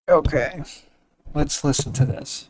Okay, let's listen to this.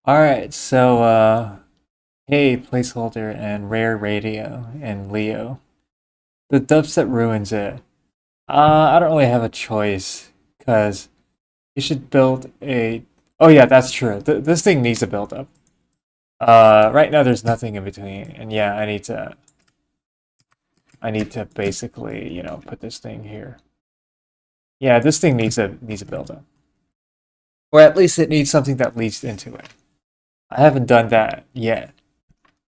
Alright, so, hey, placeholder and rare radio and Leo. The dubstep ruins it. I don't really have a choice, because you should build a... Oh yeah, that's true. This thing needs a build up. Right now there's nothing in between, and yeah, I need to basically, put this thing here. Yeah, this thing needs a build up. Or at least it needs something that leads into it. I haven't done that yet,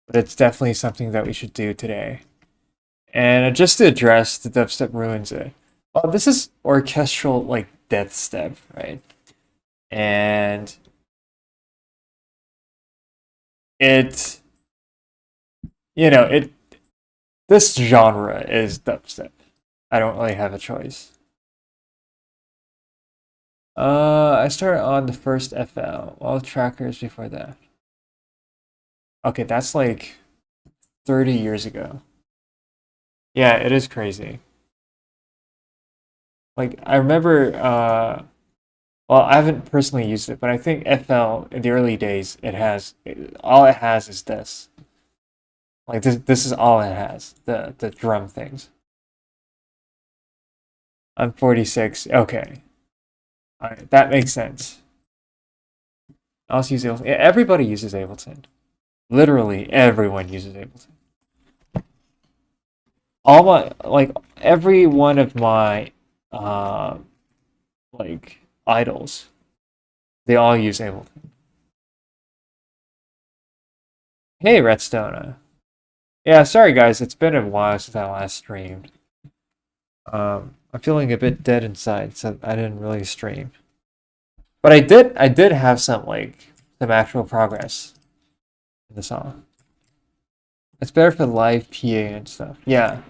but it's definitely something that we should do today. And just to address the dubstep ruins it. Well, this is orchestral like death step, right? And it, it this genre is dubstep. I don't really have a choice. I started on the first FL. All trackers before that. Okay, that's like 30 years ago. Yeah, it is crazy. Like I remember well, I haven't personally used it, but I think FL in the early days all it has is this. Like this is all it has. The drum things. I'm 46. Okay. All right, that makes sense. I also use Ableton. Yeah, everybody uses Ableton. Literally everyone uses Ableton. All my like every one of my uh like idols, they all use Ableton. Hey Redstone. Yeah, sorry guys, it's been a while since I last streamed. I'm feeling a bit dead inside, so I didn't really stream. But I did have some actual progress in the song. It's better for live PA and stuff. Yeah.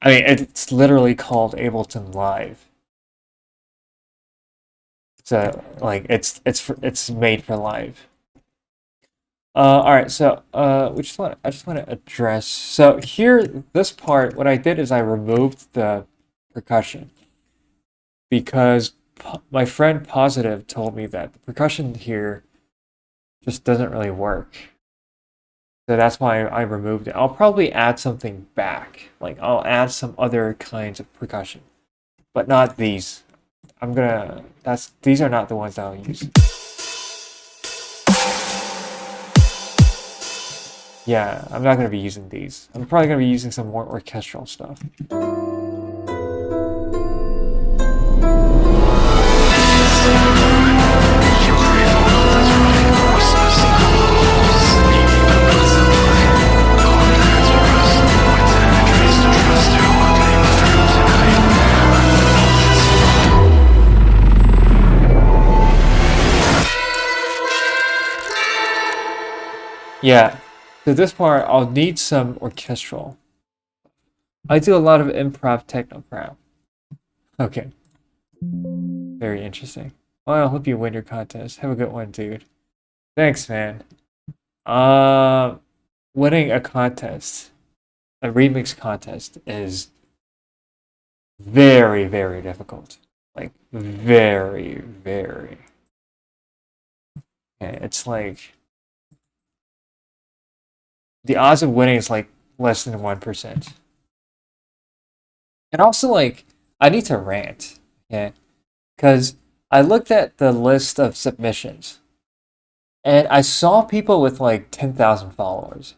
I mean, it's literally called Ableton Live. So like it's made for live. All right, so I just want to address. So here, this part, what I did is I removed the percussion because my friend Positive told me that the percussion here just doesn't really work. So that's why I removed it. I'll probably add something back. Like I'll add some other kinds of percussion, but not these. These are not the ones I'll use. Yeah, I'm not gonna be using these. I'm probably gonna be using some more orchestral stuff. Yeah, to this part, I'll need some orchestral. I do a lot of improv techno crap. Okay, very interesting. Well, I hope you win your contest. Have a good one, dude. Thanks, man. Uh, Winning a contest, a remix contest, is very, very difficult. Like, very, very. Okay, it's like the odds of winning is like less than 1%. And also, like, I need to rant, okay? Because I looked at the list of submissions and I saw people with like 10,000 followers.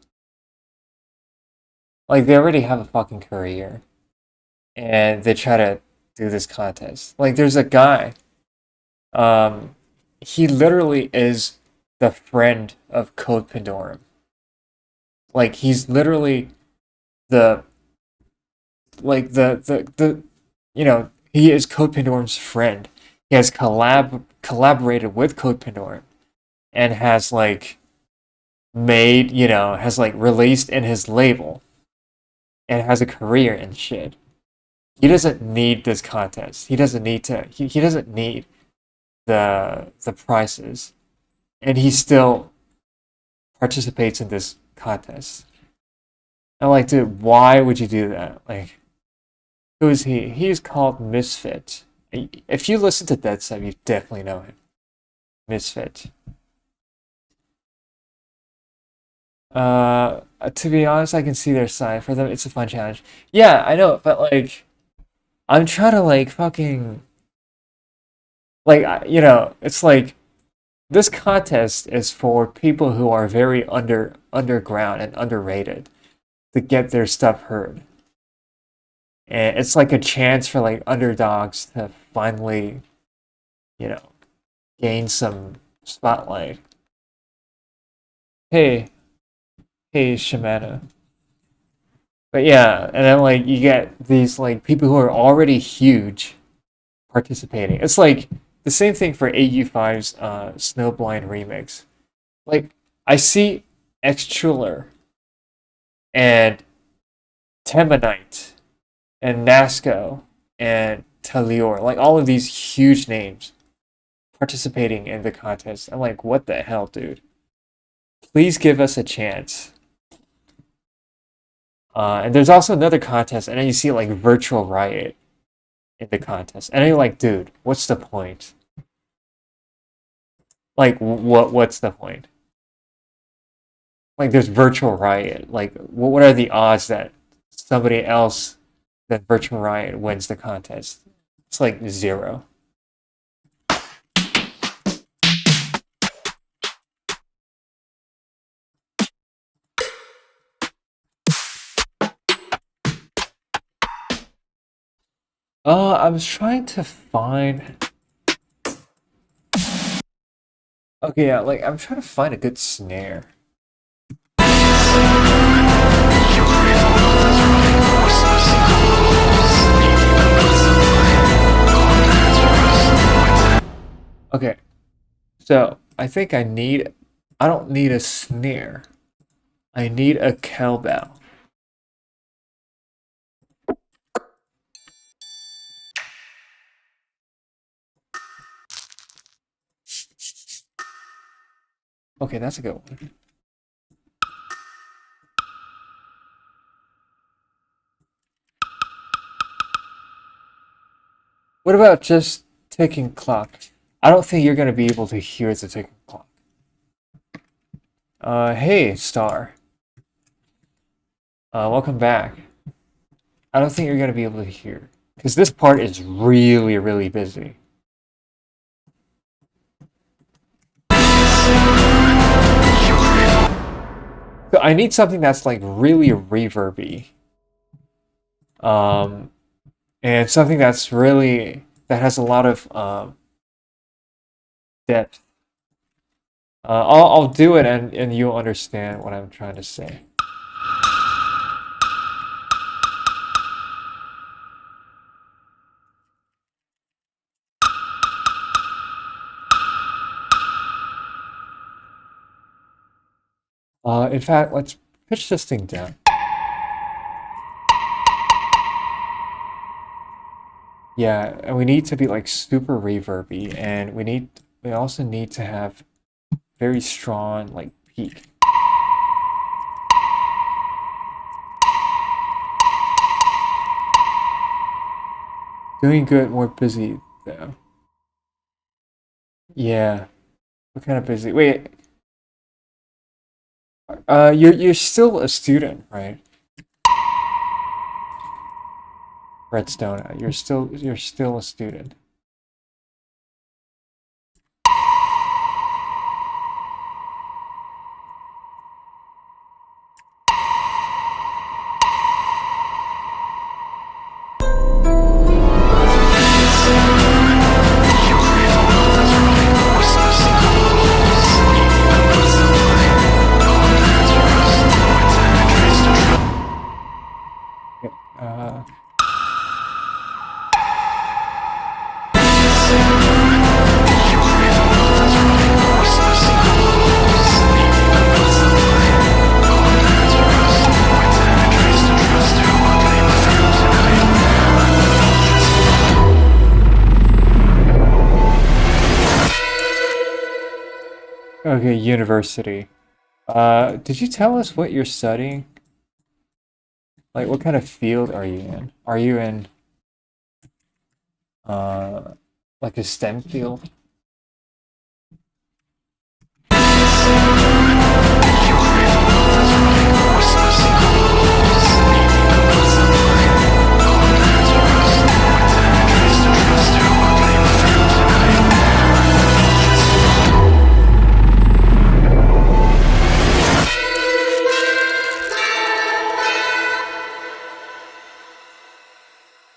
Like, they already have a fucking career and they try to do this contest. Like, there's a guy, um, he literally is the friend of Code Pandorum. Like, he's literally the, the he is Code Pandorum's friend. He has collaborated with Code Pandorum and has like made, has like released in his label and has a career and shit. He doesn't need this contest. He doesn't need to he doesn't need the prizes. And he still participates in this contest. I'm like, dude, why would you do that? Like, who is he? He's called Misfit. If you listen to Dead Sub, you definitely know him. Misfit. To be honest, I can see their side. For them, it's a fun challenge. Yeah, I know, but like, I'm trying to like fucking like it's like this contest is for people who are very underground and underrated to get their stuff heard. And it's like a chance for like underdogs to finally, you know, gain some spotlight. Hey, hey, Shimano. But yeah, and then like you get these like people who are already huge participating. It's like the same thing for AU5's Snowblind remix. Like I see X Chuler and Temanite and Nasco and Talior, like all of these huge names participating in the contest. I'm like, what the hell, dude? Please give us a chance. And there's also another contest, and then you see like Virtual Riot in the contest, and you're like, dude, what's the point? Like, what's the point? Like, there's Virtual Riot. Like, what are the odds that somebody else than Virtual Riot wins the contest? It's like 0. I was trying to find. Okay, yeah, like I'm trying to find a good snare. Okay, so I think I don't need a snare. I need a cowbell. Okay, that's a good one. What about just ticking clock? I don't think you're gonna be able to hear the ticking clock. Hey, Star. Welcome back. I don't think you're gonna be able to hear. Because this part is really, really busy. So I need something that's like really reverby. And something that's really, that has a lot of depth. I'll do it and you'll understand what I'm trying to say. In fact, let's pitch this thing down. Yeah, and we need to be like super reverby, and we also need to have very strong like peak. Doing good, more busy though. Yeah, we're kind of busy. Wait, you're still a student, right? Redstone, you're still a student. Uh, okay, university. Did you tell us what you're studying? Like, what kind of field are you in? Are you in, uh, like a STEM field?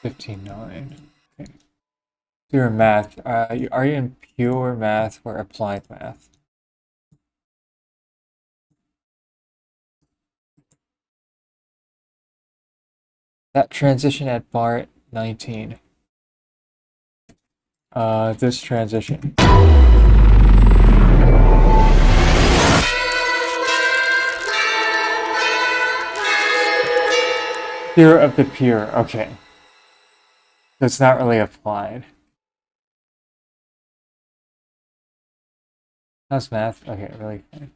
$15.9. Okay. Pure math. Are you in pure math or applied math? That transition at bar 19. This transition. Pure of the pure. Okay. So it's not really applied. How's math? Okay, really fine.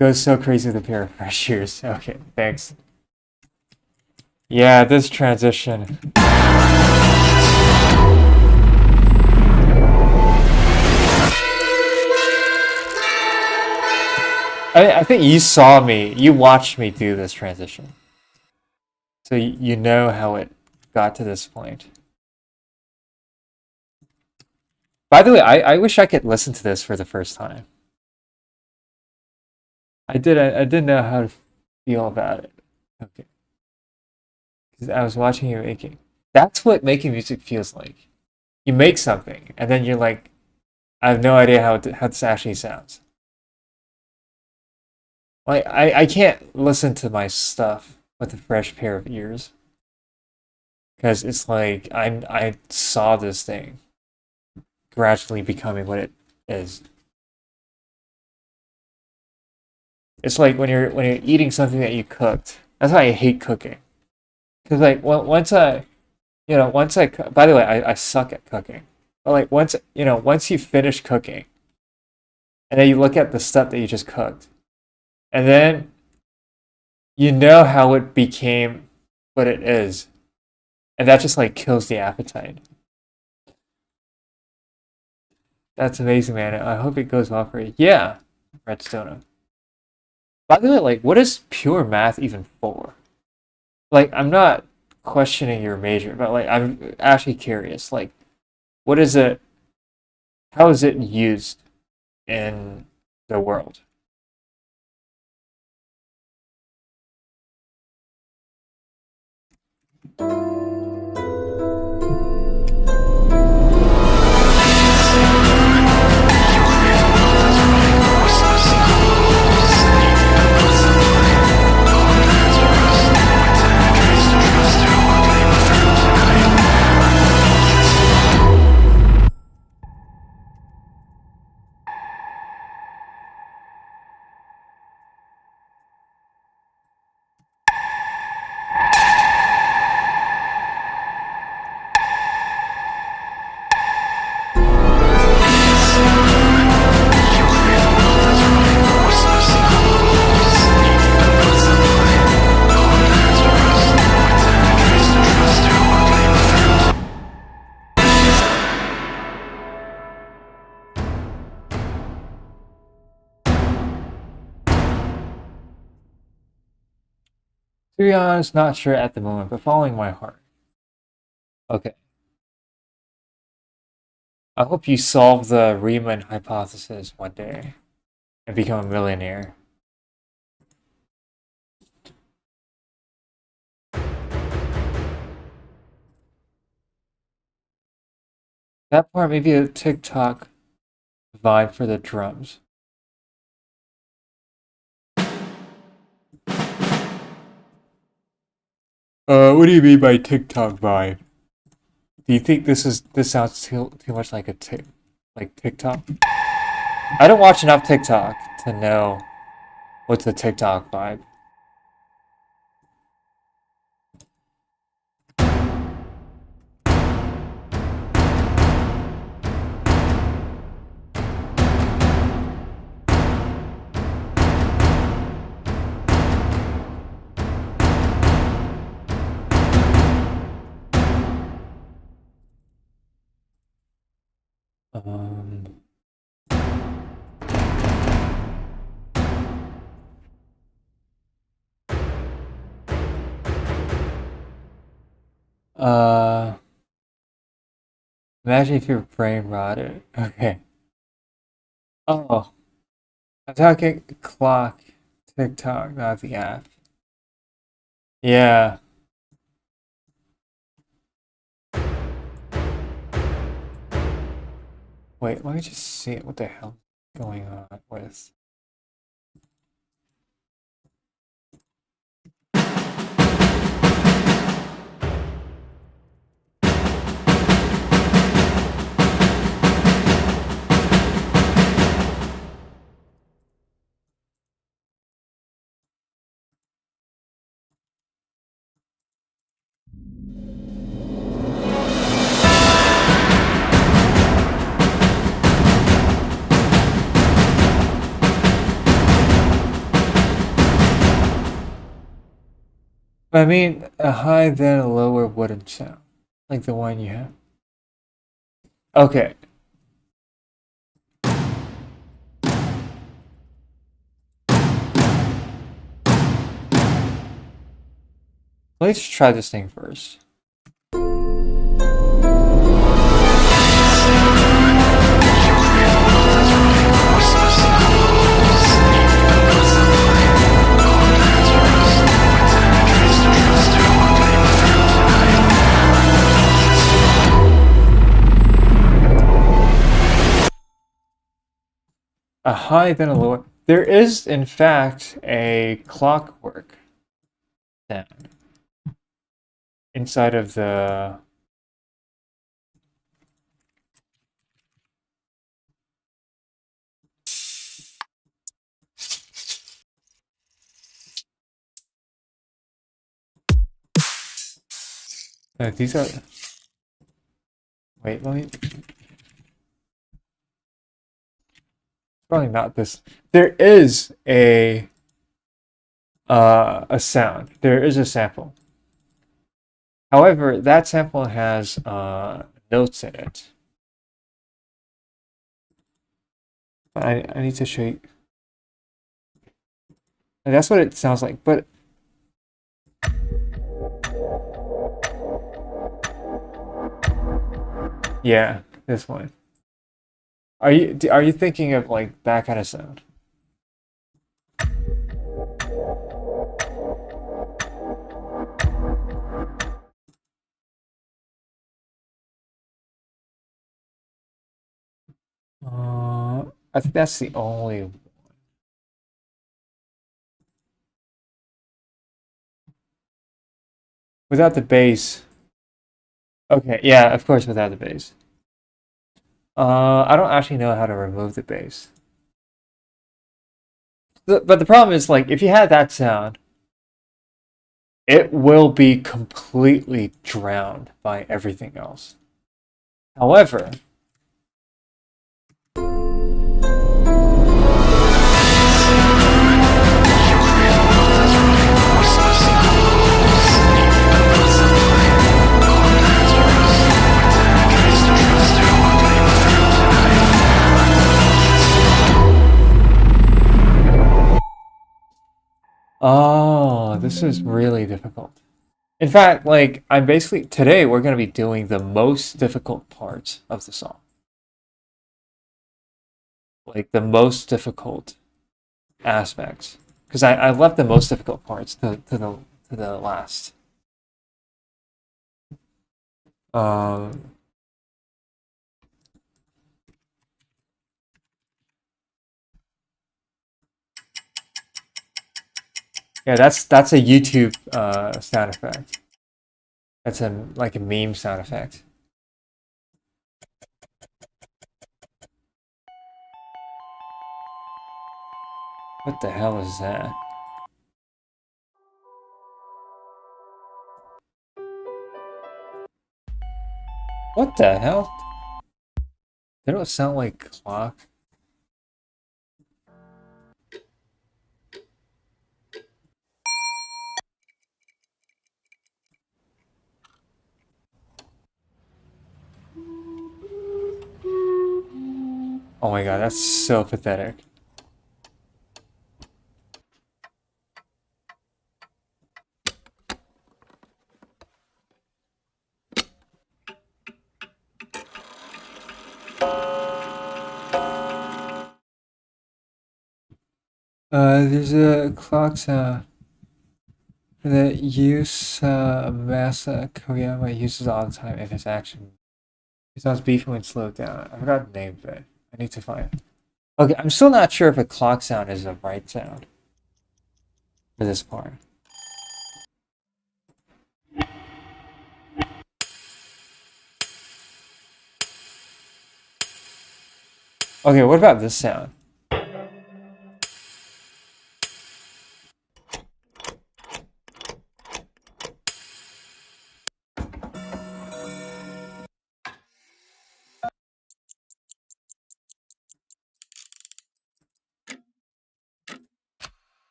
Goes so crazy with the pair of fresh years. Okay, thanks. Yeah, this transition. I think you saw me, you watched me do this transition. So you know how it got to this point. By the way, I wish I could listen to this for the first time. I didn't know how to feel about it. Okay. Because I was watching you making. That's what making music feels like. You make something, and then you're like, I have no idea how this actually sounds. Like I can't listen to my stuff with a fresh pair of ears because it's like I saw this thing gradually becoming what it is. It's like when you're eating something that you cooked. That's why I hate cooking. Because like once I once by the way I suck at cooking. But like once you finish cooking, and then you look at the stuff that you just cooked, and then you know how it became what it is, and that just like kills the appetite. That's amazing, man. I hope it goes well for you. Yeah, Redstone. By the way, like, what is pure math even for? Like, I'm not questioning your major, but like, I'm actually curious. Like, what is it? How is it used in the world? To be honest, not sure at the moment, but following my heart. Okay. I hope you solve the Riemann hypothesis one day and become a millionaire. That part may be a TikTok vibe for the drums. What do you mean by TikTok vibe? Do you think this sounds too much like like TikTok? I don't watch enough TikTok to know what's the TikTok vibe. Um, uh, Imagine if your brain rotted. Okay. Oh, I'm talking clock, TikTok, not the app. Yeah. Wait, let me just see what the hell is going on with. I mean, a high then a lower wooden sound, like the one you have. Okay. Let's try this thing first. A high then a lower. There is, in fact, a clockwork sound inside of the. These are. Wait, let me. Probably not this. There is a sound. There is a sample. However, that sample has notes in it. I need to show you. And that's what it sounds like, but yeah, this one. Are you thinking of like that kind of sound? I think that's the only. Without the bass. Okay, yeah, of course without the bass. I don't actually know how to remove the bass. But the problem is, like, if you had that sound, it will be completely drowned by everything else. However, oh, this is really difficult. In fact, like, I'm basically, today we're going to be doing the most difficult parts of the song. Like, the most difficult aspects. Because I left the most difficult parts to the last. Um, yeah, that's a YouTube sound effect. That's like a meme sound effect. What the hell is that? What the hell? They don't sound like clock. Oh my god, that's so pathetic. There's a clock sound that Masa Koyama uses all the time if his action. He sounds beefy when slowed down. I forgot the name of it. I need to find it. Okay, I'm still not sure if a clock sound is the right sound for this part. Okay, what about this sound?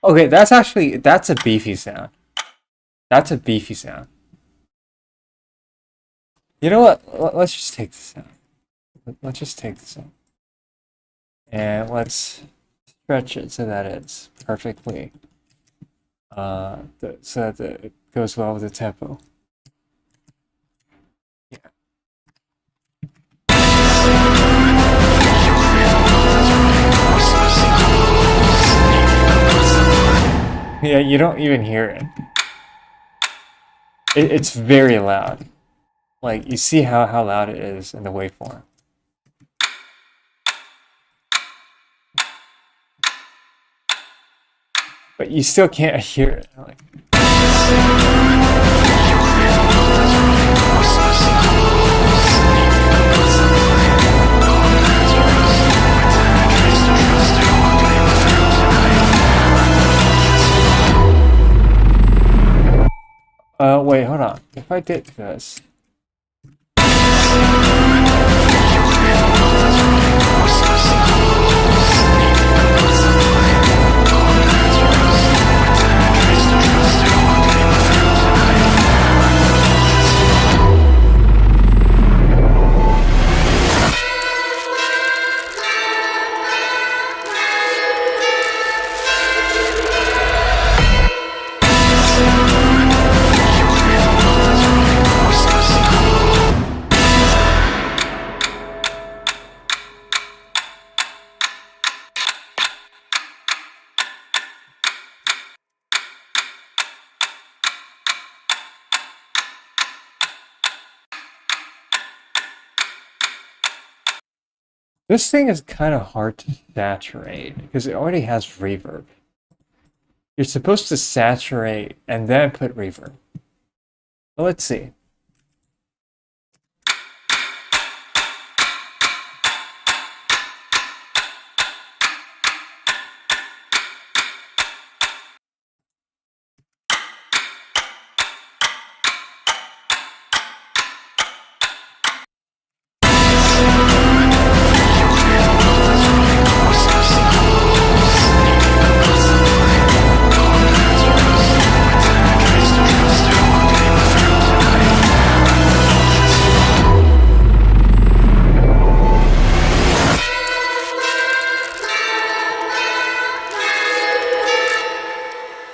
Okay, that's a beefy sound. That's a beefy sound. You know what? Let's just take this out. Let's just take this out. And let's stretch it so that it's perfectly so that it goes well with the tempo. Yeah. Yeah, you don't even hear it. It's very loud. Like, you see how loud it is in the waveform. But you still can't hear it. Like, Wait, hold on. If I did this. This thing is kind of hard to saturate because it already has reverb. You're supposed to saturate and then put reverb. Well, let's see.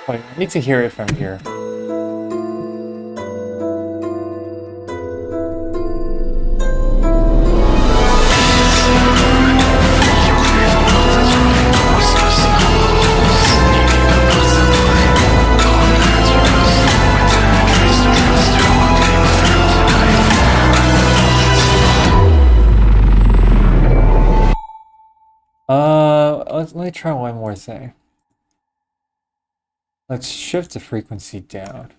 Wait, I need to hear it from here. Let me try one more thing. Let's shift the frequency down.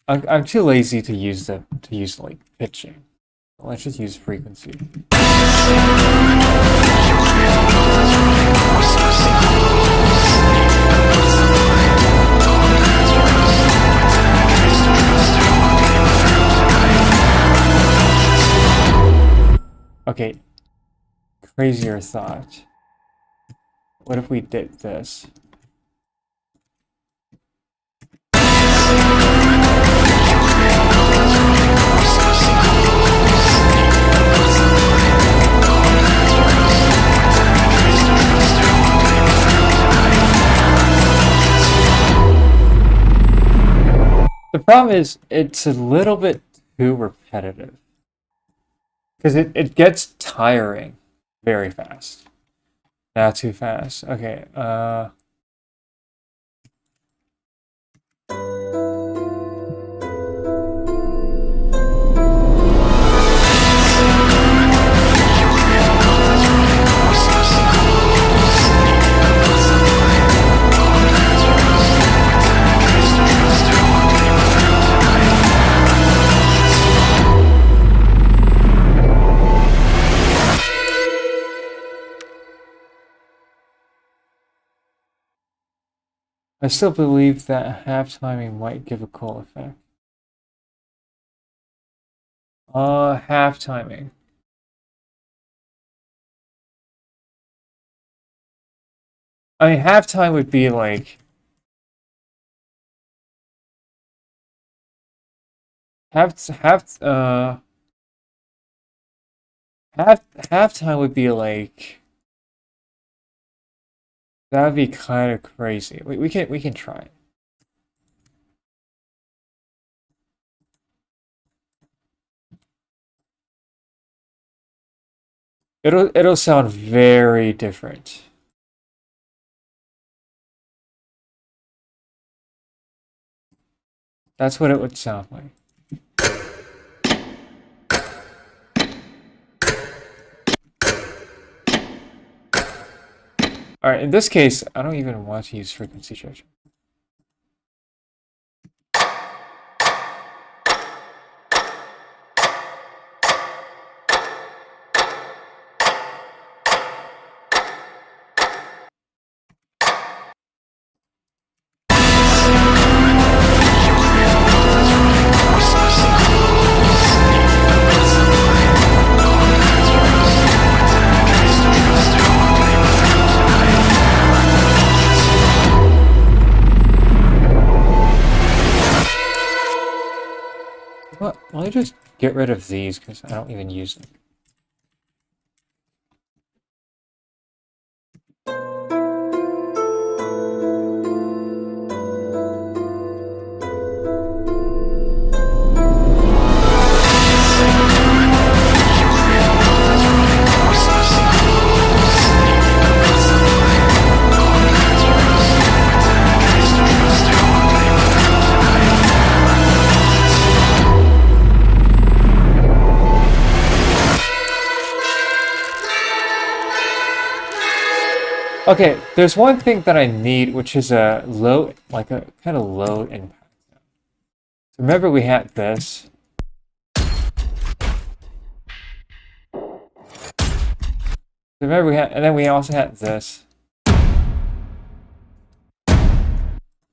I'm too lazy to use like pitching. Let's just use frequency. Okay, crazier thought. What if we did this? The problem is it's a little bit too repetitive. Because it gets tiring very fast. Not too fast. Okay, I still believe that half timing might give a cool effect. Half timing. I mean, halftime would be like halftime would be like that would be kind of crazy. We can try it. It'll sound very different. That's what it would sound like. Alright, in this case, I don't even want to use frequency stretching. Let me just get rid of these because I don't even use them. Okay, there's one thing that I need, which is a low, like a kind of low impact. So remember we had this. Remember we had, and then we also had this.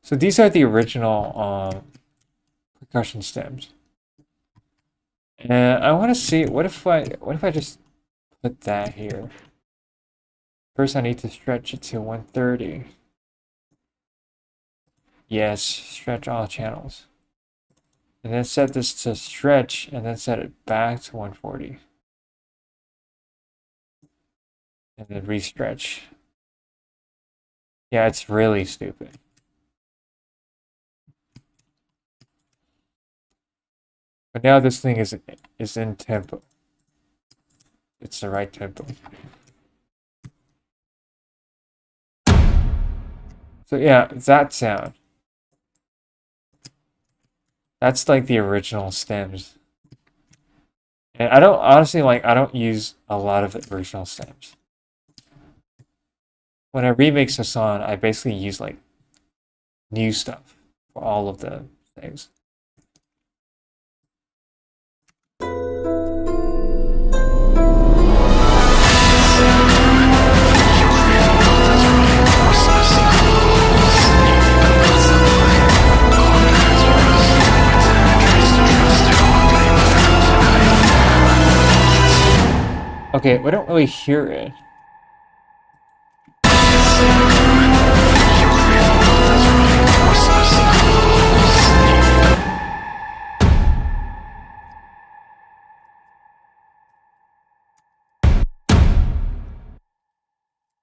So these are the original percussion stems. And I want to see, what if I just put that here? First, I need to stretch it to 130. Yes, stretch all channels. And then set this to stretch, and then set it back to 140. And then restretch. Yeah, it's really stupid. But now this thing is in tempo. It's the right tempo. So yeah, that sound. That's like the original stems. And I don't, honestly, like, I don't use a lot of the original stems. When I remix a song, I basically use like new stuff for all of the things. Okay, we don't really hear it.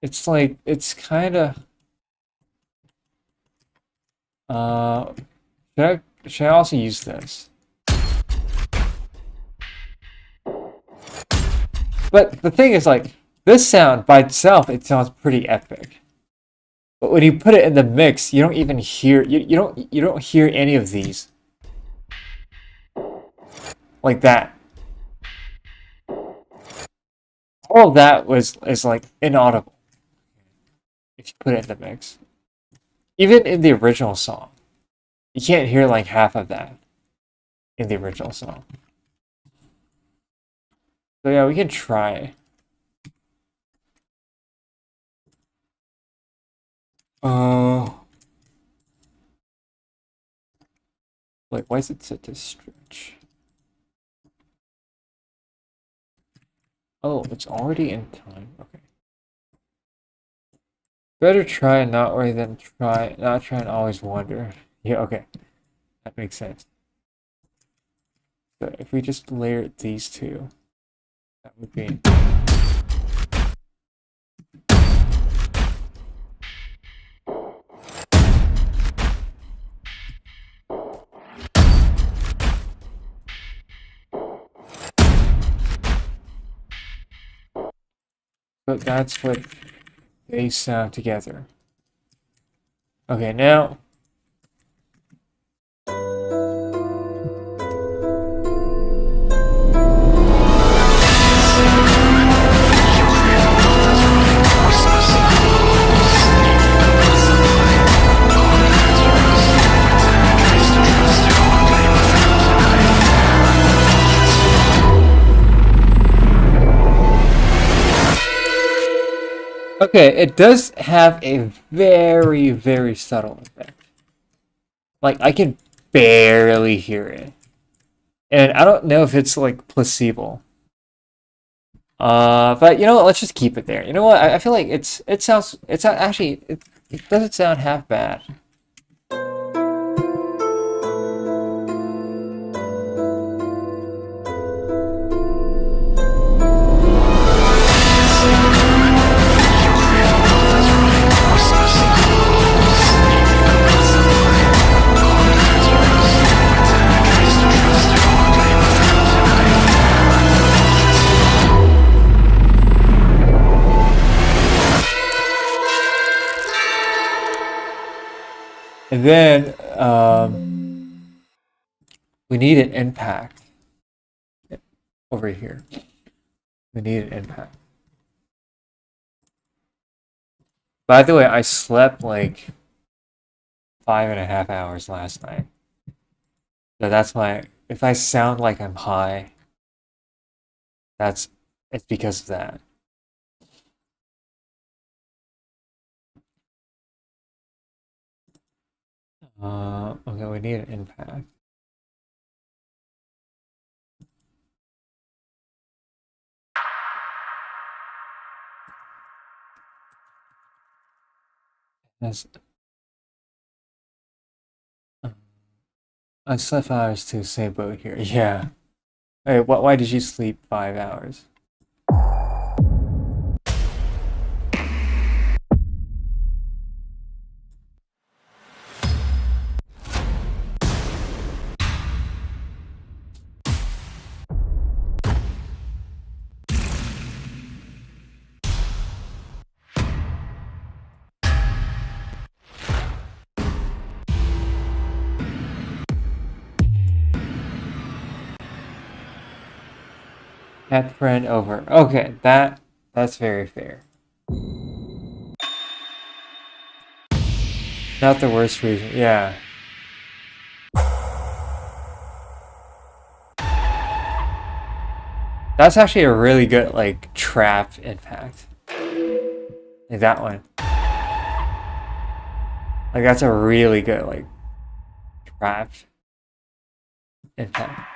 It's like, it's kind of... should I also use this? But the thing is, like, this sound by itself, it sounds pretty epic. But when you put it in the mix, you don't even hear, you don't hear any of these. Like that. All of that is like inaudible. If you put it in the mix. Even in the original song. You can't hear like half of that in the original song. So yeah, we can try. Like, why is it set to stretch? Oh, it's already in time. Okay. Better try and not worry than not try and always wonder. Yeah, okay. That makes sense. So if we just layer these two, that would be... But that's what they sound together. Okay, now... Okay, it does have a very, very subtle effect. Like, I can barely hear it. And I don't know if it's, like, placebo. But, you know what, let's just keep it there. You know what, I feel like it doesn't sound half bad. And then we need an impact over here. We need an impact. By the way, I slept like 5.5 hours last night. So that's why if I sound like I'm high, it's because of that. Okay, we need an impact. That's, I slept 5 hours too, same boat here. Yeah. Wait, why did you sleep 5 hours? Pet friend over. Okay, that's very fair. Not the worst reason. Yeah. That's actually a really good like trap impact. Like that one. Like that's a really good like trap impact.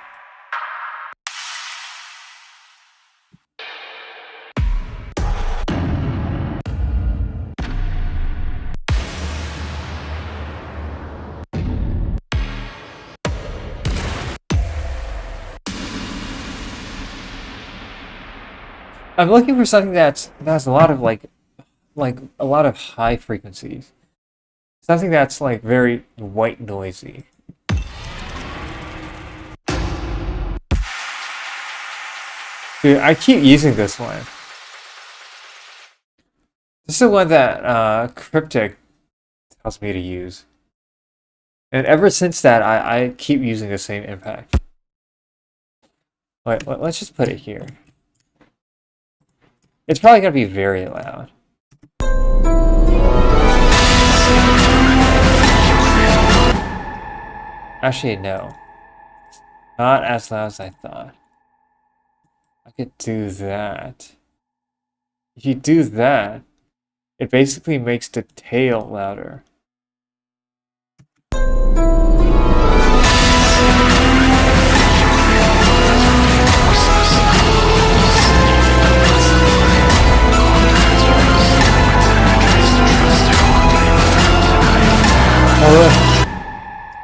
I'm looking for something that has a lot of like a lot of high frequencies. Something that's like very white noisy. Dude, I keep using this one. This is the one that Cryptic tells me to use. And ever since that, I keep using the same impact. Wait, let's just put it here. It's probably going to be very loud. Actually, no. Not as loud as I thought. I could do that. If you do that, it basically makes the tail louder.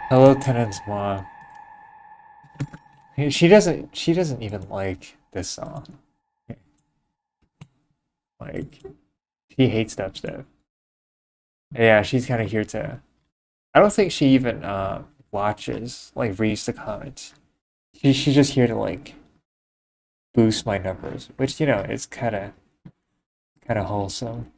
Hello, Tenant's mom. She doesn't even like this song. Like, she hates dubstep. Yeah, she's kind of here to. I don't think she even watches, like reads the comments. She's just here to like boost my numbers, which is kind of wholesome.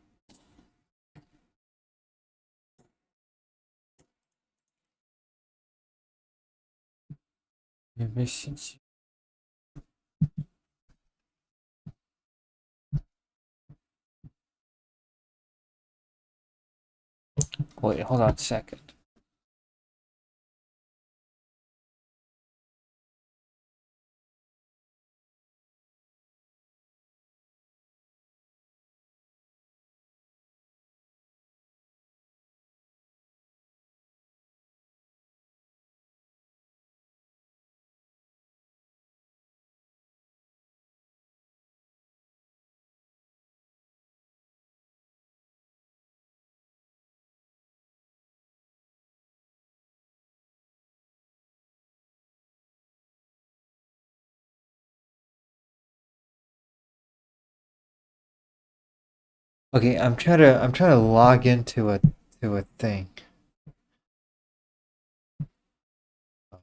Wait, hold on a second. Okay, I'm trying to log into a thing.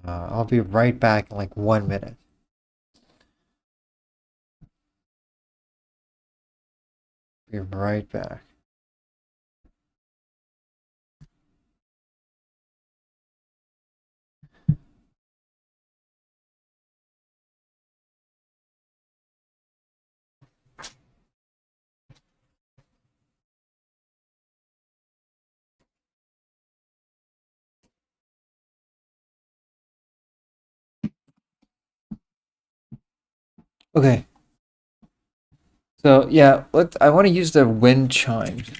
I'll be right back in like 1 minute. Be right back. Okay. So yeah, I want to use the wind chimes.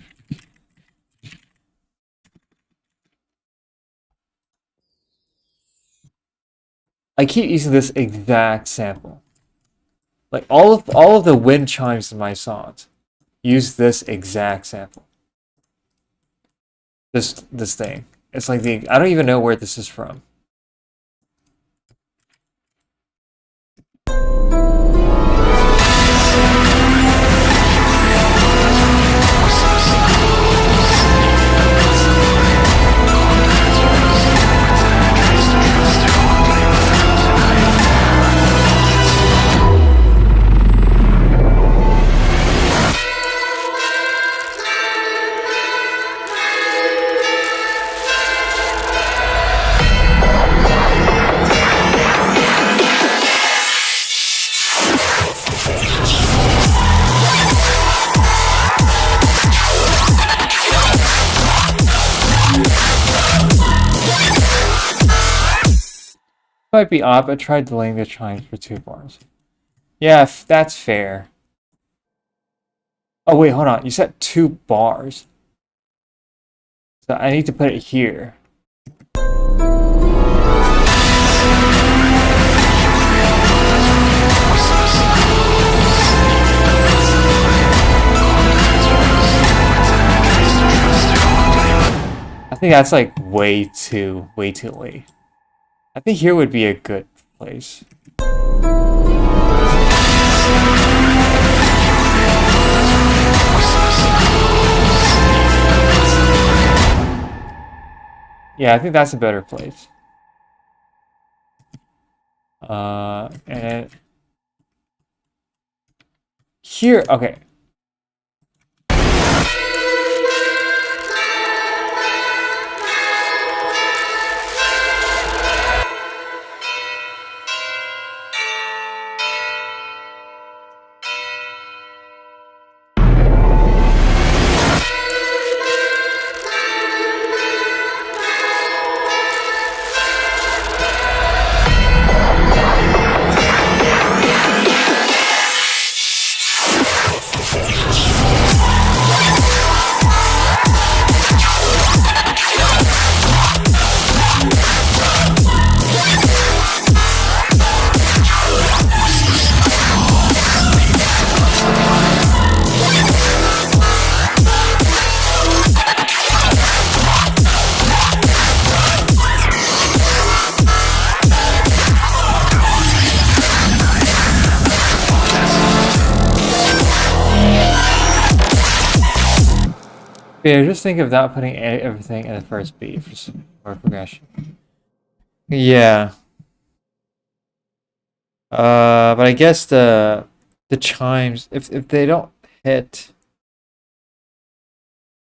I keep using this exact sample. Like all of the wind chimes in my songs use this exact sample. This thing. It's like I don't even know where this is from. Might be odd, but try delaying the chimes for 2 bars. Yeah, that's fair. Oh wait, hold on. You said 2 bars. So I need to put it here. I think that's like way too late. I think here would be a good place. Yeah, I think that's a better place. And here, okay. Yeah, just think of not putting everything in the first beat for progression. Yeah. But I guess the chimes, if they don't hit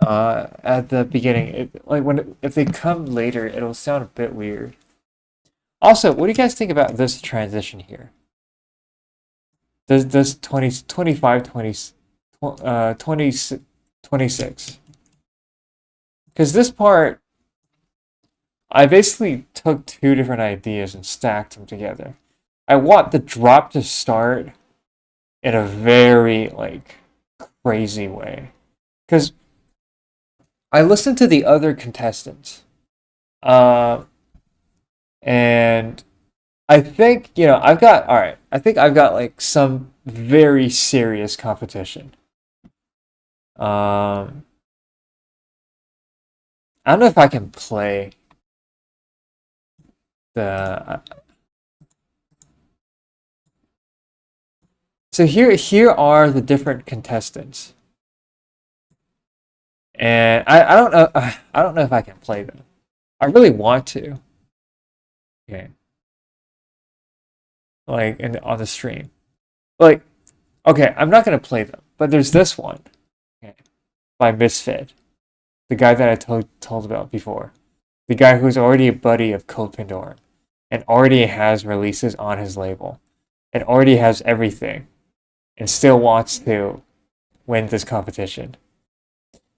at the beginning, if they come later, it'll sound a bit weird. Also, what do you guys think about this transition here? This 20, 25, 20, 20, 26. Because this part, I basically took 2 different ideas and stacked them together. I want the drop to start in a very, like, crazy way. Because I listened to the other contestants. And I think, alright, I think I've got, like, some very serious competition. I don't know if I can play the... So here are the different contestants. And I don't know if I can play them. I really want to. Okay. Like on the stream. Like, okay, I'm not gonna play them, but there's this one. Okay. By Misfit. The guy that I told about before. The guy who's already a buddy of Code Pandorum and already has releases on his label and already has everything and still wants to win this competition.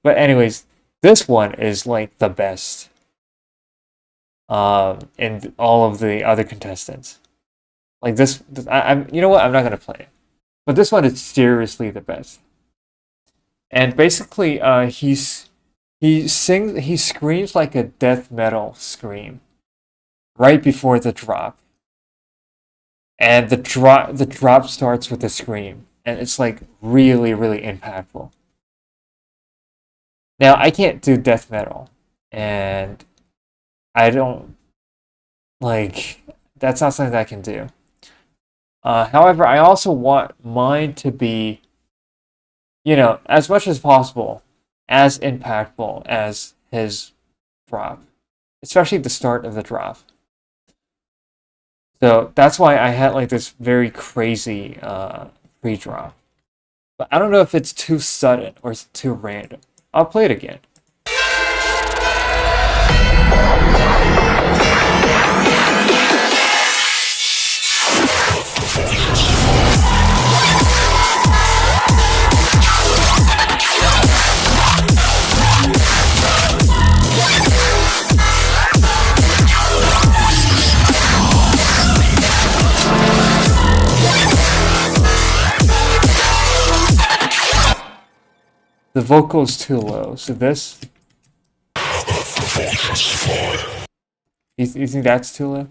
But anyways, this one is like the best in all of the other contestants. Like I'm you know what? I'm not gonna play it. But this one is seriously the best. And basically, he screams like a death metal scream right before the drop, and the drop starts with a scream, and it's like really impactful. Now I can't do death metal, and I don't like that's not something that I can do. However, I also want mine to be, as much as possible, as impactful as his drop, especially the start of the drop. So that's why I had like this very crazy pre-drop. But I don't know if it's too sudden or it's too random. I'll play it again. The vocal is too low, so this. You think that's too low?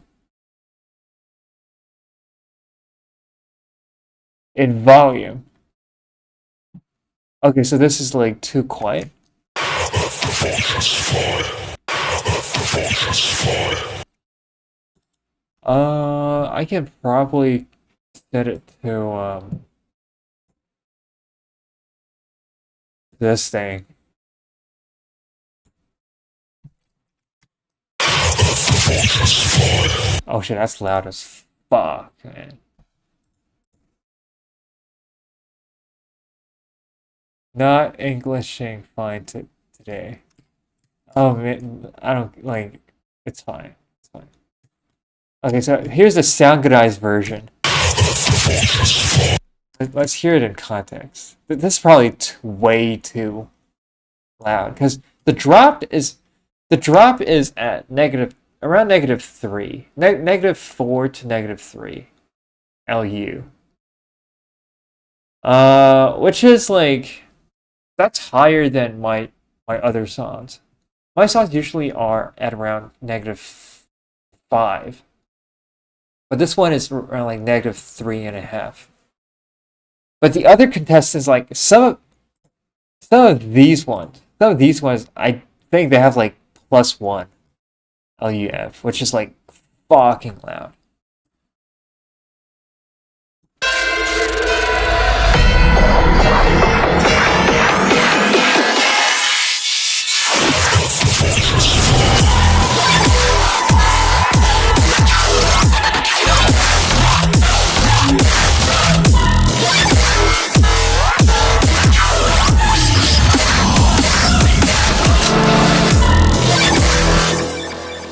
In volume. Okay, so this is like too quiet. I can probably set it to this thing. Oh shit, that's loud as fuck, man. Not Englishing fine today. Oh man, I don't like. It's fine. It's fine. Okay, so here's the soundgudized version. Let's hear it in context. This is probably way too loud because the drop is at around -3, -4 to -3 LU. Which is like that's higher than my other songs. My songs usually are at around -5, but this one is around like -3.5. But the other contestants, like some of these ones, I think they have like +1 LUF, which is like fucking loud.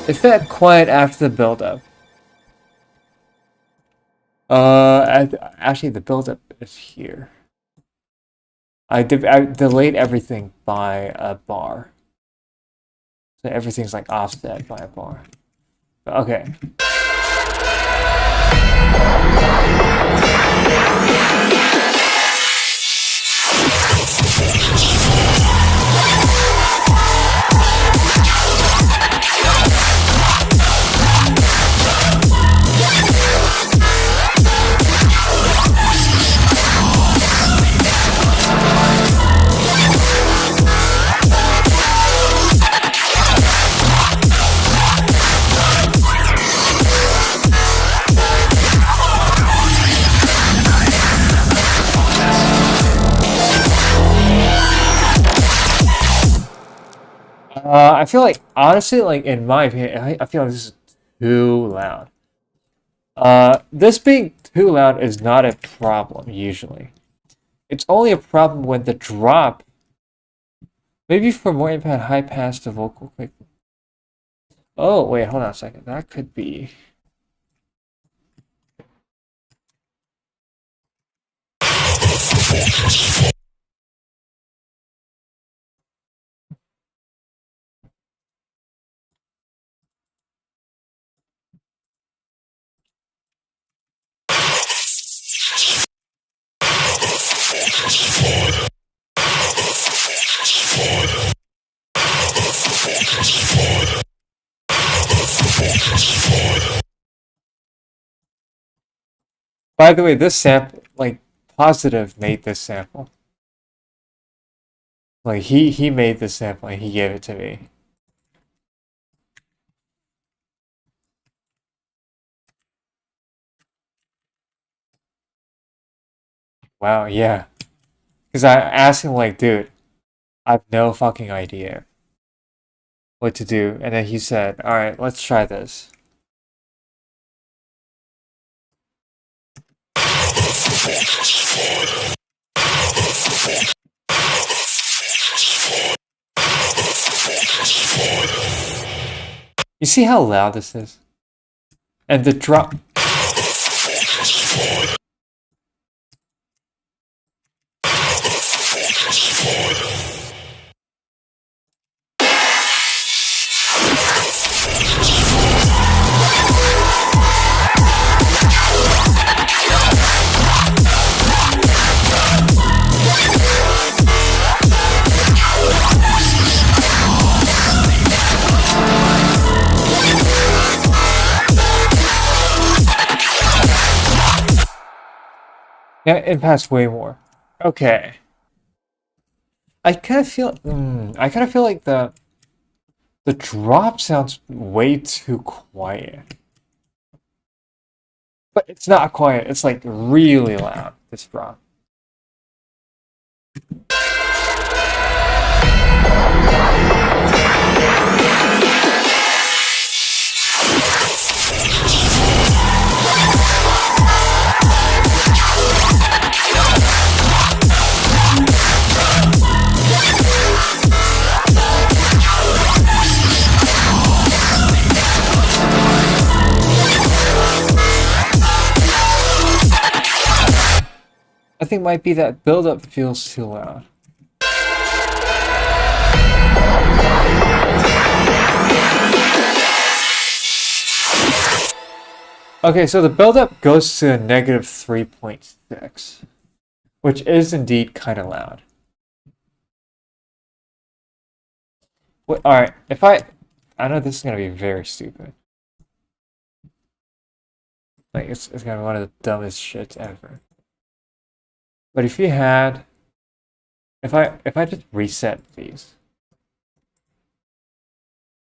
It felt quiet after the build-up. Actually, the build-up is here. I delayed everything by a bar, so everything's like offset by a bar. Okay. I feel like honestly, like in my opinion, I feel like this is too loud. This being too loud is not a problem usually. It's only a problem when the drop, maybe for more impact, high pass the vocal quick. Oh wait, hold on a second. That could be. By the way, this sample, like, Positive made this sample. Like, he made this sample and he gave it to me. Wow, yeah. Because I asked him, like, dude, I have no fucking idea what to do. And then he said, alright, let's try this. You see how loud this is? And the drop. Yeah, it passed way more. Okay. I kind of feel. I kind of feel like the drop sounds way too quiet. But it's not quiet. It's like really loud. This drop. I think it might be that build-up feels too loud. Okay, so the build-up goes to a negative 3.6, which is indeed kind of loud. Alright, if I know this is going to be very stupid. Like, it's going to be one of the dumbest shits ever. But if you had, if I just reset these,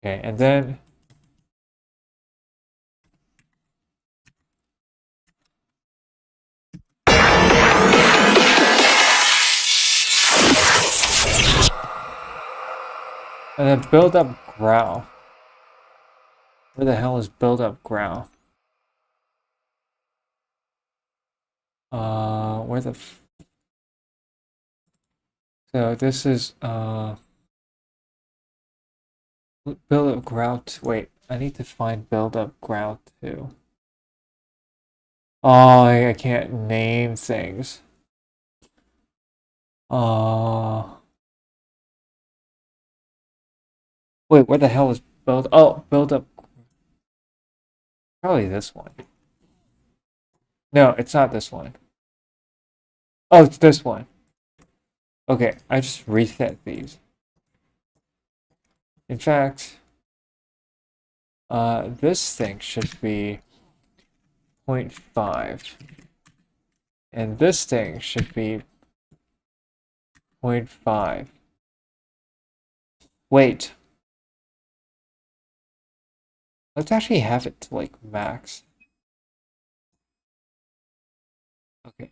okay, and then build up growl. Where the hell is build up growl? Where the so this is build up growl. Wait, I need to find build up growl too. Oh, I can't name things. Wait, where the hell is build? Oh, build up. Probably this one. No, it's not this one. Oh, it's this one. Okay, I just reset these. In fact, this thing should be 0.5. And this thing should be 0.5. Wait. Let's actually have it to like max. Okay.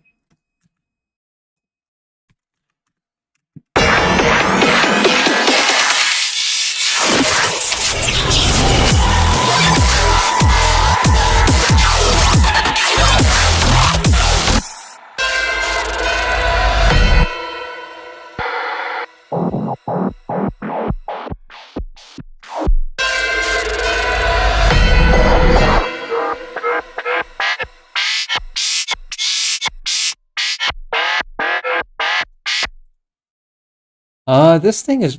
This thing is.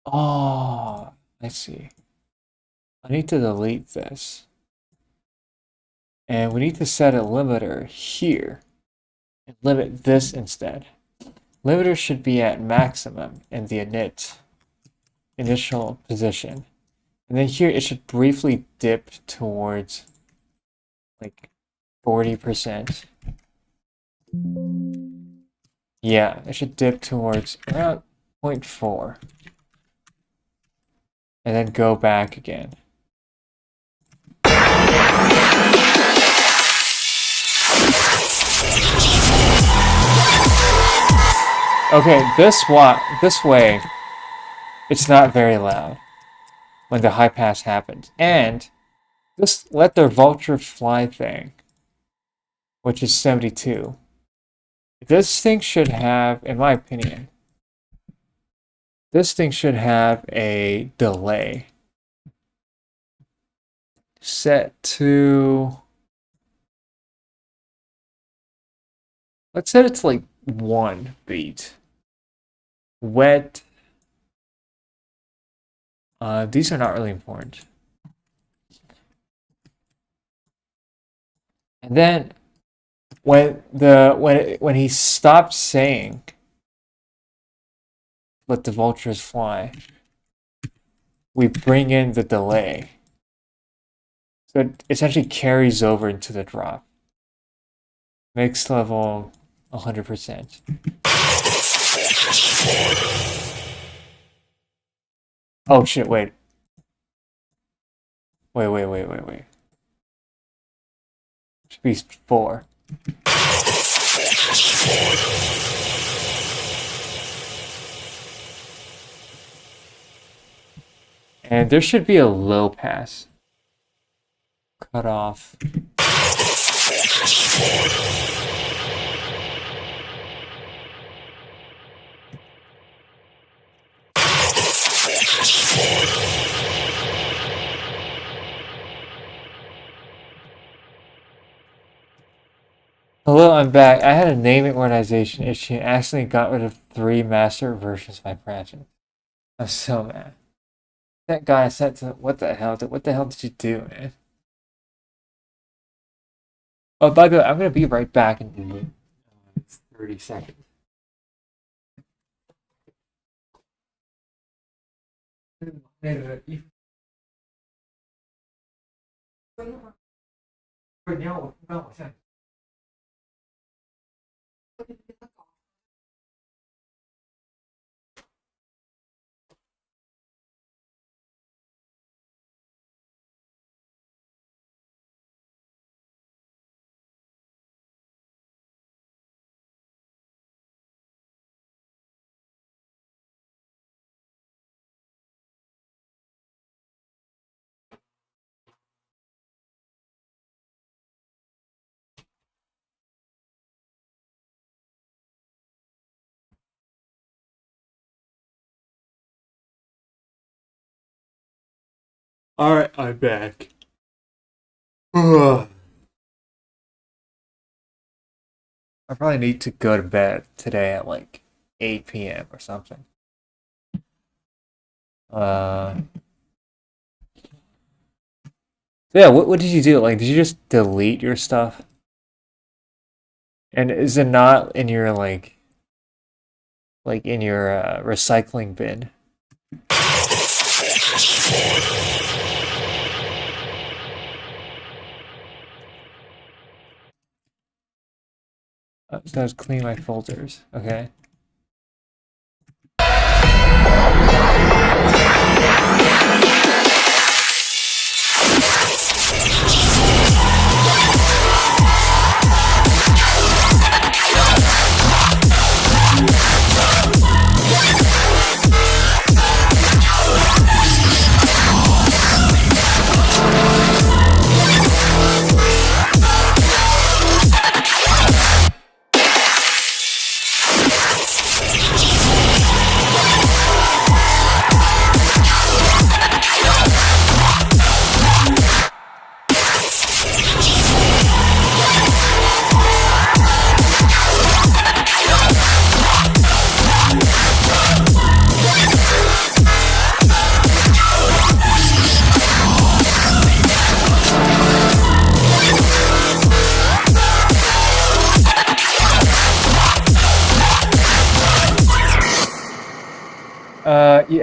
Oh, I see. I need to delete this. And we need to set a limiter here. And limit this instead. Limiter should be at maximum in the init. initial position. And then here it should briefly dip towards like 40%. Yeah, it should dip towards around 0.4. And then go back again. Okay, this way, it's not very loud when the high pass happens. And just let the vulture fly thing, which is 72. This thing should have, in my opinion, this thing should have a delay set to, let's set it to like 1 beat. Wet. These are not really important. And then when he stops saying let the vultures fly, we bring in the delay. So it essentially carries over into the drop. Mix level 100%. Oh shit, wait. Wait. Should be 4. And there should be a low pass. Cut off. Hello, I'm back. I had a naming organization issue and accidentally got rid of 3 master versions of my project. I'm so mad. That guy said to what the hell did you do, man? Oh, by the way, I'm gonna be right back in 30 seconds. Alright, I'm back. I probably need to go to bed today at like 8 p.m. or something. Yeah, what did you do? Like, did you just delete your stuff? And is it not in your like in your recycling bin? So I was clean my folders. Okay.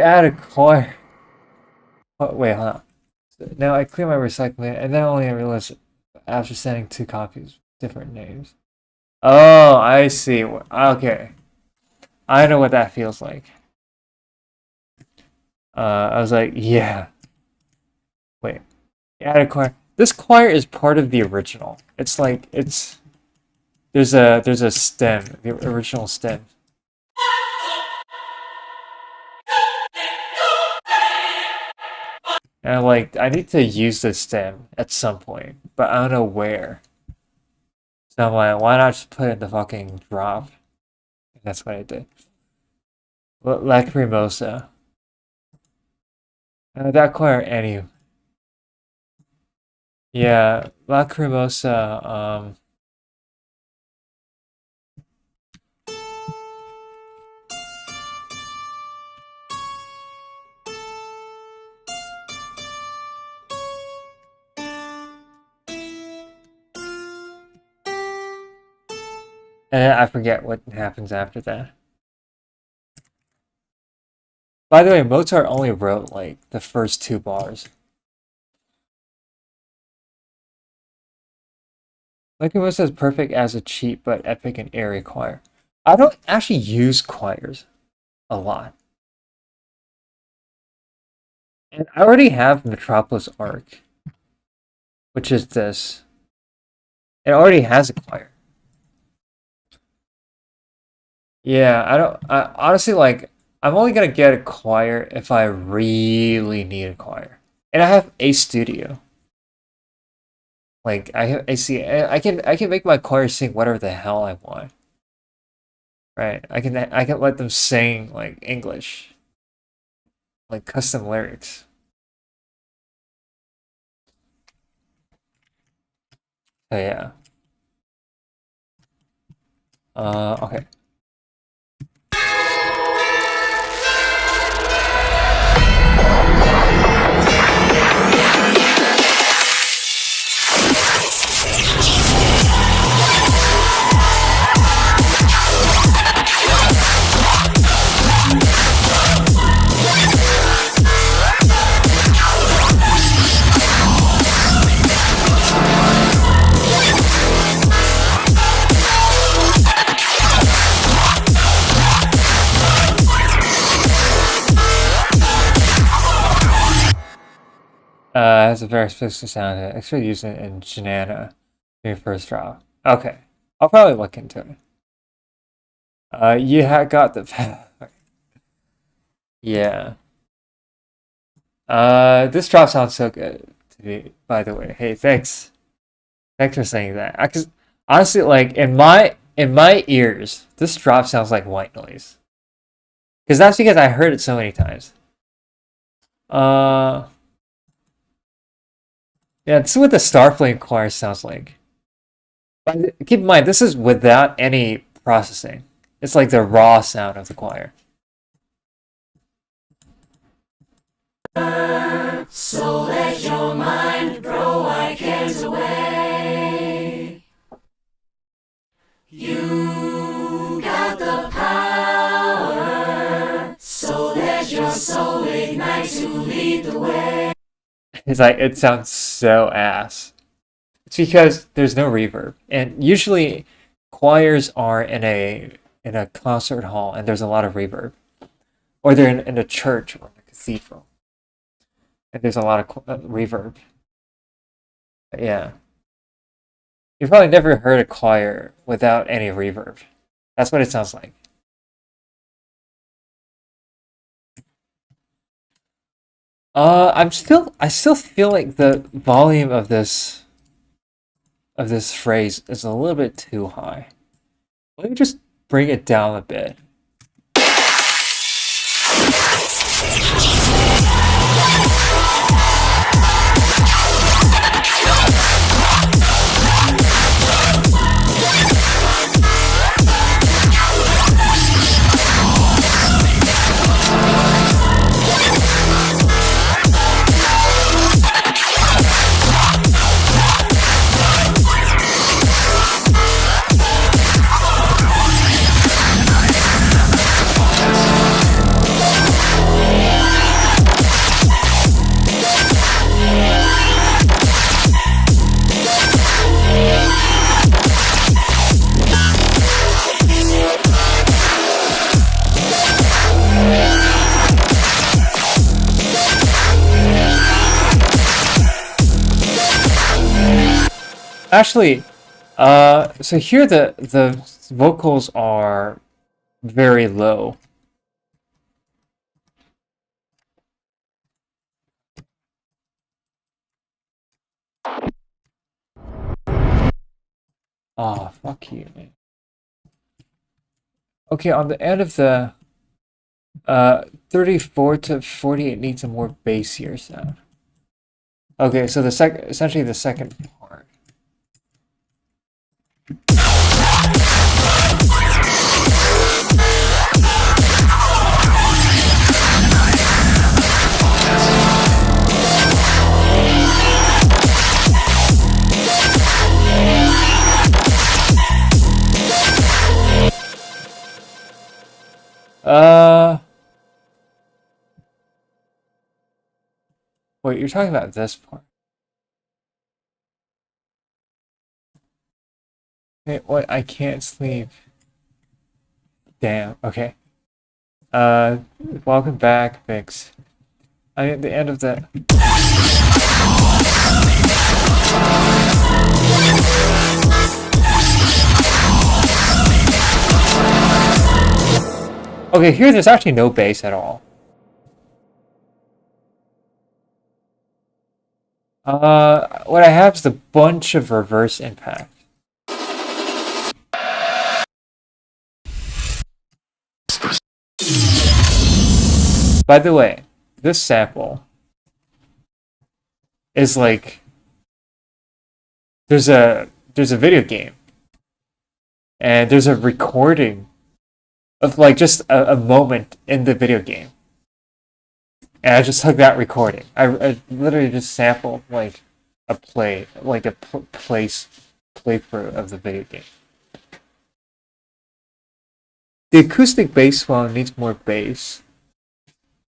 you add a choir. Oh, wait, hold on. Now I clear my recycling, and then only I realized after sending 2 copies, different names. Oh, I see. Okay. I know what that feels like. I was like, yeah. Wait. Add a choir. This choir is part of the original. It's like there's a stem, the original stem. And I'm like, I need to use this stem at some point, but I don't know where. So I'm like, why not just put it in the fucking drop? And that's what I did. Lacrimosa. That choir, any. Yeah, Lacrimosa, and I forget what happens after that. By the way, Mozart only wrote like the first 2 bars. Lacrimosa is perfect as a cheap but epic and airy choir. I don't actually use choirs a lot. And I already have Metropolis Arc, which is this. It already has a choir. Yeah, I honestly, like, I'm only gonna get a choir if I really need a choir. And I have a studio. Like I see I can make my choir sing whatever the hell I want. Right? I can let them sing like English. Like custom lyrics. So yeah. Okay. Has a very specific sound. Extra use it in Janana. Your first drop. Okay, I'll probably look into it. You had got the. Yeah. This drop sounds so good to me. By the way, hey, thanks. Thanks for saying that. Cause honestly, like in my ears, this drop sounds like white noise. Cause that's because I heard it so many times. Uh. Yeah, this is what the Starflame choir sounds like. But keep in mind, this is without any processing. It's like the raw sound of the choir. So let your mind throw icons away. You got the power. So let your soul ignite to lead the way. It's like, it sounds so ass. It's because there's no reverb. And usually choirs are in a concert hall and there's a lot of reverb. Or they're in a church or a cathedral. And there's a lot of reverb. But yeah. You've probably never heard a choir without any reverb. That's what it sounds like. I still feel like the volume of this phrase is a little bit too high. Let me just bring it down a bit. Actually, so here the vocals are very low. Oh, fuck you, man. Okay, on the end of the 34 to 48 needs a more bassier sound. Okay, so essentially the second part. Wait, you're talking about this part. Wait, what? I can't sleep. Damn, okay. Welcome back, Vix. At the end of the... Okay, here there's actually no bass at all. What I have is a bunch of reverse impact. By the way, this sample is like there's a video game and there's a recording of like just a moment in the video game. And I just took that recording. I literally just sampled like a playthrough of the video game. The acoustic bass swell needs more bass.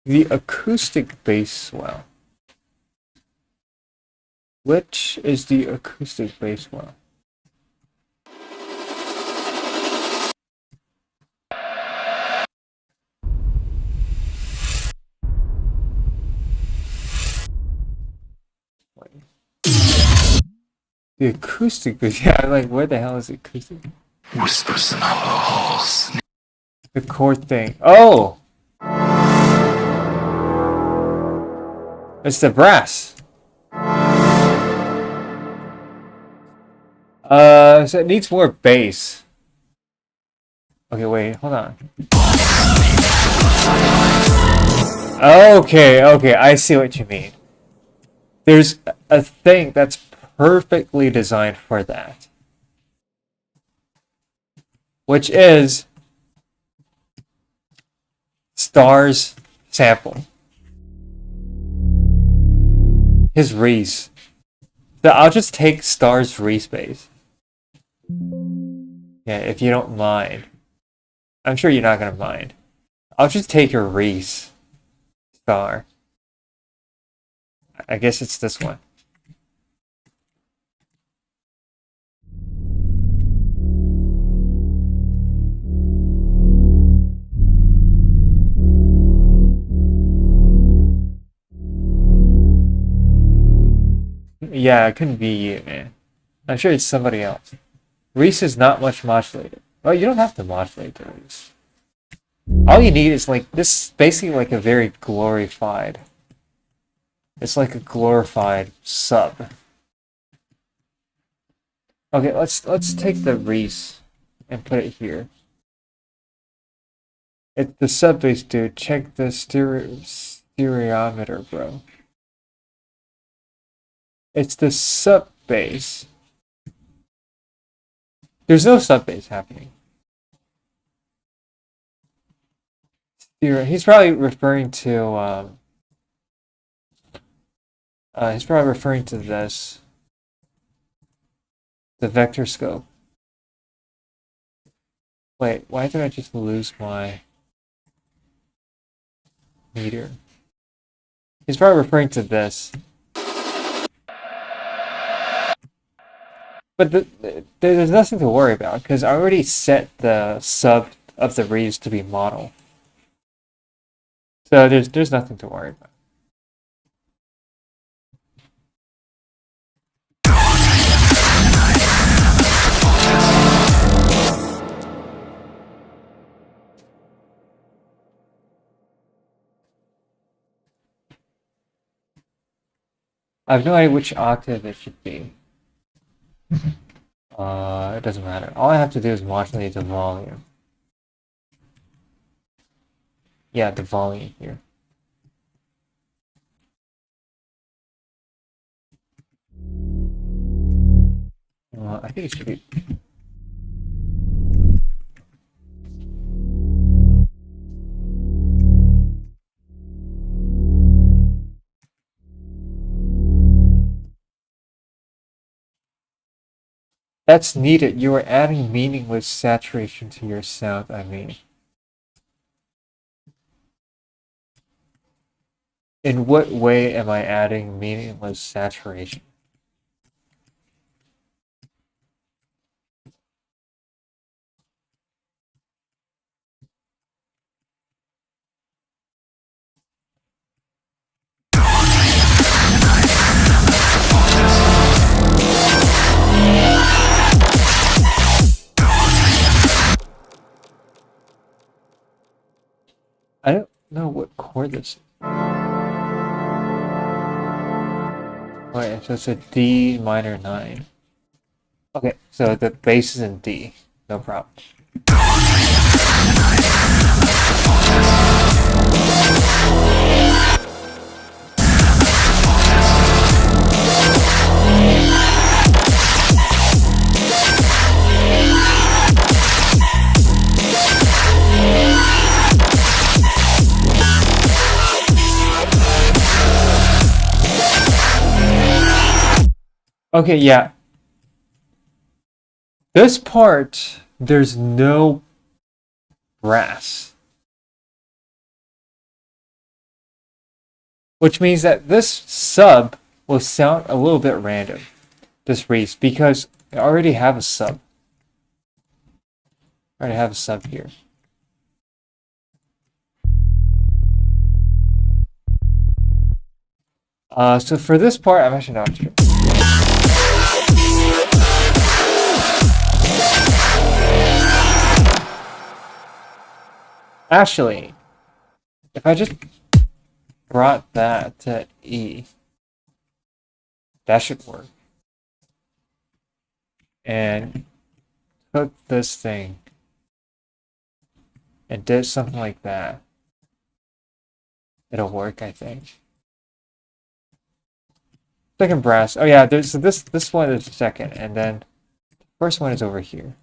The acoustic bass swell. Which is the acoustic bass swell? The acoustic bass, yeah, like where the hell is the acoustic? Whispers in hollow halls. The chord thing. Oh! It's the brass. So it needs more bass. Okay, wait, hold on. Okay, I see what you mean. There's a thing that's perfectly designed for that. Which is Star's sample. His Reese. So I'll just take Star's Reese bass. Yeah, if you don't mind. I'm sure you're not gonna mind. I'll just take your Reese Star. I guess it's this one. Yeah, it couldn't be you, man. I'm sure it's somebody else. Reese is not much modulated. Well, you don't have to modulate the Reese. All you need is like this is basically like a very glorified. It's like a glorified sub. Okay, let's take the Reese and put it here. It's the sub bass, dude. Check the stereometer, bro. It's the sub bass. There's no sub bass happening. He's probably referring to he's probably referring to this. The vector scope. Wait, why did I just lose my meter? He's probably referring to this. But there's nothing to worry about because I already set the sub of the reeds to be mono. So there's nothing to worry about. I have no idea which octave it should be. It doesn't matter. All I have to do is modulate the volume. Yeah, the volume here. I think it should be. That's needed. You are adding meaningless saturation to your sound, I mean. In what way am I adding meaningless saturation? I don't know what chord this is. Wait, so it's a D minor 9. Okay, so the bass is in D. No problem. Okay, yeah. This part, there's no brass. Which means that this sub will sound a little bit random. This Reese, because I already have a sub. I already have a sub here. So for this part, I'm actually not sure. Actually, if I just brought that to E, that should work. And took this thing and did something like that. It'll work, I think. Second brass. Oh yeah, there's this one is the second, and then the first one is over here.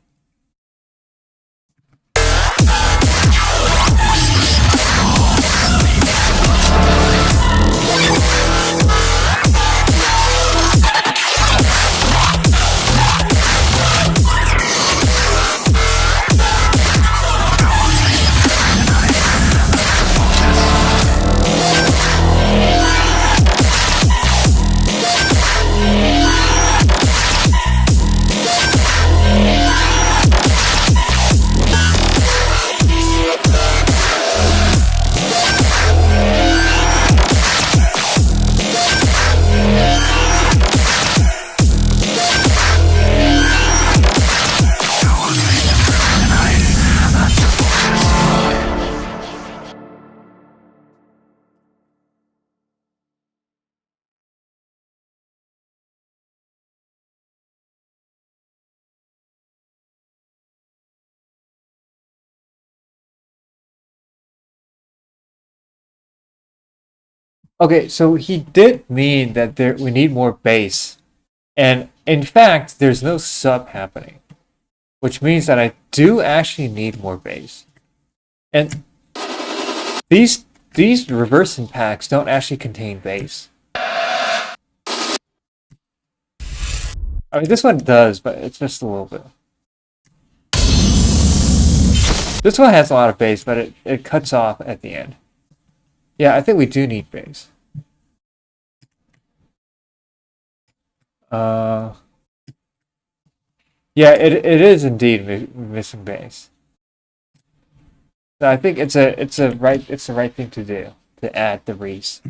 Okay, so he did mean that we need more bass. And in fact, there's no sub happening. Which means that I do actually need more bass. And these reverse impacts don't actually contain bass. I mean, this one does, but it's just a little bit. This one has a lot of bass, but it cuts off at the end. Yeah, I think we do need bass. Yeah, it is indeed missing bass. So I think it's the right thing to do, to add the Reese.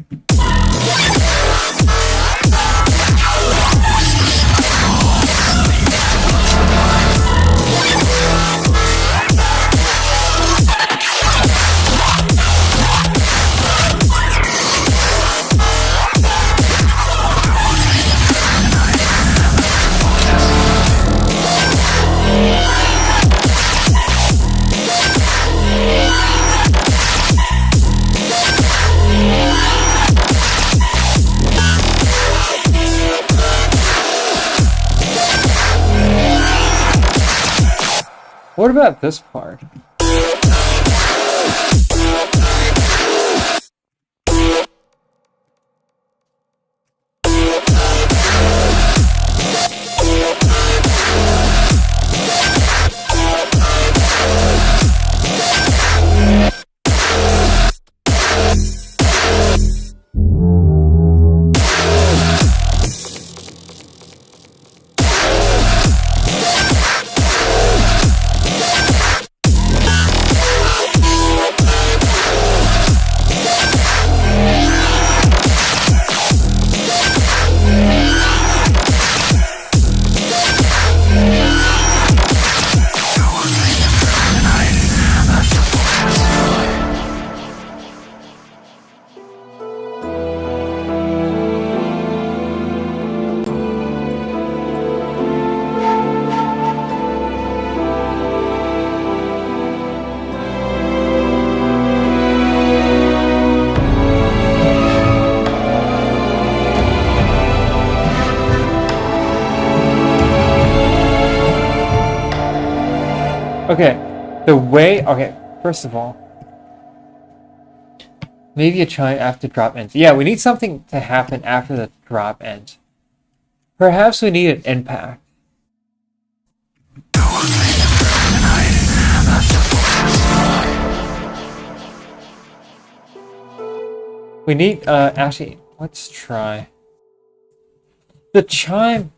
What about this part? Okay, okay, first of all, maybe a chime after drop ends. Yeah, we need something to happen after the drop ends. Perhaps we need an impact. We need, actually, let's try. The chime,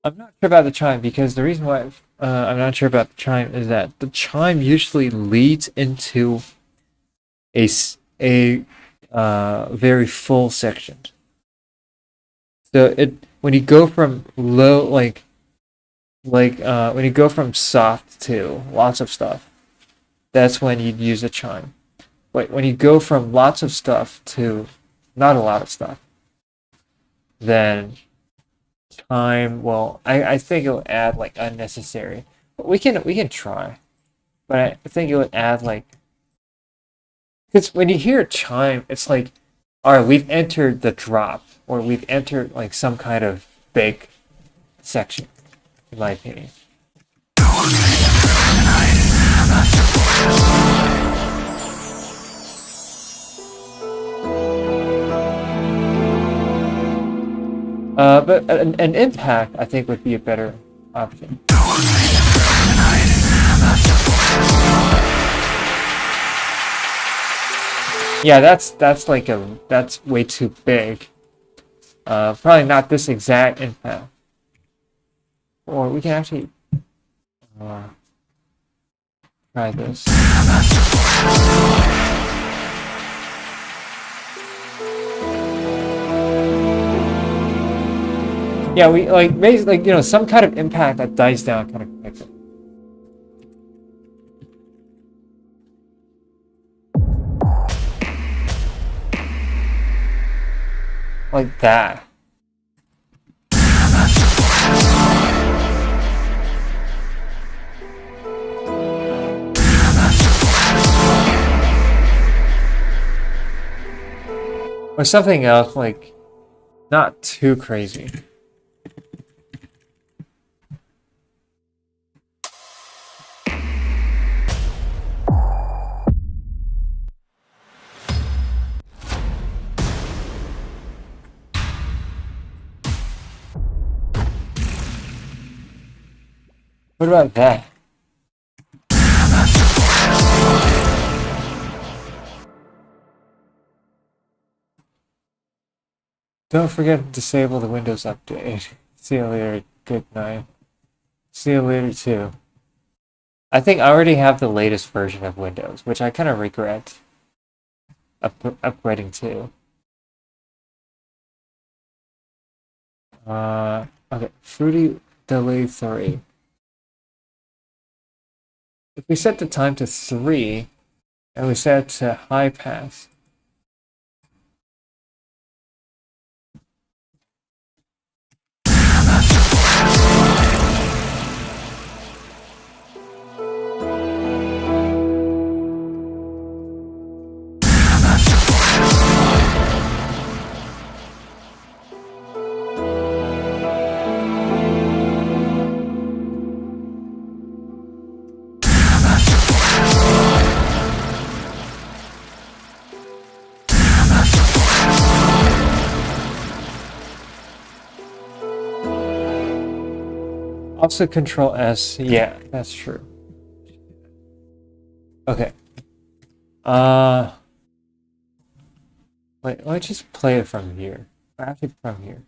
I'm not sure about the chime because the reason why I'm not sure about the chime is that the chime usually leads into a very full section. So when you go from low when you go from soft to lots of stuff, that's when you'd use a chime. But when you go from lots of stuff to not a lot of stuff, then chime, well, I think it would add like unnecessary. But we can try. But I think it would add like, because when you hear a chime, it's like, all right, we've entered the drop, or we've entered like some kind of big section, in my opinion. But an impact, I think, would be a better option. Yeah, that's way too big. Probably not this exact impact. Or we can actually try this. Yeah, we basically, some kind of impact that dies down kind of quickly. Like that. Or something else, like, not too crazy. What about that? Don't forget to disable the Windows update. See you later. Good night. See you later too. I think I already have the latest version of Windows, which I kind of regret upgrading to. Okay, Fruity Delay 3. If we set the time to 3, and we set it to high pass, Also Control S. Yeah, that's true. Okay. Wait, let me just play it from here. Actually, from here.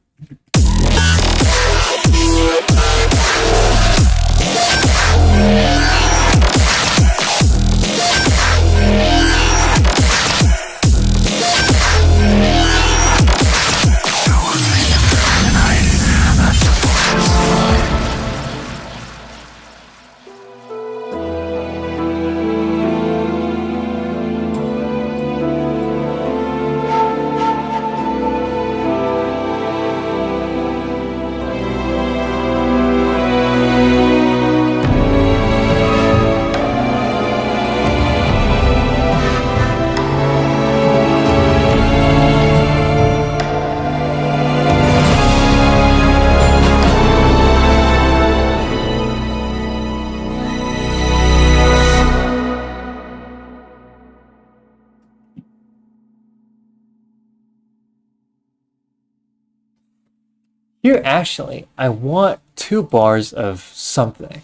Here, actually, I want 2 bars of something.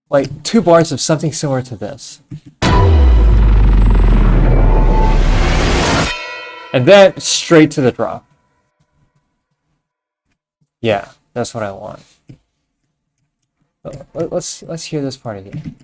Like, 2 bars of something similar to this. And then straight to the drop. Yeah, that's what I want. Let's hear this part again.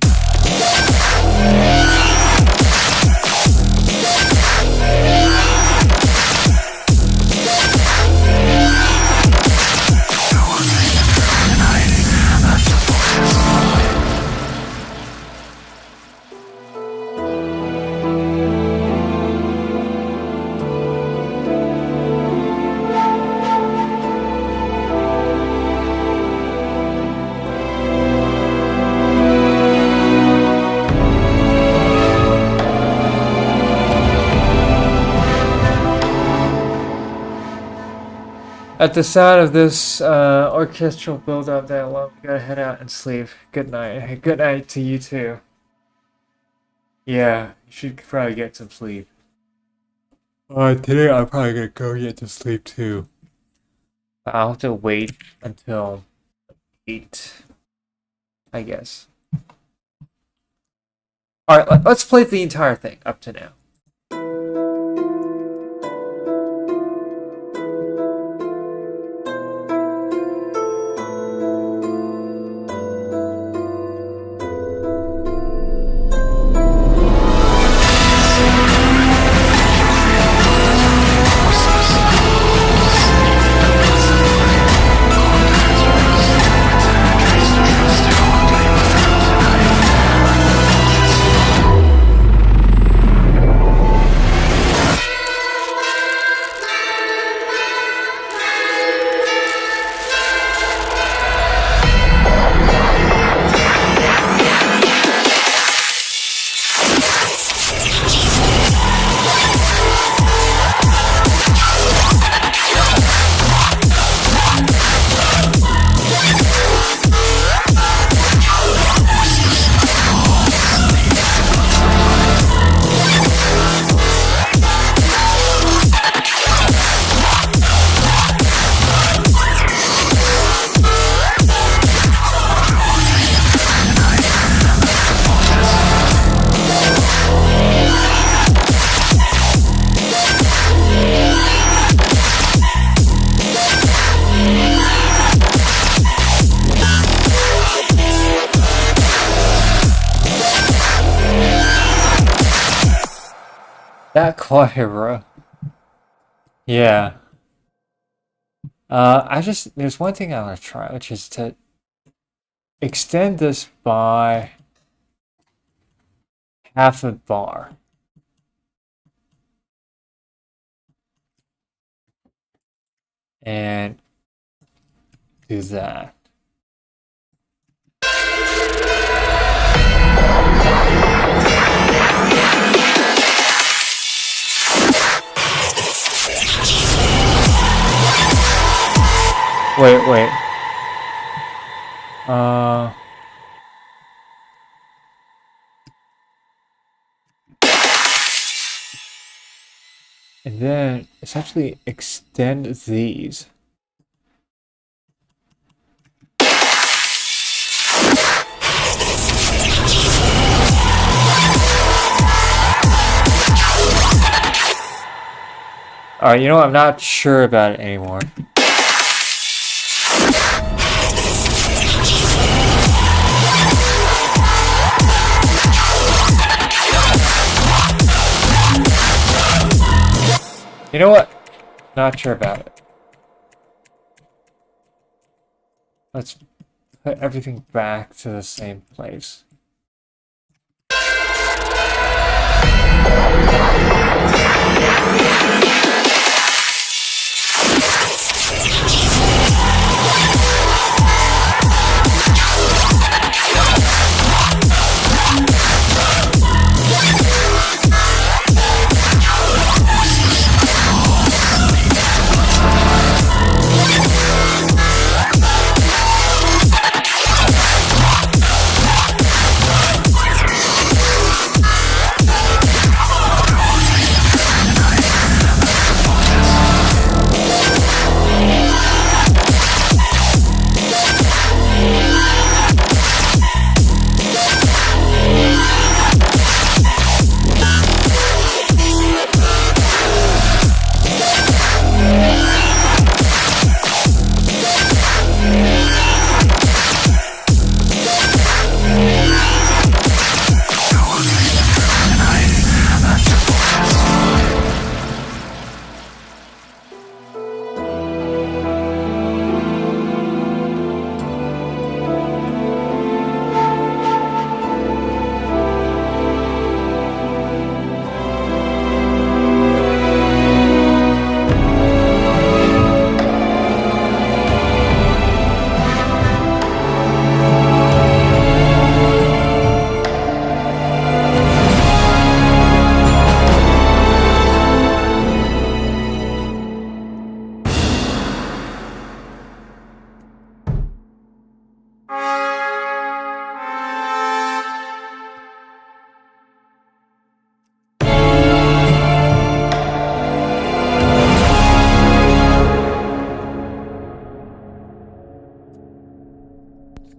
At the sound of this orchestral build-up that I love, we gotta head out and sleep. Good night. Good night to you too. Yeah, you should probably get some sleep. Today I'm probably gonna go get to sleep too. I'll have to wait until 8, I guess. Alright, let's play the entire thing up to now. That choir, bro. Yeah. There's one thing I want to try, which is to extend this by half a bar. And do that. Wait. And then essentially extend these. Alright, you know what? I'm not sure about it anymore. You know what? Not sure about it. Let's put everything back to the same place.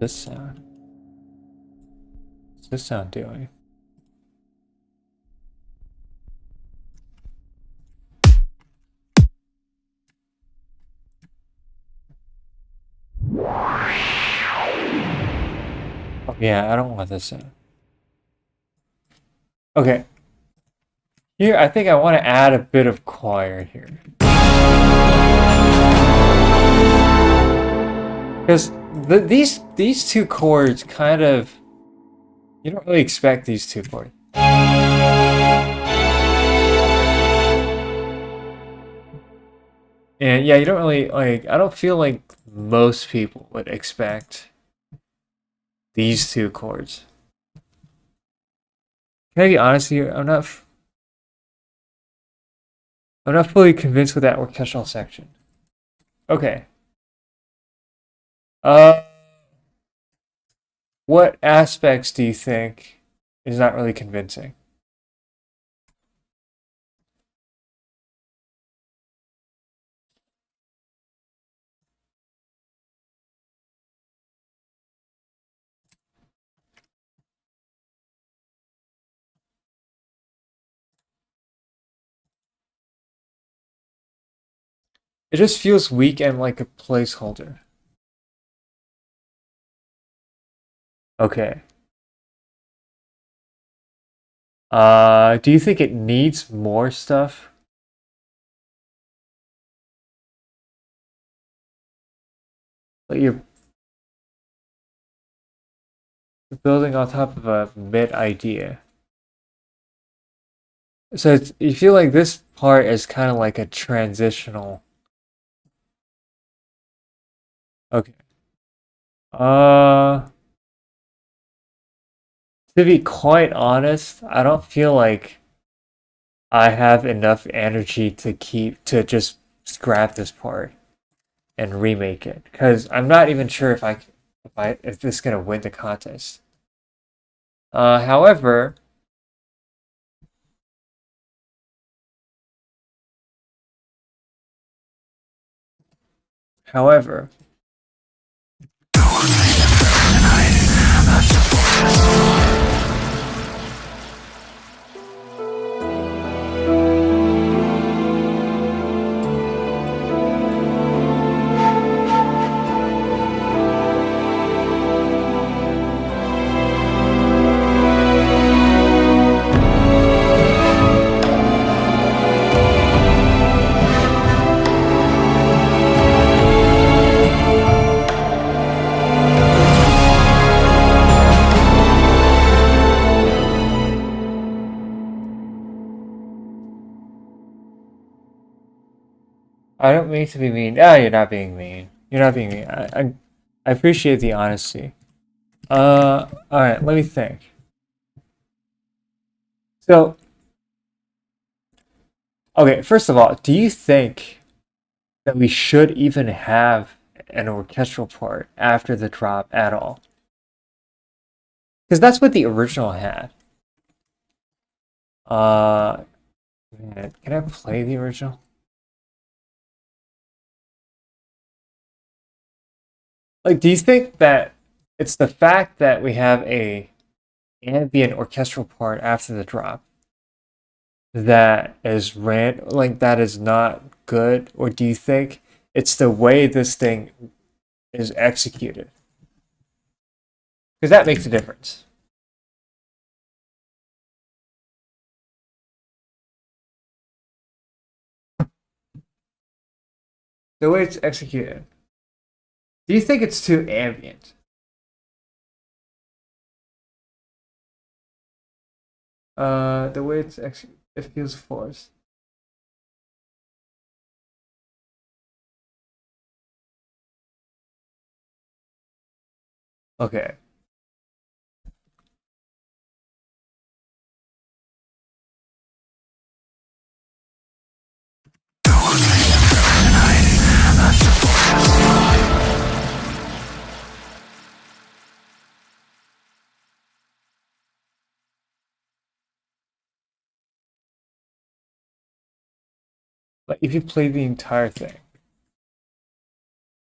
This sound? What's this sound doing? Oh yeah, I don't want this sound. Okay. Here, I think I want to add a bit of choir here. Because these two chords kind of, you don't really expect these two chords. And yeah, you don't really like, I don't feel like most people would expect these two chords. Can I be honest here? I'm not fully convinced with that orchestral section. Okay. What aspects do you think is not really convincing? It just feels weak and like a placeholder. Okay. Do you think it needs more stuff? Like you're building on top of a mid idea. So you feel like this part is kind of like a transitional. Okay. To be quite honest, I don't feel like I have enough energy to just scrap this part and remake it, because I'm not even sure if this is gonna win the contest. However, however, I don't mean to be mean. Oh, you're not being mean. You're not being mean. I appreciate the honesty. All right, let me think. So, okay, first of all, do you think that we should even have an orchestral part after the drop at all? Because that's what the original had. Man, can I play the original? Like, do you think that it's the fact that we have a ambient orchestral part after the drop that is like that is not good, or do you think it's the way this thing is executed? Because that makes a difference. The way it's executed. Do you think it's too ambient? The way it's executed, it feels forced. Okay. Like if you play the entire thing,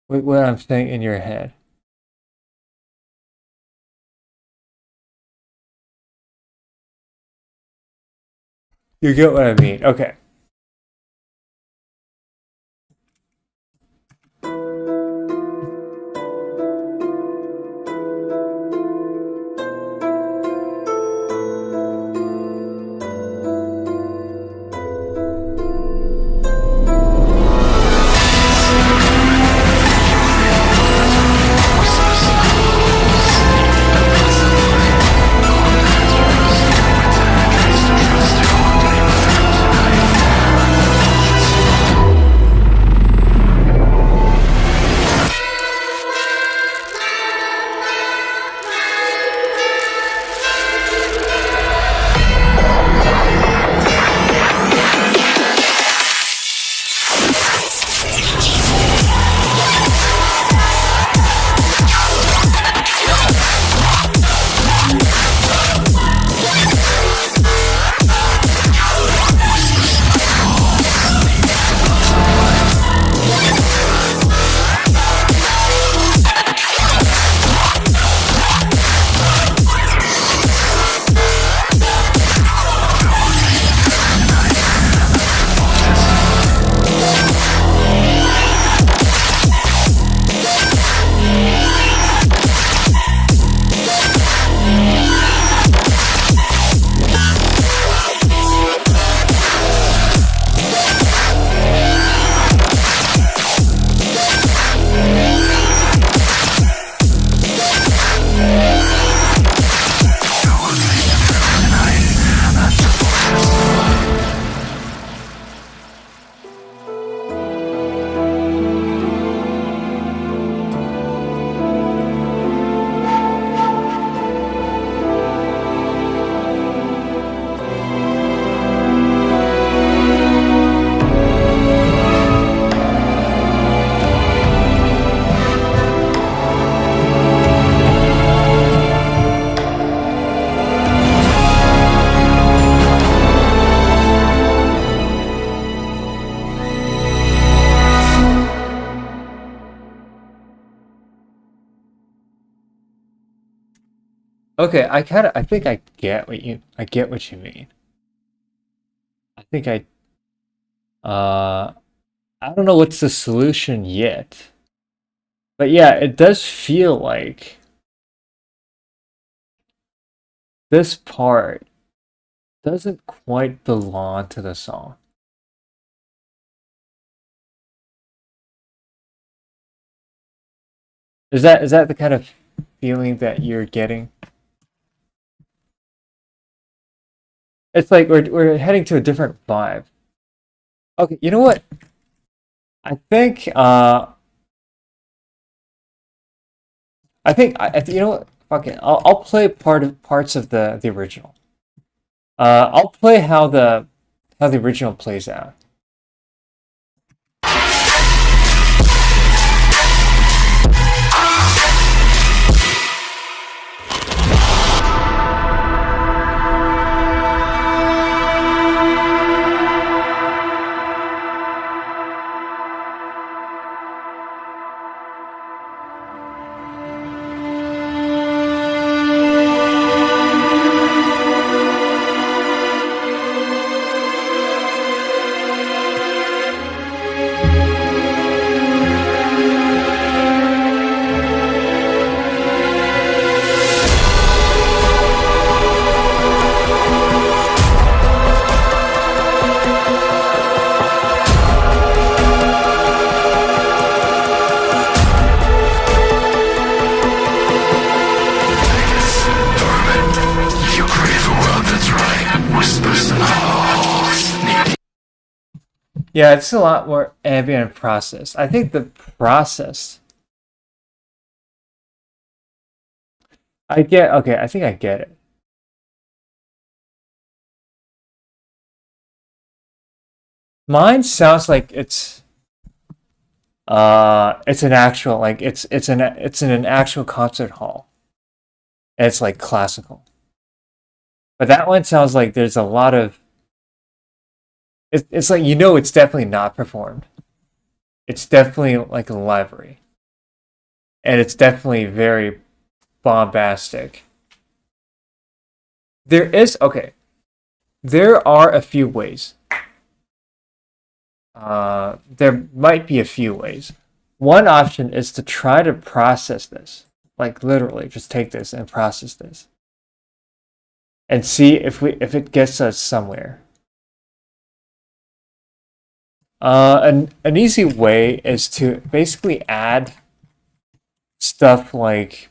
what I'm saying in your head. You get what I mean. Okay. Okay, I think I get what you mean. I think uh I don't know what's the solution yet. But yeah, it does feel like this part doesn't quite belong to the song. Is that the kind of feeling that you're getting? It's like we're heading to a different vibe. Okay, you know what? I think you know what? Fuck it. I'll play parts of the original. I'll play how the original plays out. Yeah, it's a lot more ambient process. I think the process. Okay, I think I get it. Mine sounds like it's an actual like it's in an actual concert hall. And it's like classical. But that one sounds like there's a lot of it's like it's definitely not performed. It's definitely like a library. And it's definitely very bombastic. There are a few ways. There might be a few ways. One option is to try to process this, like literally, just take this and process this, and see if it gets us somewhere. An easy way is to basically add stuff like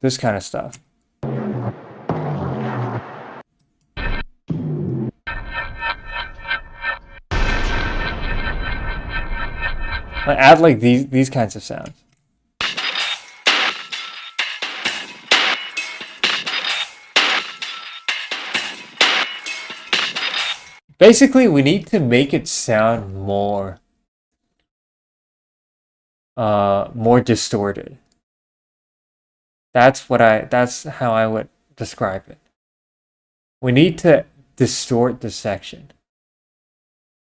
this kind of stuff. Like add like these kinds of sounds. Basically, we need to make it sound more distorted. That's how I would describe it. We need to distort the section.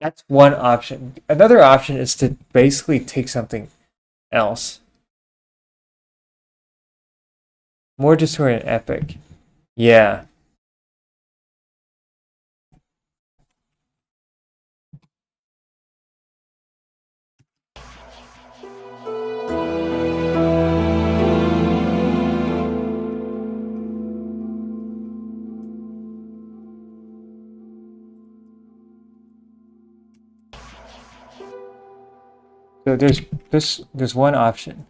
That's one option. Another option is to basically take something else. More distorted and epic. Yeah. So there's one option.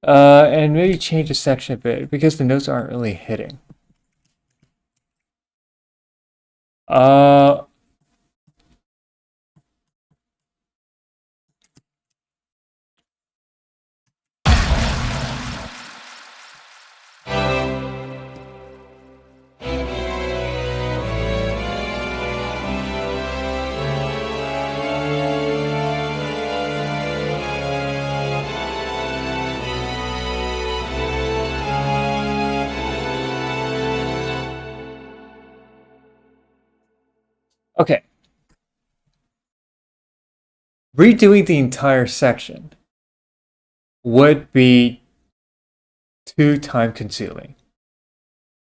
And maybe change the section a bit because the notes aren't really hitting. Uh, okay. Redoing the entire section would be too time consuming.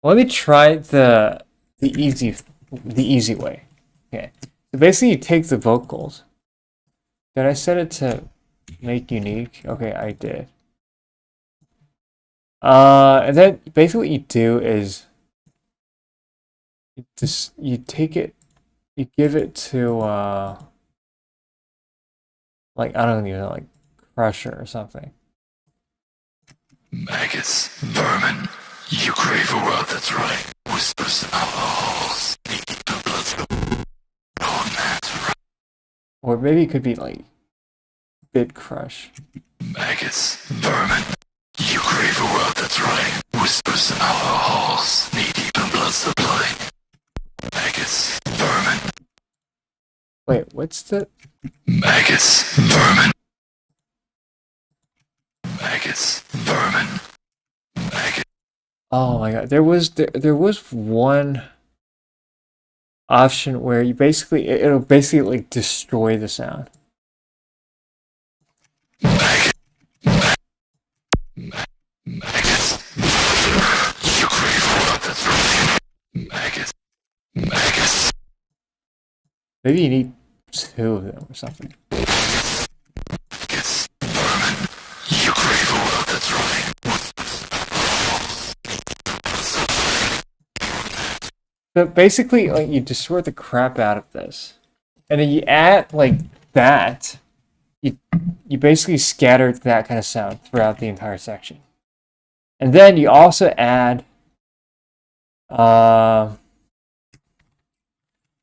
Let me try the easy way. Okay. So basically you take the vocals. Did I set it to make unique? Okay, I did. And then basically what you do is you take it, you give it to like I don't even know, like Crusher or something. Maggots, vermin, you crave a world that's right. Whispers in our halls. Or maybe it could be like Bit Crush. Maggots, vermin. You crave a world that's running. Whispers in hollow halls, knee deep in blood supply. Maggots, vermin. Wait, what's the... Maggots, vermin. Maggots, vermin. Maggots. Oh my god, there was one option where you basically it'll basically like destroy the sound. Maggots. You crave a world that's running. Maggots. Maggots. Maybe you need 2 of them or something. Maggots. Vermin. You crave a world that's running. But basically, like you destroy the crap out of this, and then you add like that. You basically scattered that kind of sound throughout the entire section, and then you also add. Let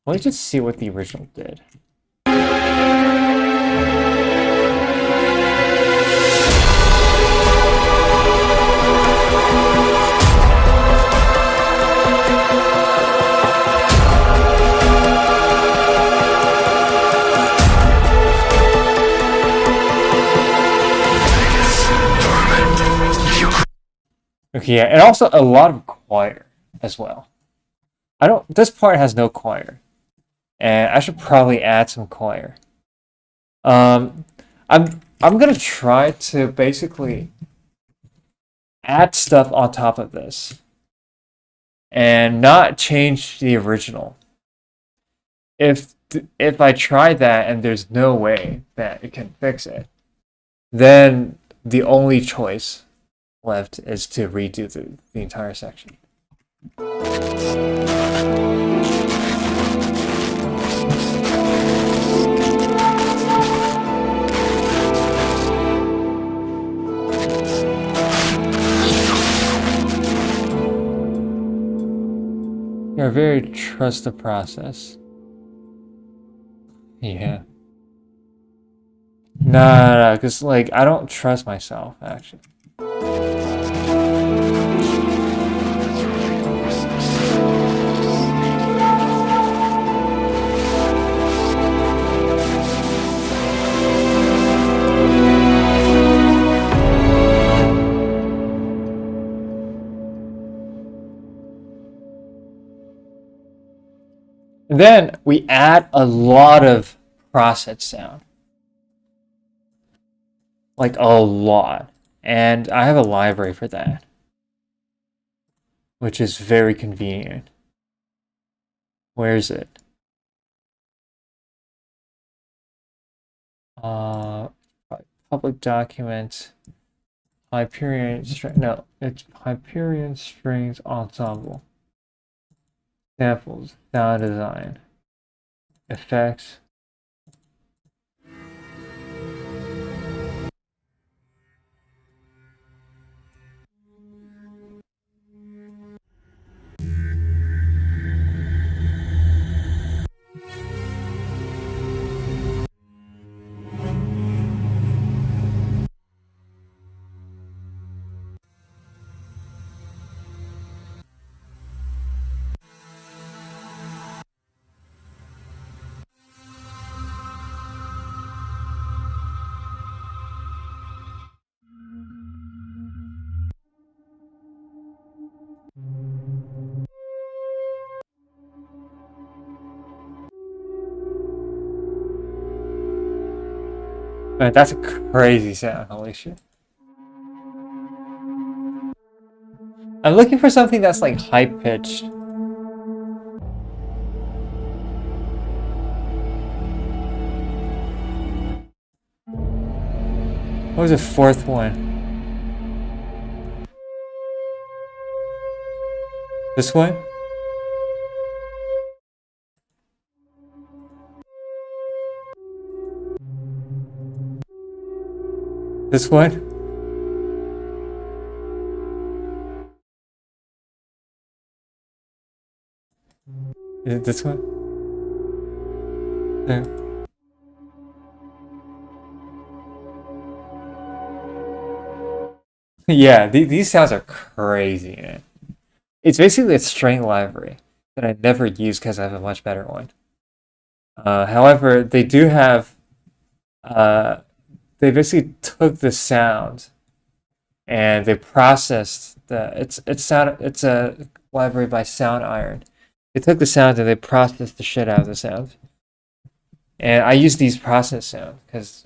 me just see what the original did. Okay, yeah, and also a lot of choir as well. This part has no choir, and I should probably add some choir. I'm gonna try to basically add stuff on top of this, and not change the original. If I try that and there's no way that it can fix it, then the only choice left is to redo the entire section. You're very trust the process. Yeah. No, because like I don't trust myself actually. And then we add a lot of process sound. Like a lot. And I have a library for that, which is very convenient. Where is it? Public document. Hyperion string. No, it's Hyperion Strings Ensemble. Samples, sound design, effects. Man, that's a crazy sound, holy shit. I'm looking for something that's like high pitched. What was the 4th one? This one? This one? Is it this one? No. Yeah, these sounds are crazy, man. It's basically a string library that I never use because I have a much better one. However, they do have uh, they basically took the sound and they processed it's a library by Sound Iron. They took the sound and they processed the shit out of the sound. And I use these process sounds because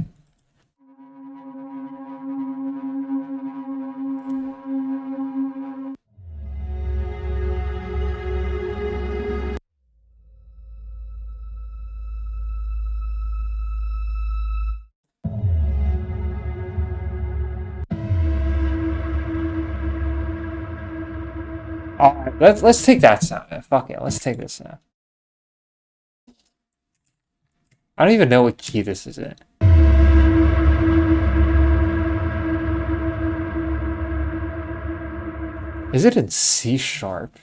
alright, let's take that sound. Fuck it, let's take this sound. I don't even know what key this is in. Is it in C sharp?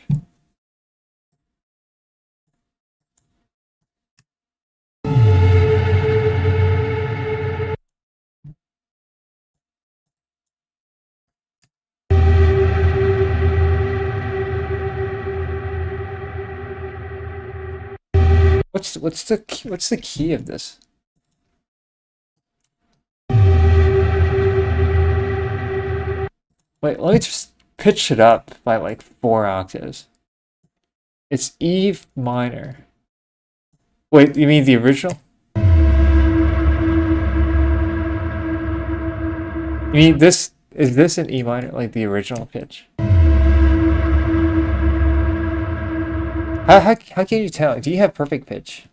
What's the key of this? Wait, let me just pitch it up by like 4 octaves. It's E minor. Wait, you mean the original? You mean this? Is this an E minor, like the original pitch? How can you tell? Do you have perfect pitch?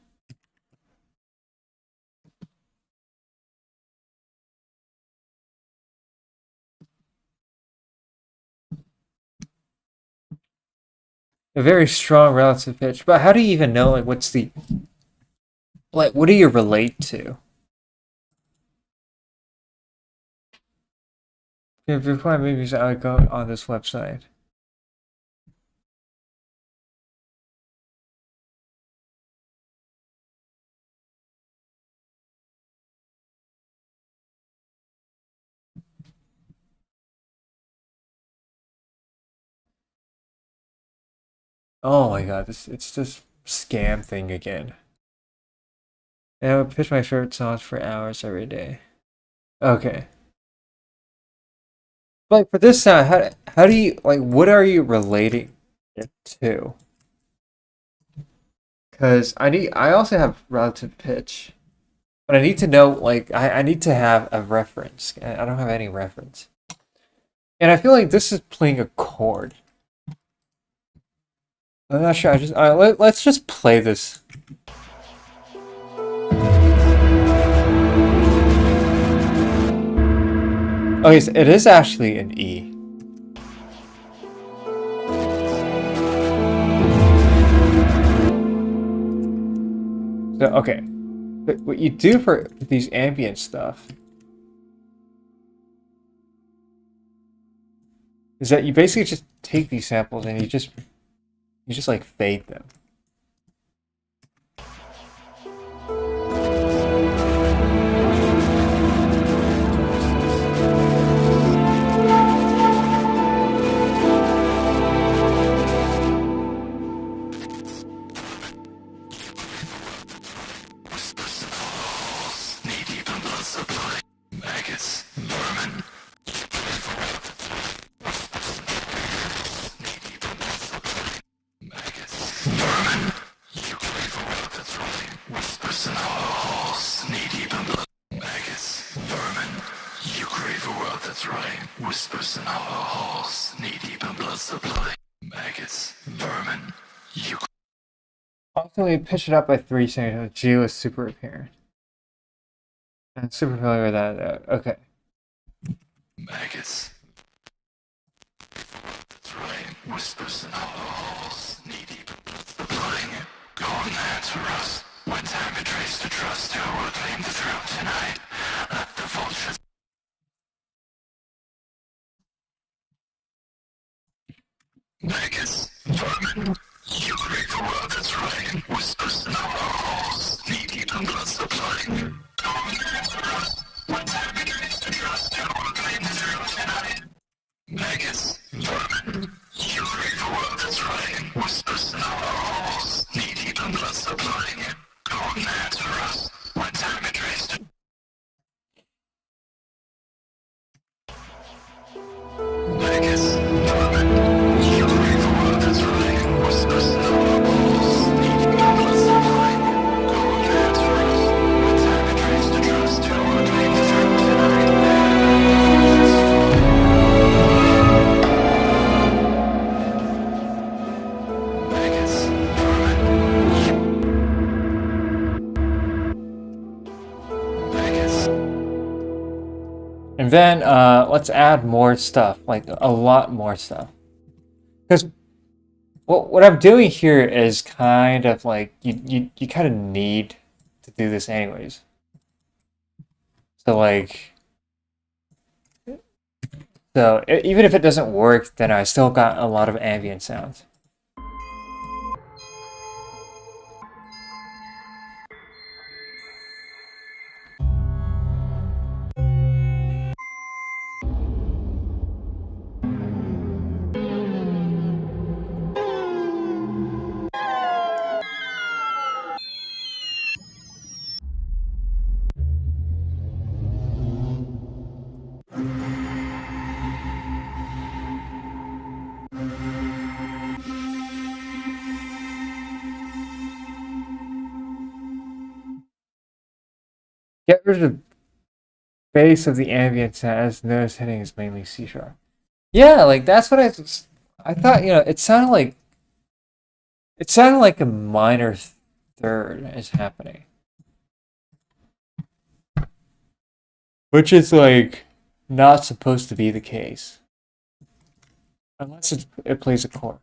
A very strong relative pitch, but how do you even know like what's the like what do you relate to? Yeah, before I made music, I would go on this website. Oh my god, it's this scam thing again. And I would pitch my favorite songs for hours every day. Okay. Like for this sound, how do you like what are you relating it to? Because I also have relative pitch. But I need to know like I need to have a reference. I don't have any reference. And I feel like this is playing a chord. I'm not sure. Let's just play this. Okay, so it is actually an E. So okay, but what you do for these ambient stuff is that you basically just take these samples and you just like fade them. Maggots, vermin. Maggots, vermin. You crave a world that's rotting. Whispers in our halls, knee deep in blood. Maggots, vermin. You crave a world that's rotting. Whispers in our halls, knee deep in blood supply. Maggots, vermin. You. Also, we pitch it up by 3 centimeters. Geo is super apparent. I'm super familiar with that. Okay. Maggots. That's right. Whispers in our halls, knee deep in blood supplying. Golden answer us. When time betrays to trust, who will claim the throne tonight? Let the vultures. Maggots, vermin. You crave the world that's right. Whispers in our halls, knee deep in blood supplying. Golden answer us. When time betrays to trust, who will claim the throne tonight? then let's add more stuff, like a lot more stuff. Because what I'm doing here is kind of like you kind of need to do this anyways. So like, even if it doesn't work, then I still got a lot of ambient sounds. Get rid of the base of the ambient sound as notice hitting is mainly C sharp. Yeah, like that's what I thought. You know, it sounded like a minor third is happening, which is like not supposed to be the case, unless it plays a chord.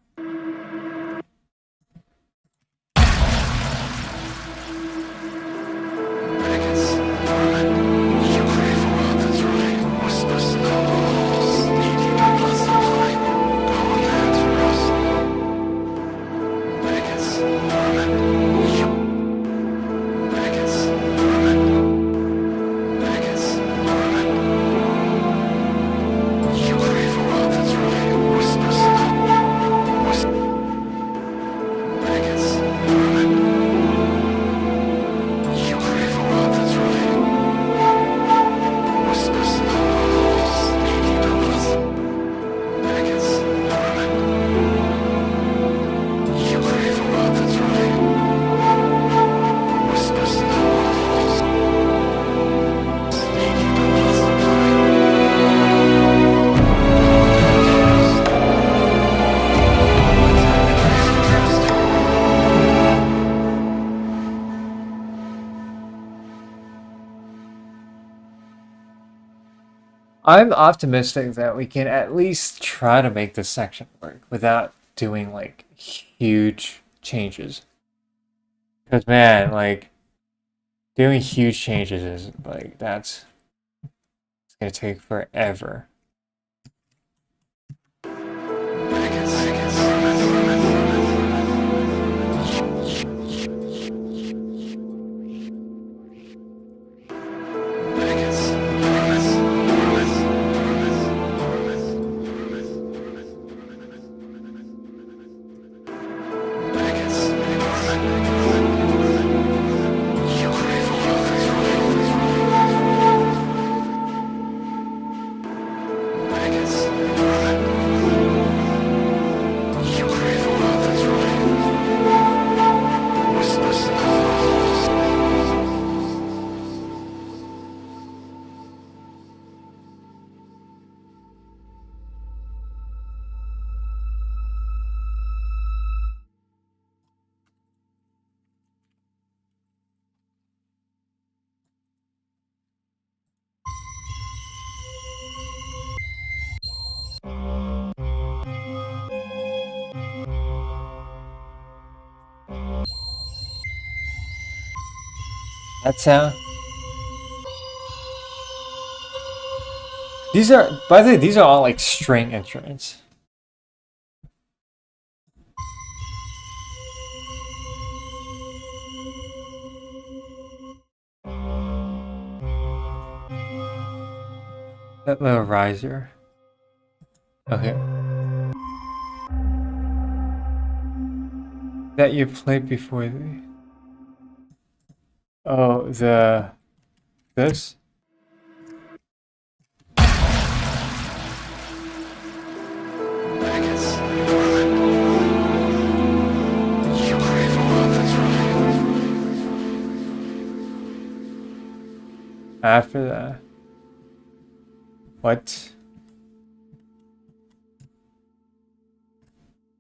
I'm optimistic that we can at least try to make this section work without doing like huge changes. Because man, like doing huge changes is like it's gonna take forever. That sound. These are, by the way, these are all like string instruments. That little riser. Okay. That you played before the. Oh, this? After that. What?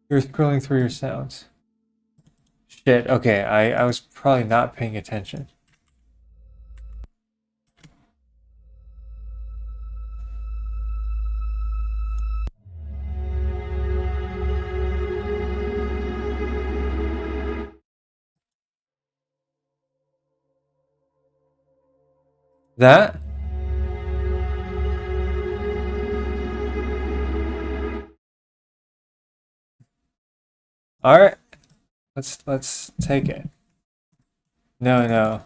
You're scrolling through your sounds. Shit, okay, I was probably not paying attention. That? Alright. Let's take it. No, no.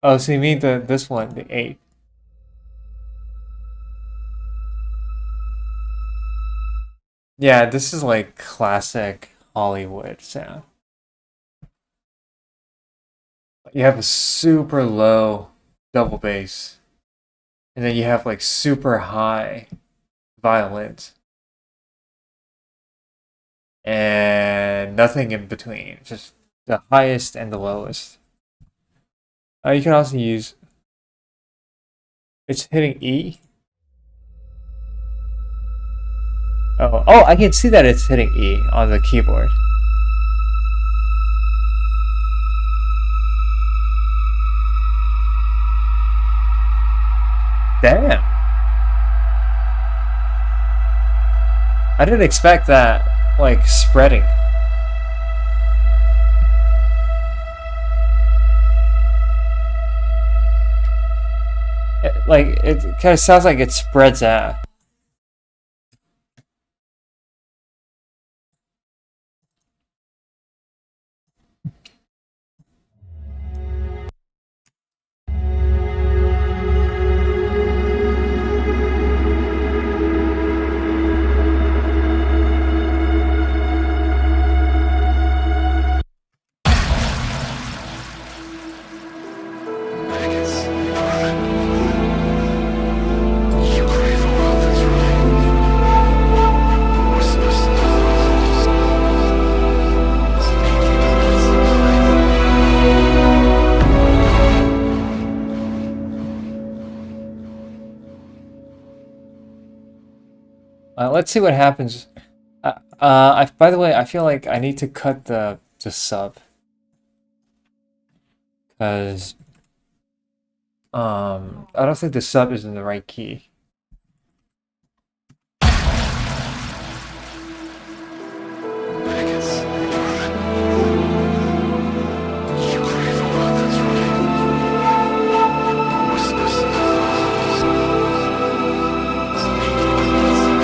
Oh, so you mean this one, the 8. Yeah, this is like classic Hollywood sound. You have a super low double bass, and then you have like super high violins, and nothing in between. Just the highest and the lowest. You can also use. It's hitting E. Oh, I can see that it's hitting E on the keyboard. Damn. I didn't expect that, like, spreading. It kind of sounds like it spreads out. Maggots, vermin. You crave a world that's right. Whispers in the halls. Sneaky bullets in the Let's see what happens. By the way, I feel like I need to cut the sub because I don't think the sub is in the right key. maggots, vermin. You crave a world that's right. Whispers in the halls. Sneaky bullets in the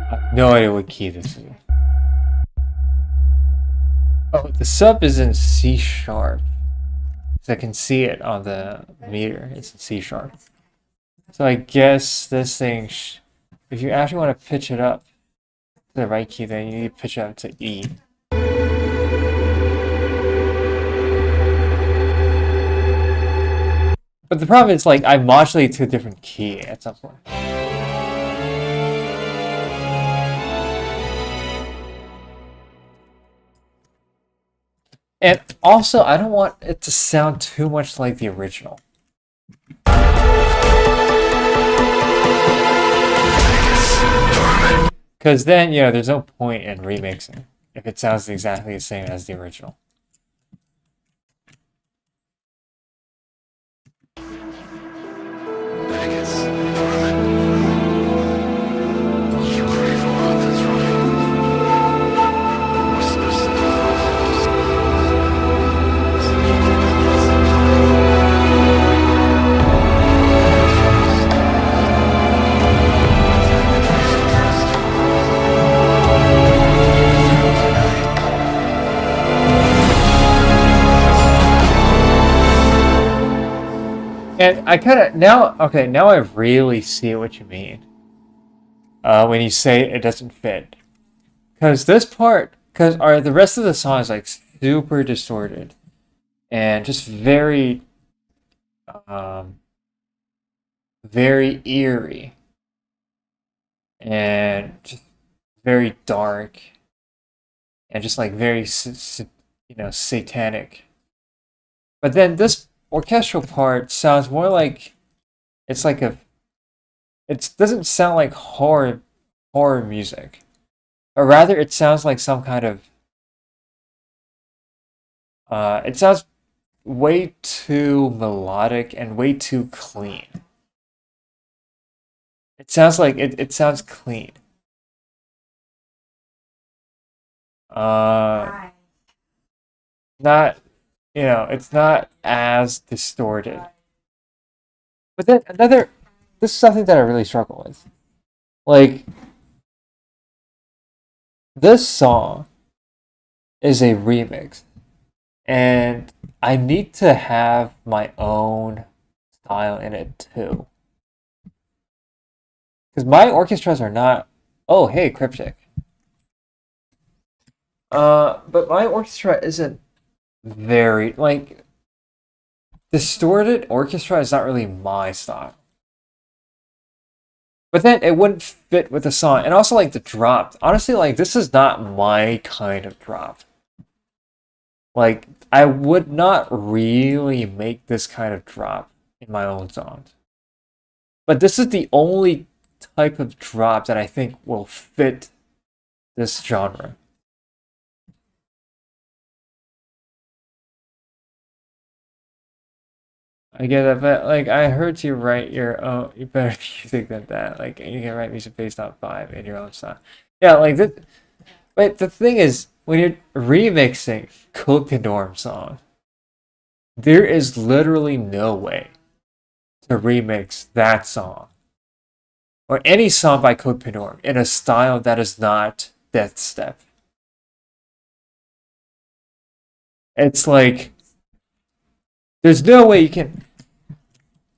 I have no idea what key this is. Oh, the sub is in C sharp. So I can see it on the meter. It's in C sharp. So I guess this thing, if you actually want to pitch it up to the right key, then you need to pitch it up to E. But the problem is, like, I modulate to a different key at some point. And also, I don't want it to sound too much like the original. Because then, you know, there's no point in remixing if it sounds exactly the same as the original. maggots, vermin. You crave a world that's right. Whispers in the halls. Sneaky bullets in the And I kind of now I really see what you mean when you say it doesn't fit, because this part, because the rest of the song is like super distorted and just very very eerie and just very dark and just like very satanic. But then this orchestral part sounds more like it's like a It doesn't sound like horror music, but rather it sounds like some kind of it sounds way too melodic and way too clean. It sounds like it sounds clean. Uh, not, it's not as distorted. But then this is something that I really struggle with. Like, this song is a remix, and I need to have my own style in it too. Because my orchestras are not. Oh, hey, Cryptic. But my orchestra isn't very like distorted orchestra is not really my style. But then it wouldn't fit with the song, and also like the drop. Honestly, like this is not my kind of drop. Like I would not really make this kind of drop in my own songs. But this is the only type of drop that I think will fit this genre. I get it, but like I heard you write your own you better music than that. Like you can write music based on five in your own style. Yeah, like that. But the thing is, when you're remixing Code Pandorum song, there is literally no way to remix that song or any song by Code Pandorum in a style that is not death step. It's like there's no way you can.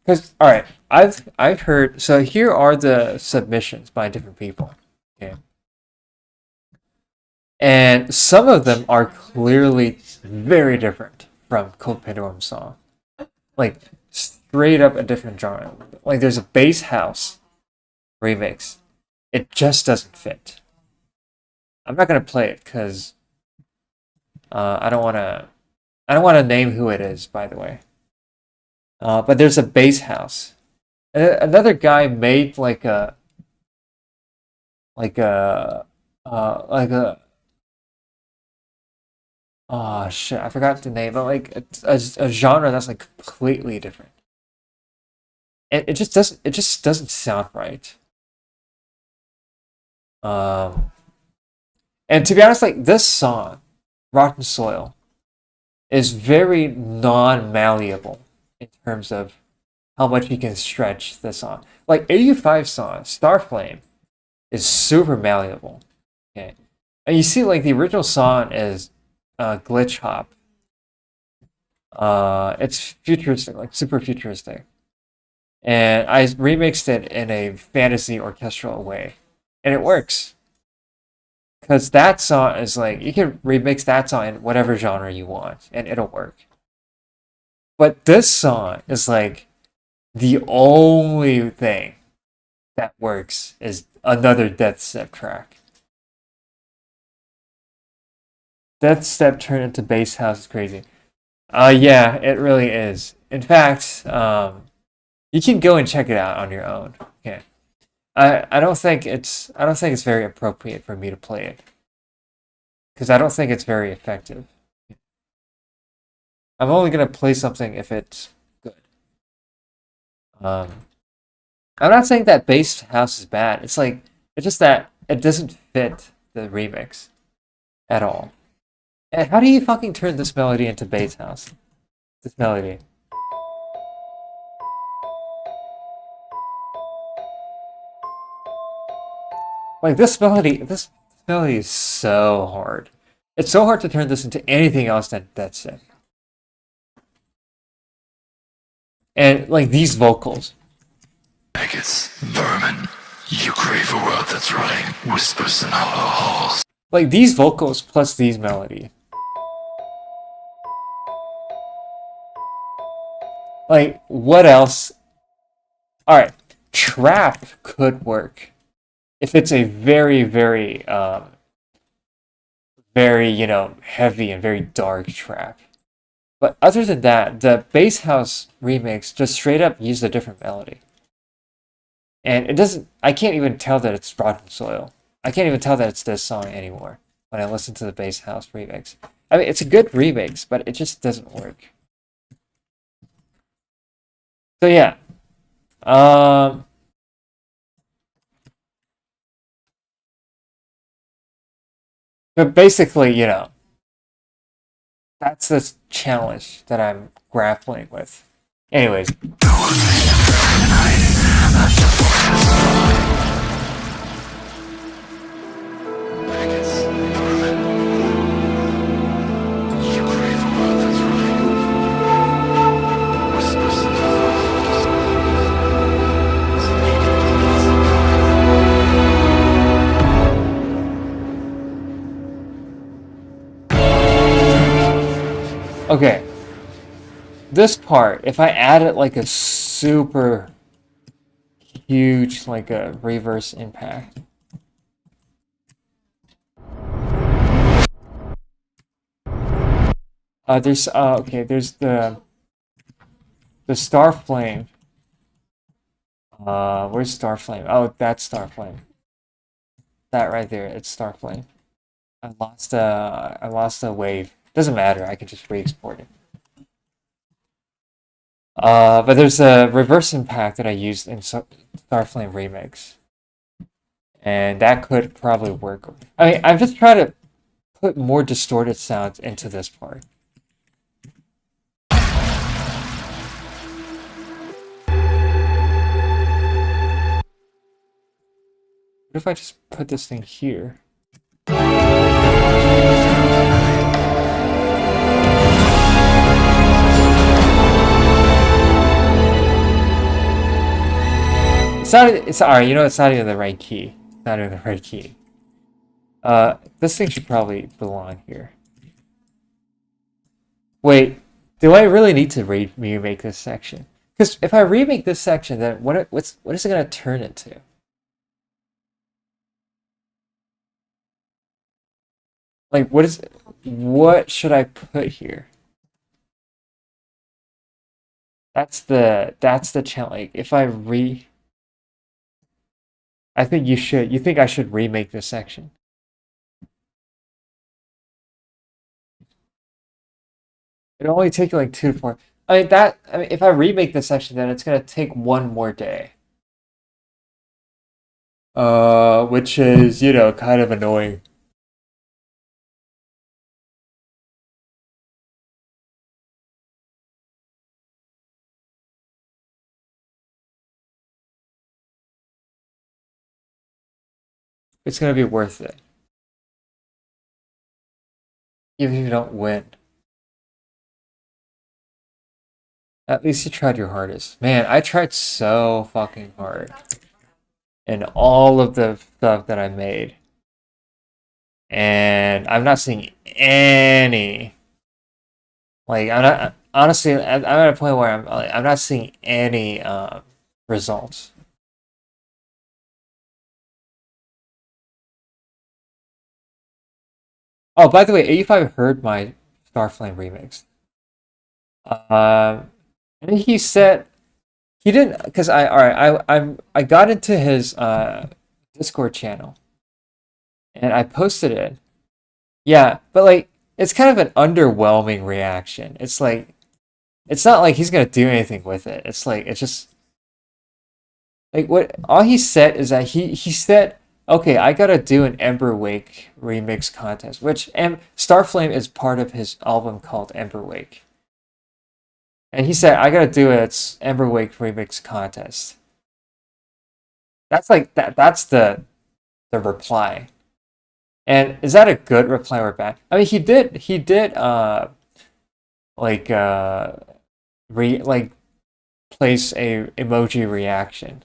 Because all right, I've heard. So here are the submissions by different people. Okay, and some of them are clearly very different from Code Pandorum song. Like straight up a different genre. Like there's a bass house remix. It just doesn't fit. I'm not gonna play it because I don't want to. I don't want to name who it is, by the way. But there's a bass house. Another guy made like a like a oh shit, I forgot the name, but like a genre that's like completely different. And it just doesn't sound right. Um, and to be honest, like this song, Rotten Soil, is very non-malleable in terms of how much you can stretch the song. Like 85 song, Starflame, is super malleable. Okay. And you see like the original song is glitch hop. It's futuristic, like super futuristic. And I remixed it in a fantasy orchestral way. And it works. Because that song is like you can remix that song in whatever genre you want and it'll work. But this song is like the only thing that works is another Death Step track. Death Step turned into bass house is crazy. Yeah, it really is. In fact, you can go and check it out on your own. Okay. I don't think it's very appropriate for me to play it. Because I don't think it's very effective. I'm only gonna play something if it's good. Um I'm not saying that bass house is bad. It's just that it doesn't fit the remix at all. And how do you fucking turn this melody into bass house? This melody. Like this melody is so hard. It's so hard to turn this into anything else than that's it. And like these vocals. Maggots, vermin, you crave a world that's right. Whispers in hollow halls. Like these vocals plus these melody. Like what else? Alright. Trap could work. If it's a very, heavy and very dark trap. But other than that, the bass house remix just straight up used a different melody. And it doesn't, I can't even tell that it's Rotten Soil. I can't even tell that it's this song anymore when I listen to the Bass House remix. I mean, it's a good remix, but it just doesn't work. So yeah. Um, but basically, you know, that's the challenge that I'm grappling with. Anyways, Maggots, vermin. You crave a world that's right. Whispers in the halls. okay. This part, if I add it like a super huge, like a reverse impact. There's okay, there's the Star Flame. Where's Star Flame? Oh, that's Star Flame. That right there, it's Star Flame. I lost a wave. Doesn't matter, I can just re-export it. But there's a reverse impact that I used in Starflame Remix. And that could probably work. I mean, I'm just trying to put more distorted sounds into this part. What if I just put this thing here? It's alright, you know, it's not even the right key. It's not even the right key. This thing should probably belong here. Wait, do I really need to remake this section? Because if I remake this section, then what is it gonna turn into? Like, what should I put here? That's the challenge. Like, if I think you think I should remake this section. It'll only take like 2 to 4. I mean, if I remake this section, then it's gonna take one more day. Which is, you know, kind of annoying. It's gonna be worth it. Even if you don't win. At least you tried your hardest. Man, I tried so fucking hard. In all of the stuff that I made. And I'm not seeing any. Like, I'm not, honestly, I'm at a point where I'm not seeing any results. Oh, by the way, 85 heard my Starflame remix. And he said he didn't, because I got into his Discord channel and I posted it. Yeah, but like it's kind of an underwhelming reaction. It's like it's not like he's gonna do anything with it. It's like it's just like what all he said is that he said, okay, I gotta do an Ember Wake remix contest, which Starflame is part of his album called Ember Wake. And he said, I gotta do It's Ember Wake remix contest. That's like that's the reply. And is that a good reply or bad? I mean he did like like place a emoji reaction.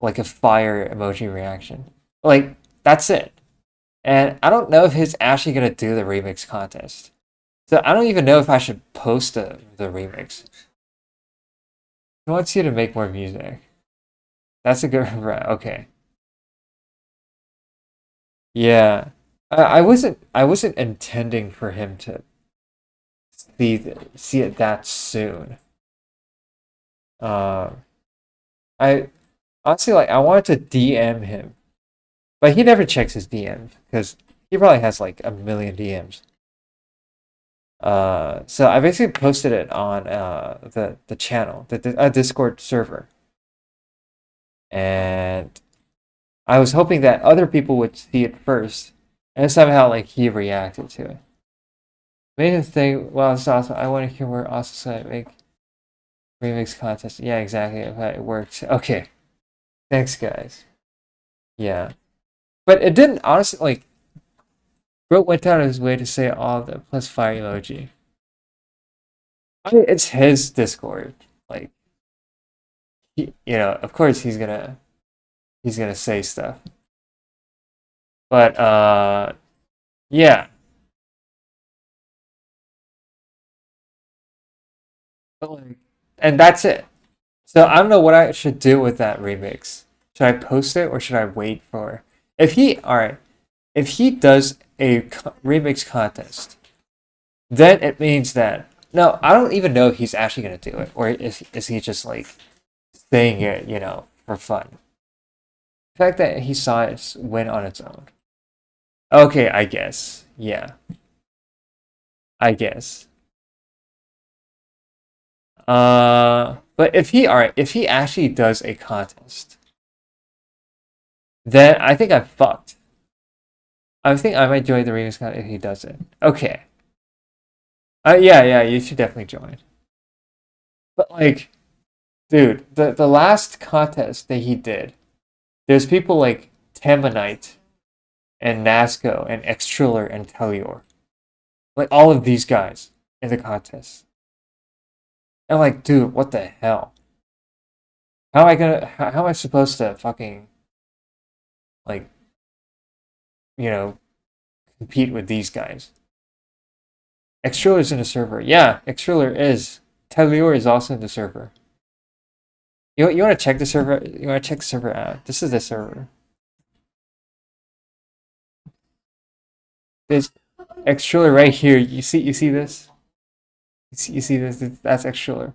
Like a fire emoji reaction. Like that's it. And I don't know if he's actually gonna do the remix contest. So I don't even know if I should post the remix. He wants you to make more music. That's a good okay. Yeah. I wasn't intending for him to see it that soon. Uh I Honestly, like I wanted to DM him, but he never checks his DMs because he probably has like a million DMs. So I basically posted it on the channel, the Discord server, and I was hoping that other people would see it first, and somehow like he reacted to it. Made him think, well, it's awesome. I want to hear where also said make remix contest. Yeah, exactly. It worked. Okay, thanks, guys. Yeah, but it didn't honestly like. Bro went out of his way to say all the plus fire emoji. I mean, it's his Discord. Like, of course he's gonna say stuff. But yeah. But, like, and that's it. So I don't know what I should do with that remix. Should I post it or should I wait for? All right, if he does a remix contest, then it means that no, I don't even know if he's actually gonna do it, or is he just like saying it, for fun. The fact that he saw it win on its own. Okay, I guess. Yeah, I guess. But if he actually does a contest, then I think I'm fucked. I think I might join the remix contest if he does it. Okay. Yeah, you should definitely join. But like, dude, the last contest that he did, there's people like Tamanite and Nasco and Extriller and Telior. Like all of these guys in the contest. And like, dude, what the hell? How am I supposed to fucking like, you know, compete with these guys? Extriller's in the server. Yeah, Extriller is. Telior is also in the server. You want to check the server? You want to check the server out? This is the server. There's Extriller right here. You see this? You see this? That's Extriller.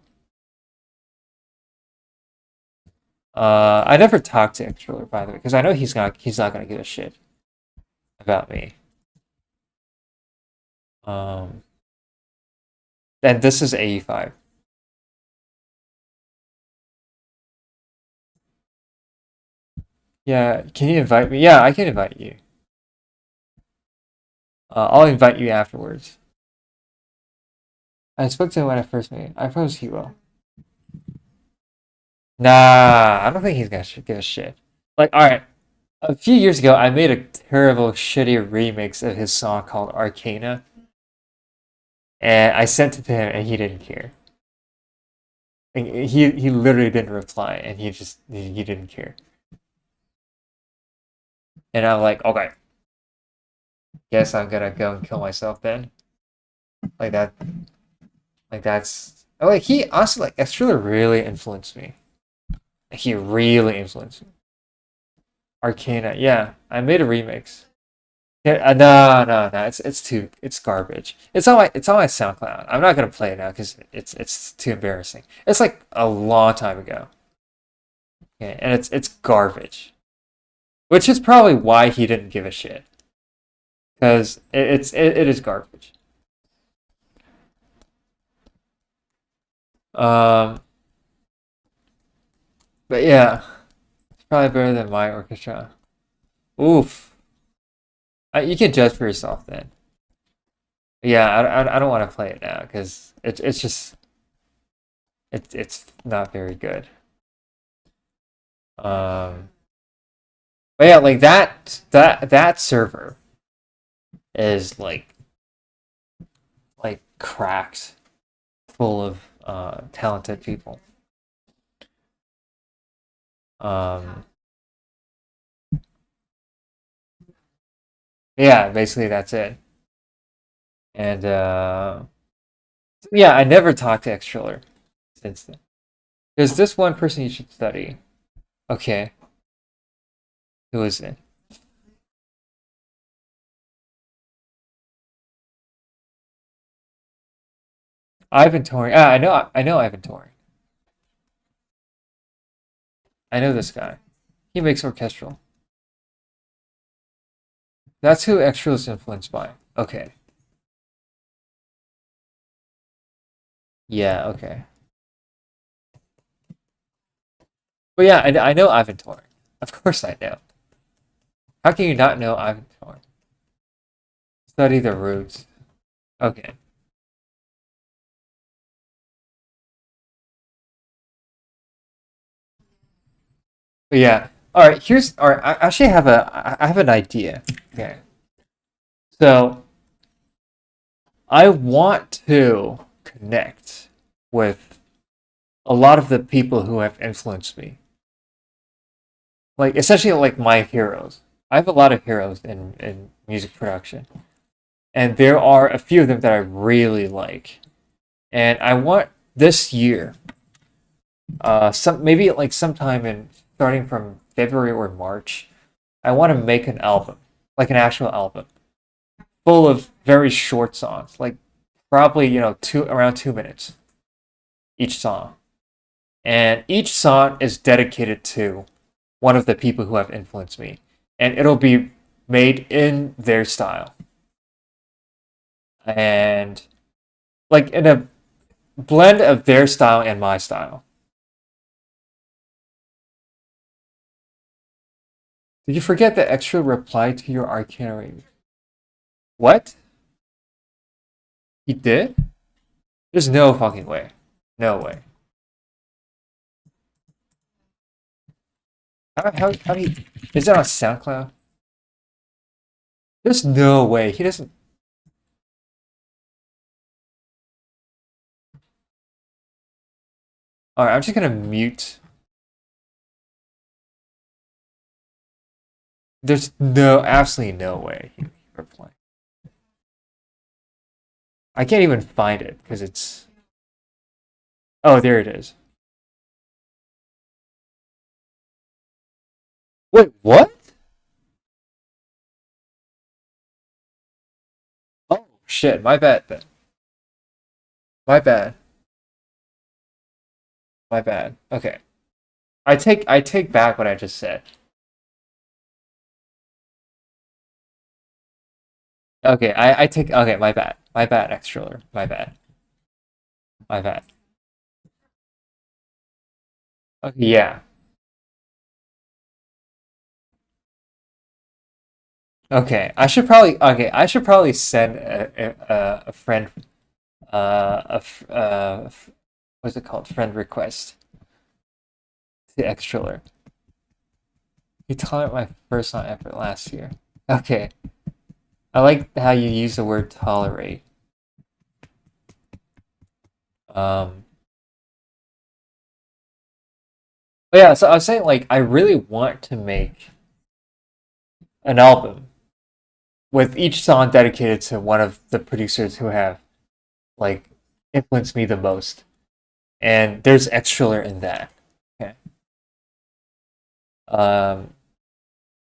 I never talked to Extriller by the way, because I know he's not gonna give a shit about me. Um, and this is AE5. Yeah, can you invite me? Yeah, I can invite you. I'll invite you afterwards. I spoke to him when I first met. I suppose he will. Nah, I don't think he's gonna give a shit. Like, all right, a few years ago, I made a terrible, shitty remix of his song called Arcana, and I sent it to him, and he didn't care. And he literally didn't reply, and he didn't care. And I'm like, okay, guess I'm gonna go and kill myself then. Like that, like that's. Oh, like he honestly like Estrella really influenced me. He really influenced me. Arcana, yeah, I made a remix. Yeah, no. It's garbage. It's on my SoundCloud. I'm not gonna play it now because it's too embarrassing. It's like a long time ago. Okay, and it's garbage, which is probably why he didn't give a shit because it is garbage. Um, but yeah, it's probably better than my orchestra. Oof, you can judge for yourself then. Yeah, I don't want to play it now because it's just it's not very good. Um, but yeah, like that server is like cracked, full of talented people. Um, yeah, basically that's it. And yeah, I never talked to Xtriller since then. There's this one person you should study. Okay, who is it? Ivan Touring. Ah, I know Ivan Touring. I know this guy. He makes orchestral. That's who Extra is influenced by. Okay. Yeah, okay. But yeah, I know Ivan Torn. Of course I know. How can you not know Ivan Torn? Study the roots. Okay. But yeah. All right. Here's. All right. I actually have I have an idea. Okay. So I want to connect with a lot of the people who have influenced me. Like essentially like my heroes. I have a lot of heroes in music production. And there are a few of them that I really like. And I want this year, some maybe like sometime in starting from February or March, I want to make an album, like an actual album, full of very short songs, like probably two around 2 minutes each song, and each song is dedicated to one of the people who have influenced me, and it'll be made in their style, and like in a blend of their style and my style. Did you forget the extra reply to your itinerary? What? He did? There's no fucking way. No way. How do you, is that on SoundCloud? There's no way. He doesn't. Alright, I'm just gonna mute. There's absolutely no way he replied. I can't even find it because it's. Oh, there it is. Wait, what? Oh, shit. My bad then. My bad. My bad. Okay. I take back what I just said. Okay, I take okay, my bad. My bad, extroller. My bad. My bad. Okay, yeah. I should probably send a friend what's it called? Friend request to extroller. You taught my first on effort last year. Okay. I like how you use the word tolerate. Um, but yeah, so I was saying like I really want to make an album with each song dedicated to one of the producers who have like influenced me the most. And there's Extraler in that. Okay. Um,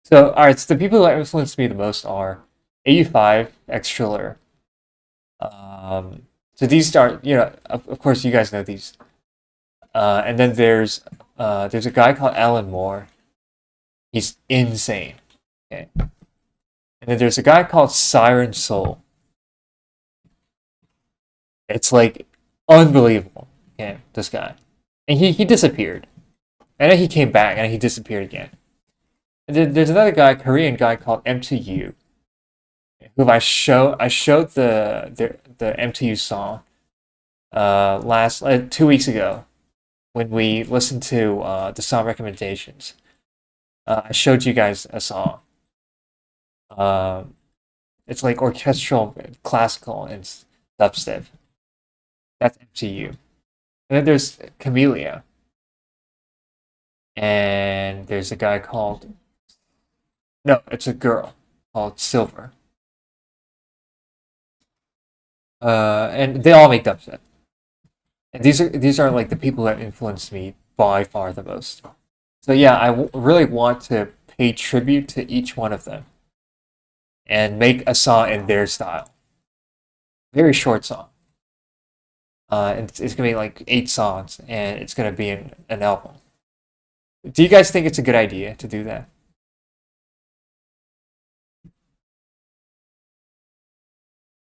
so all right, so the people that influenced me the most are 85, Extraler. So these are, of course you guys know these. And then there's a guy called Alan Moore. He's insane. Okay. And then there's a guy called Siren Soul. It's like unbelievable. Okay, this guy. And he disappeared. And then he came back and he disappeared again. And then there's another guy, Korean guy called MTU, who I showed the MTU song last 2 weeks ago when we listened to the song recommendations. I showed you guys a song. Um, it's like orchestral, classical, and dubstep. That's MTU. And then there's Camellia, and there's a guy called no, it's a girl called Silver. And they all make dubstep. And these are like the people that influenced me by far the most. So yeah, really want to pay tribute to each one of them and make a song in their style. Very short song. And it's gonna be like 8 songs, and it's gonna be an album. Do you guys think it's a good idea to do that?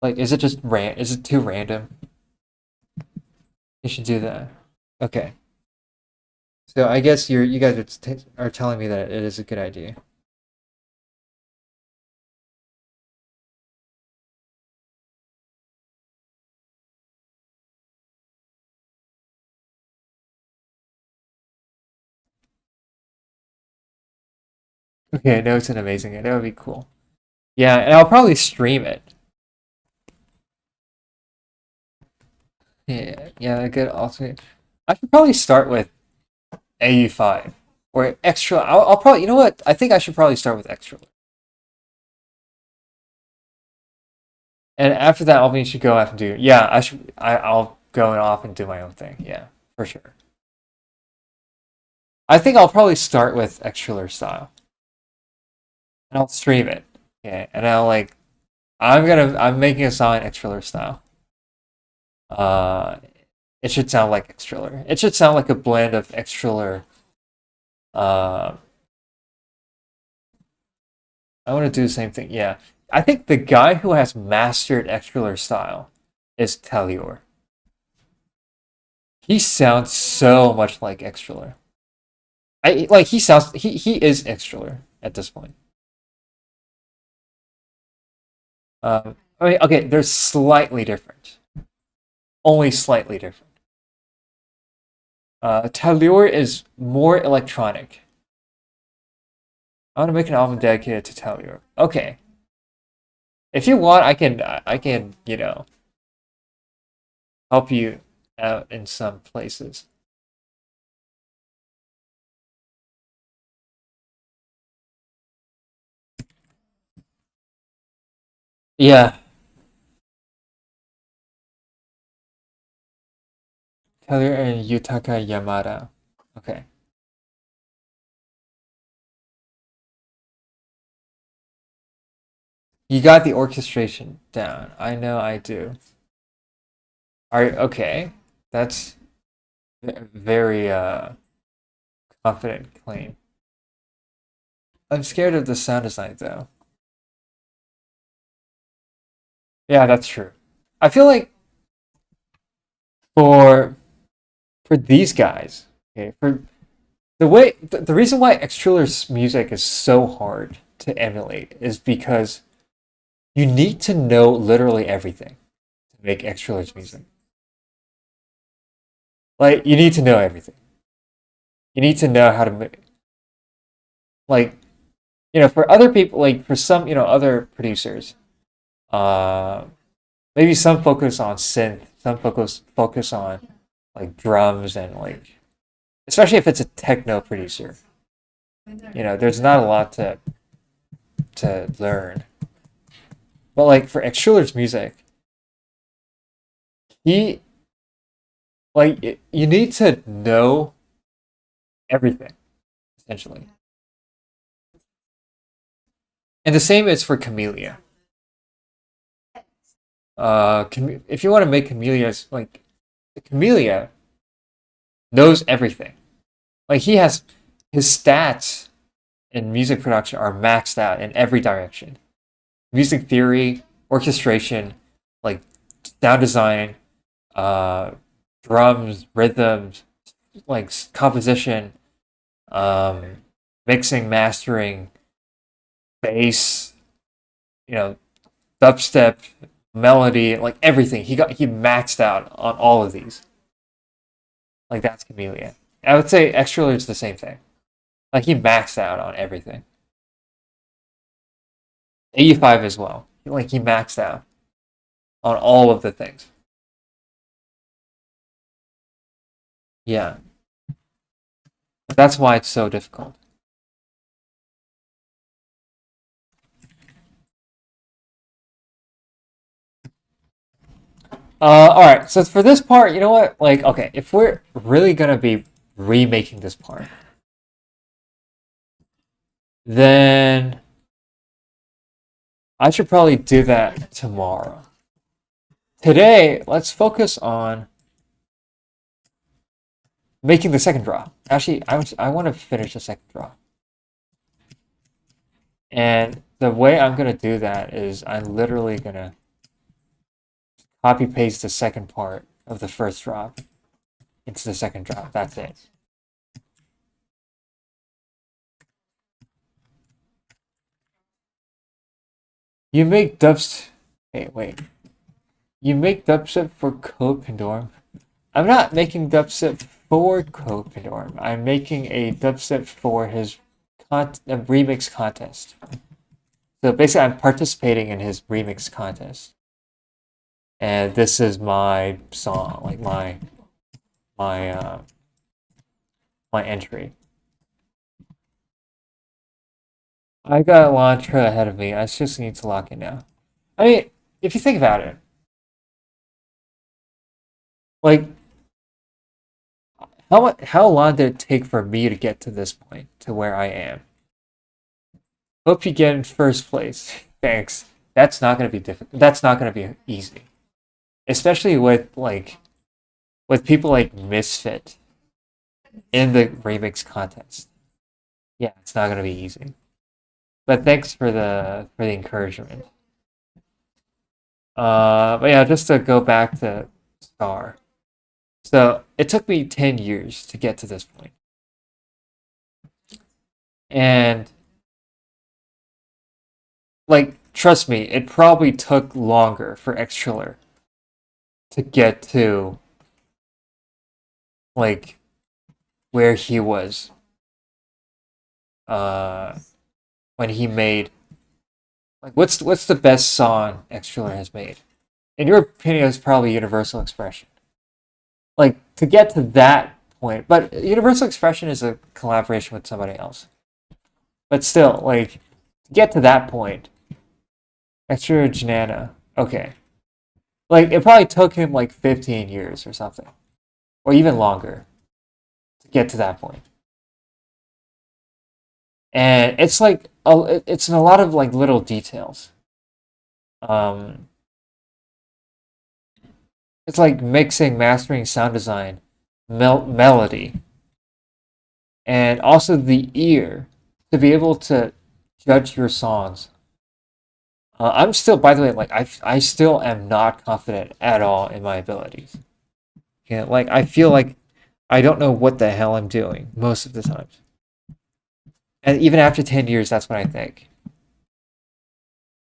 Like, is it just is it too random? You should do that. Okay. So I guess you guys are telling me that it is a good idea. Okay, no, it's an amazing. That would be cool. Yeah, and I'll probably stream it. Yeah, yeah, a good alternate. I should probably start with AU5 or extra. I'll probably, you know what? I think I should probably start with extra. And after that, I'll should go off and do. Yeah, I should. I'll go off and do my own thing. Yeah, for sure. I think I'll probably start with extra style, and I'll stream it. Okay, and I'll like. I'm making a song in extra style. Uh, it should sound like extra. It should sound like a blend of extra. Uh, I want to do the same thing. Yeah, I think the guy who has mastered extra style is Talior. He sounds so much like extra. I like he is extra at this point. I mean, okay, they're slightly different, only slightly different. Tallure is more electronic. I want to make an album dedicated to Tallure. Okay, if you want, I can help you out in some places. Yeah, Tallure and Yutaka Yamada. Okay. You got the orchestration down. I know I do. Okay. That's very confident claim. I'm scared of the sound design though. Yeah, that's true. I feel like for these guys, okay, for the reason why Extruler's music is so hard to emulate is because you need to know literally everything to make Extruler's music. Like you need to know everything. You need to know how to make like for other people like for some other producers uh maybe some focus on synth, some focus on like drums and like especially if it's a techno producer. There's not a lot to learn. But like for Extruler's music, he you need to know everything essentially. And the same is for Camellia. If you want to make Camellia's like Camellia knows everything. Like he has his stats in music production are maxed out in every direction. Music theory, orchestration, like sound design, uh, drums, rhythms, like composition, mixing, mastering, bass, you know, dubstep, melody, like everything. He maxed out on all of these. Like that's Camellia. I would say Extra is the same thing. Like he maxed out on everything. 85 as well. Like he maxed out on all of the things. Yeah. That's why it's so difficult. All right. So for this part, you know what? Like, okay, if we're really gonna be remaking this part, then I should probably do that tomorrow. Today, let's focus on making the second draw. Actually, I want to finish the second draw. And the way I'm going to do that is I'm literally going to copy paste the second part of the first drop into the second drop. That's it. You make dubstep. Hey, wait. You make dubstep for Code Pandorum? I'm not making dubstep for Code Pandorum. I'm making a dubstep for his remix contest. So basically, I'm participating in his remix contest, and this is my song, like my entry. I got Elantra ahead of me. I just need to lock in now. I mean, if you think about it, like how long did it take for me to get to this point, to where I am? Hope you get in first place. Thanks. That's not gonna be difficult. That's not gonna be easy, especially with people like Misfit in the remix contest. Yeah, it's not gonna be easy. But thanks for the encouragement. But yeah, just to go back to Star. So it took me 10 years to get to this point. And like, trust me, it probably took longer for Xtriller to get to like where he was uh when he made like what's the best song Xtriller has made? In your opinion, it's probably Universal Expression. Like to get to that point, but Universal Expression is a collaboration with somebody else. But still, like to get to that point, Extra Janana, okay. Like it probably took him like 15 years or something, or even longer, to get to that point. And it's like it's in a lot of like little details. Um, it's like mixing, mastering, sound design, melody, and also the ear to be able to judge your songs. I'm still, by the way, like I still am not confident at all in my abilities. Yeah, like I feel like I don't know what the hell I'm doing most of the times. And even after 10 years, that's what I think.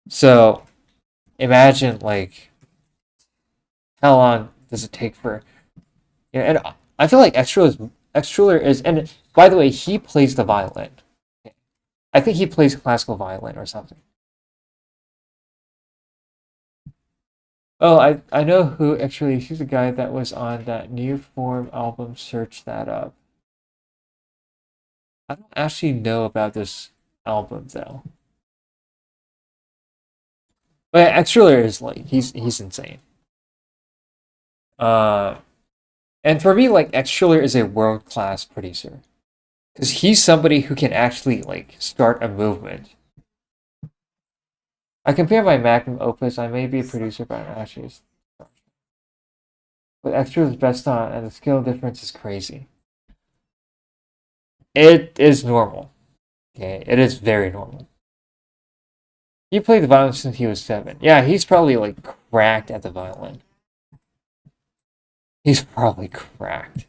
So imagine like how long does it take for and I feel like Extruller is and by the way, he plays the violin. I think he plays classical violin or something. Oh, I know who actually. He's a guy that was on that New Form album. Search that up. I don't actually know about this album though. But Extruller is like he's insane. Uh, and for me, like Extruller is a world class producer because he's somebody who can actually like start a movement. I compare my magnum opus. I may be a producer, but I'm actually. But Extruller is best on, and the skill difference is crazy. It is normal. Okay, it is very normal. He played the violin since he was 7. Yeah, he's probably like cracked at the violin. He's probably cracked.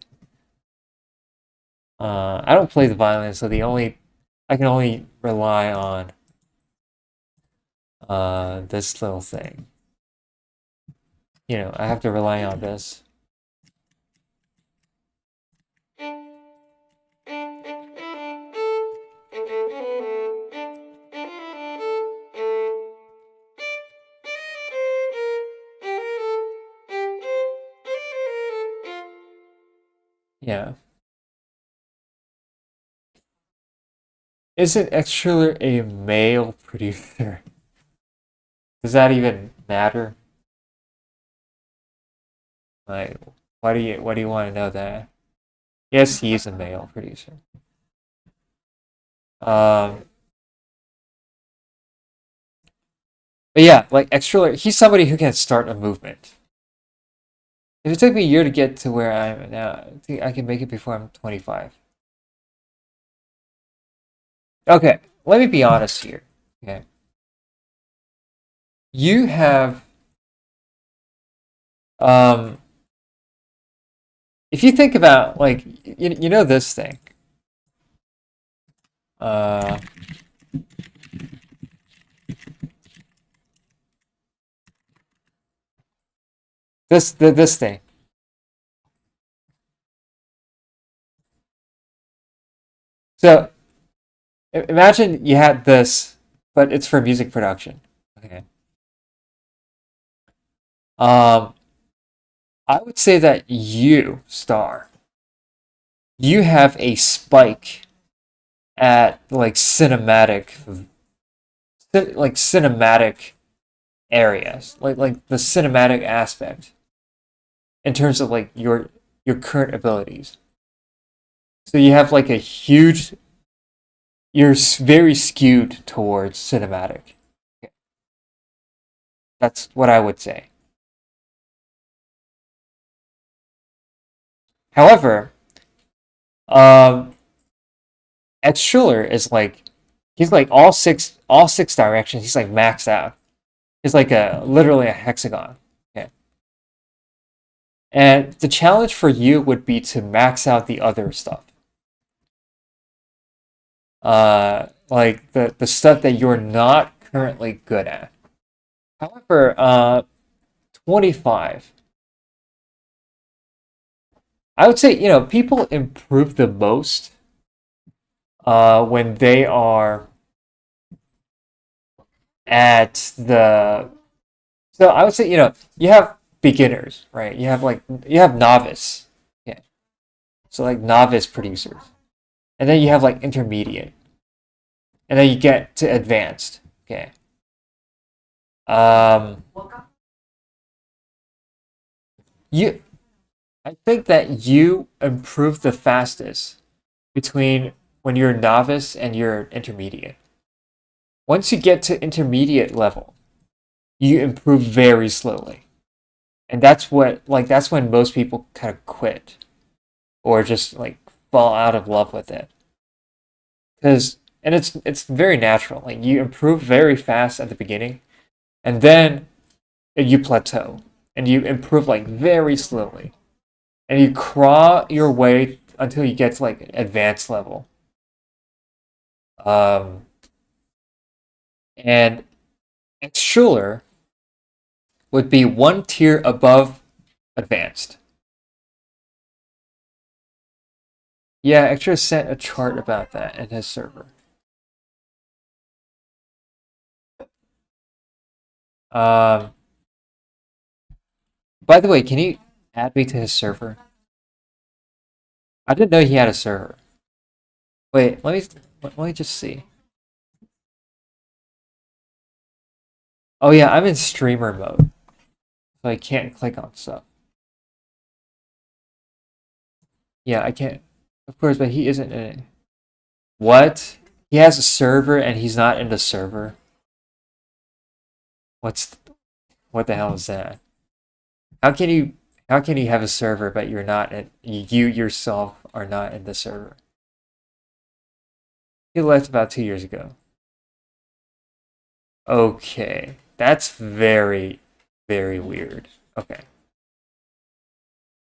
I don't play the violin, so I can only rely on this little thing. You know, I have to rely on this. Yeah. Isn't Extruller a male producer? Does that even matter? Like, why do you want to know that? Yes, he is a male producer. Um, but yeah, like Extruller, he's somebody who can start a movement. If it took me a year to get to where I am now, I think I can make it before I'm 25. Okay, let me be honest here. Okay. You have um if you think about like you know this thing. Uh this thing. So imagine you had this, but it's for music production. Okay. Um I would say that you, Star, you have a spike at like cinematic areas, like the cinematic aspect in terms of like your current abilities. So you have like a huge, you're very skewed towards cinematic. That's what I would say. However, um, Ed Schuller is like he's like all six directions. He's like maxed out. He's like a literally a hexagon. Okay. And the challenge for you would be to max out the other stuff. Like the stuff that you're not currently good at. However, 25. I would say, people improve the most when they are at the. So I would say, you have beginners, right? You have novice. Yeah. So like novice producers. And then you have like intermediate. And then you get to advanced. Okay. Um, you I think that you improve the fastest between when you're novice and you're intermediate. Once you get to intermediate level, you improve very slowly. And that's when most people kind of quit or just like fall out of love with it. Cuz and it's very natural. Like you improve very fast at the beginning and then you plateau and you improve like very slowly. And you crawl your way until you get to like advanced level. Um, and Schuler would be one tier above advanced. Yeah, Extra sent a chart about that in his server. Um, by the way, can you add me to his server? I didn't know he had a server. Wait, let me just see. Oh yeah, I'm in streamer mode, so I can't click on stuff. Yeah, I can't. Of course, but he isn't in it. What? He has a server and he's not in the server. What's what the hell is that? How can you how can you have a server but you're not in, you yourself are not in the server? He left about 2 years ago. Okay. That's very, very weird. Okay.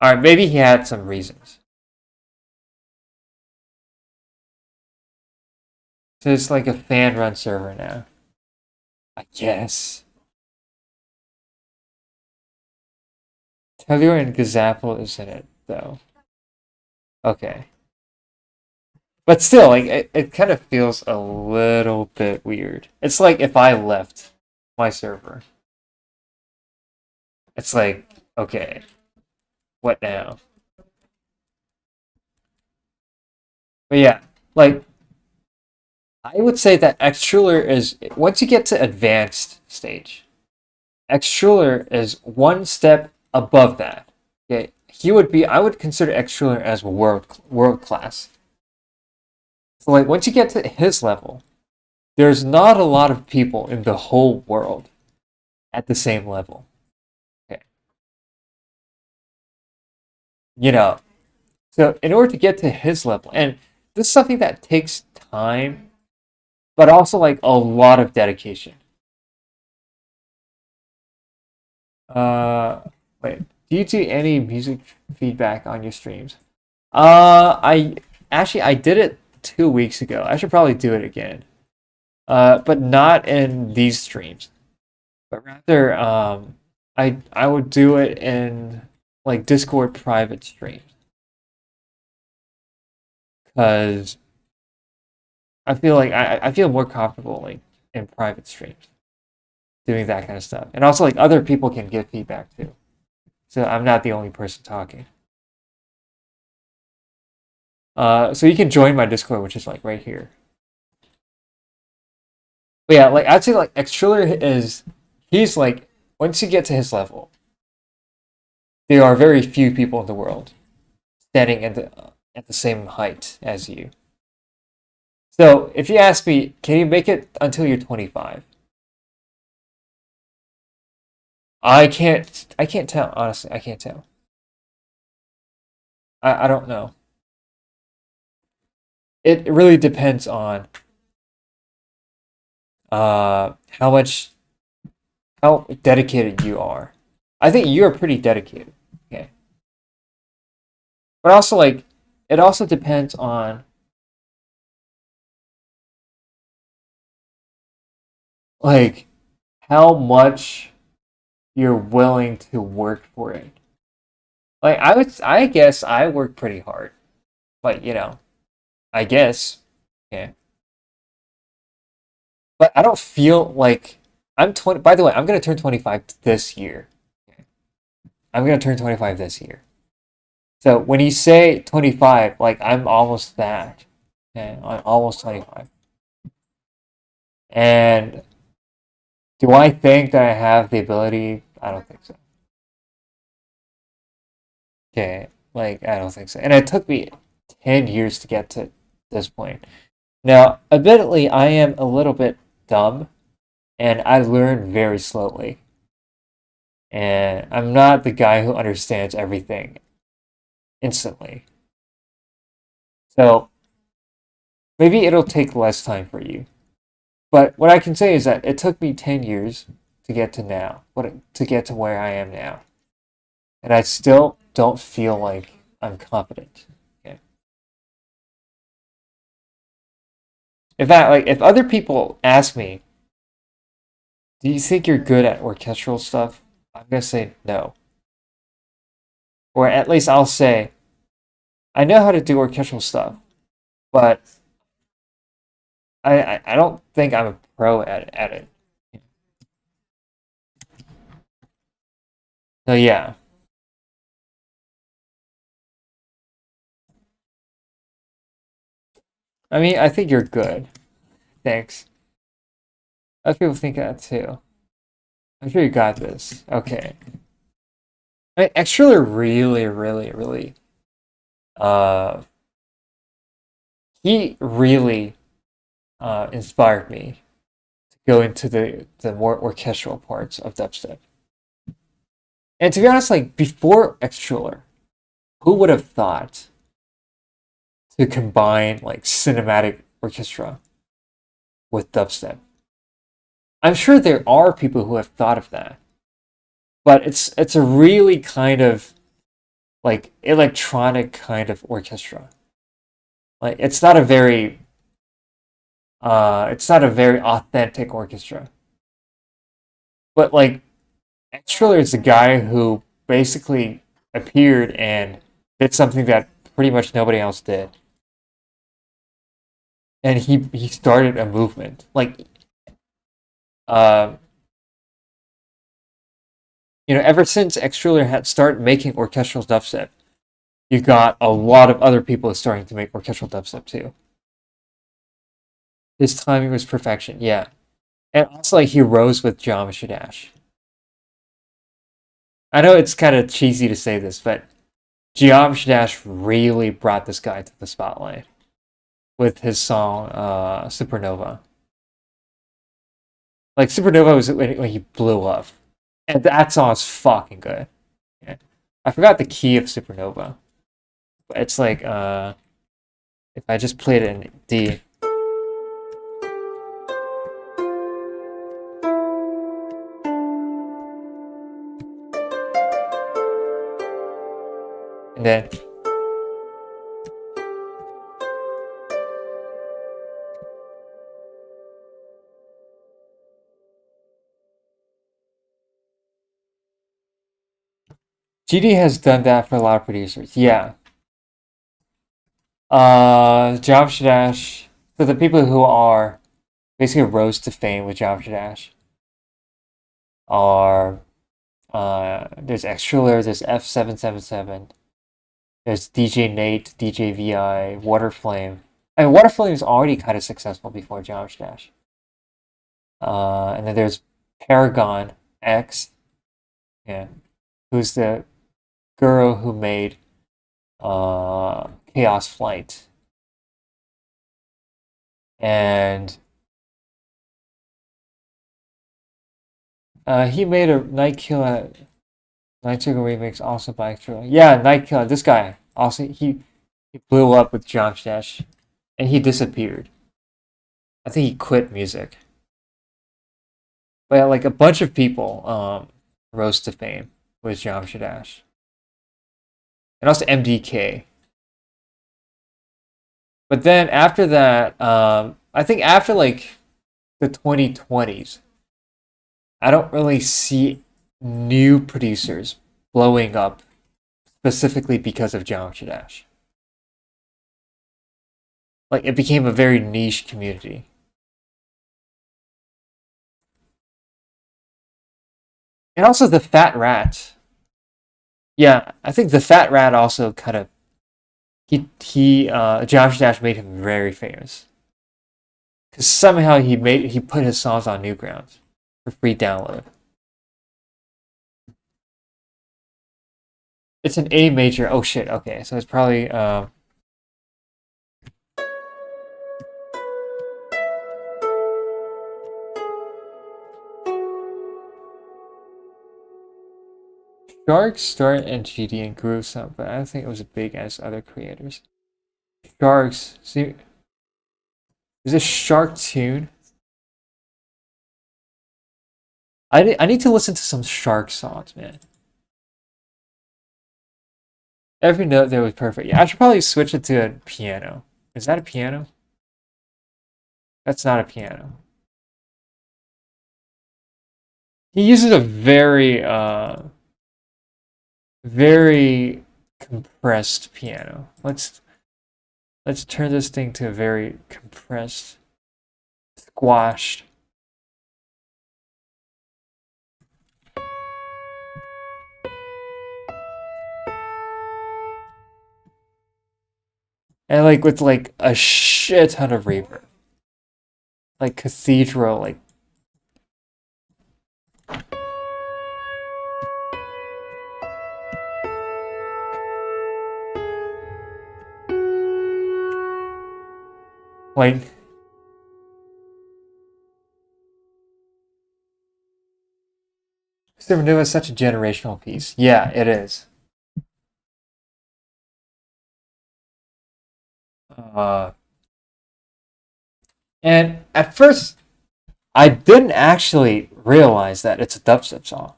Alright, maybe he had some reasons. So it's like a fan run server now. I guess. Telur and Gazapple is in it though. Okay. But still, like it kind of feels a little bit weird. It's like if I left my server. It's like, okay, what now? But yeah, like I would say that Xtruller is once you get to advanced stage, Xtruller is one step above that. Okay, he would be. I would consider Xtruller as world class. So like once you get to his level, there's not a lot of people in the whole world at the same level. Okay. you know, so in order to get to his level, and this is something that takes time, but also like a lot of dedication. Uh, Wait, do you do any music feedback on your streams? I actually I did it 2 weeks ago. I should probably do it again. But not in these streams, but rather I would do it in like Discord private streams because I feel like I feel more comfortable like in private streams doing that kind of stuff, and also like other people can give feedback too, so I'm not the only person talking. So you can join my Discord, which is like right here. But yeah, like I'd say like Xtriller is he's like once you get to his level, there are very few people in the world standing at the same height as you. So if you ask me, can you make it until you're 25? I can't tell, honestly. I can't tell. I don't know. It really depends on how much how dedicated you are. I think you're pretty dedicated. Okay. But also like it also depends on like how much you're willing to work for it. Like I guess I work pretty hard. Like, I guess. Yeah. But I don't feel like I'm 20. By the way, I'm going to turn 25 this year. Okay. I'm going to turn 25 this year. So when you say 25, like I'm almost that. Okay. I'm almost 25. And do I think that I have the ability? I don't think so. Okay. Like, I don't think so. And it took me 10 years to get to this point. Now, admittedly, I am a little bit dumb and I learn very slowly. And I'm not the guy who understands everything instantly. So maybe it'll take less time for you. But what I can say is that it took me 10 years to get to now, to get to where I am now. And I still don't feel like I'm confident. Okay. In fact, like if other people ask me, do you think you're good at orchestral stuff? I'm gonna say no. Or at least I'll say, I know how to do orchestral stuff, but I don't think I'm a pro at it. So yeah. I mean, I think you're good. Thanks. Other people think that too. I'm sure you got this. Okay. I mean, Extra really, really, really, uh, he really inspired me to go into the more orchestral parts of dubstep. And to be honest, like before Extra, who would have thought to combine like cinematic orchestra with dubstep? I'm sure there are people who have thought of that, but it's a really kind of like electronic kind of orchestra. Like it's not a very authentic orchestra. But like Triller is the guy who basically appeared and did something that pretty much nobody else did. And he started a movement. Like um ever since Xtriller had started making orchestral dubstep, you got a lot of other people starting to make orchestral dubstep too. His timing was perfection, yeah. And also like he rose with Geometry Dash. I know it's kind of cheesy to say this, but Geometry Dash really brought this guy to the spotlight with his song Supernova. Like Supernova was when he blew up, and that song is fucking good. Yeah. I forgot the key of Supernova. It's like if I just played it in D. And then GD has done that for a lot of producers. Yeah. Geometry Dash, for the people who are basically rose to fame with Geometry Dash, are there's Extraler, there's F777, there's DJ Nate, DJ VI, Waterflame. I mean, Waterflame is already kind of successful before Geometry Dash. And then there's Paragon X, yeah, who's the guru who made Chaos Flight. And he made a Night Killer remix also by Extra. Yeah, Night Killer. This guy also he blew up with Geometry Dash, and he disappeared. I think he quit music. But yeah, like a bunch of people rose to fame with Geometry Dash, and also MDK. But then after that, I think after like the 2020s, I don't really see new producers blowing up specifically because of Geometry Dash. Like it became a very niche community. And also the Fat Rat. Yeah, I think the Fat Rat also kind of Geometry Dash made him very famous. Cause somehow he put his songs on Newgrounds for free download. It's an A major. Oh shit. Okay, so it's probably Shark started in GD and grew some, but I don't think it was as big as other creators. Sharks. See, is this Shark Tune? I need to listen to some Shark songs, man. Every note there was perfect. Yeah, I should probably switch it to a piano. Is that a piano? That's not a piano. He uses a very compressed piano. Let's turn this thing to a very compressed, squashed. And like with like a shit ton of reverb. Like cathedral, like like Supernova is such a generational piece. Yeah, it is. Uh, and at first, I didn't actually realize that it's a dubstep song.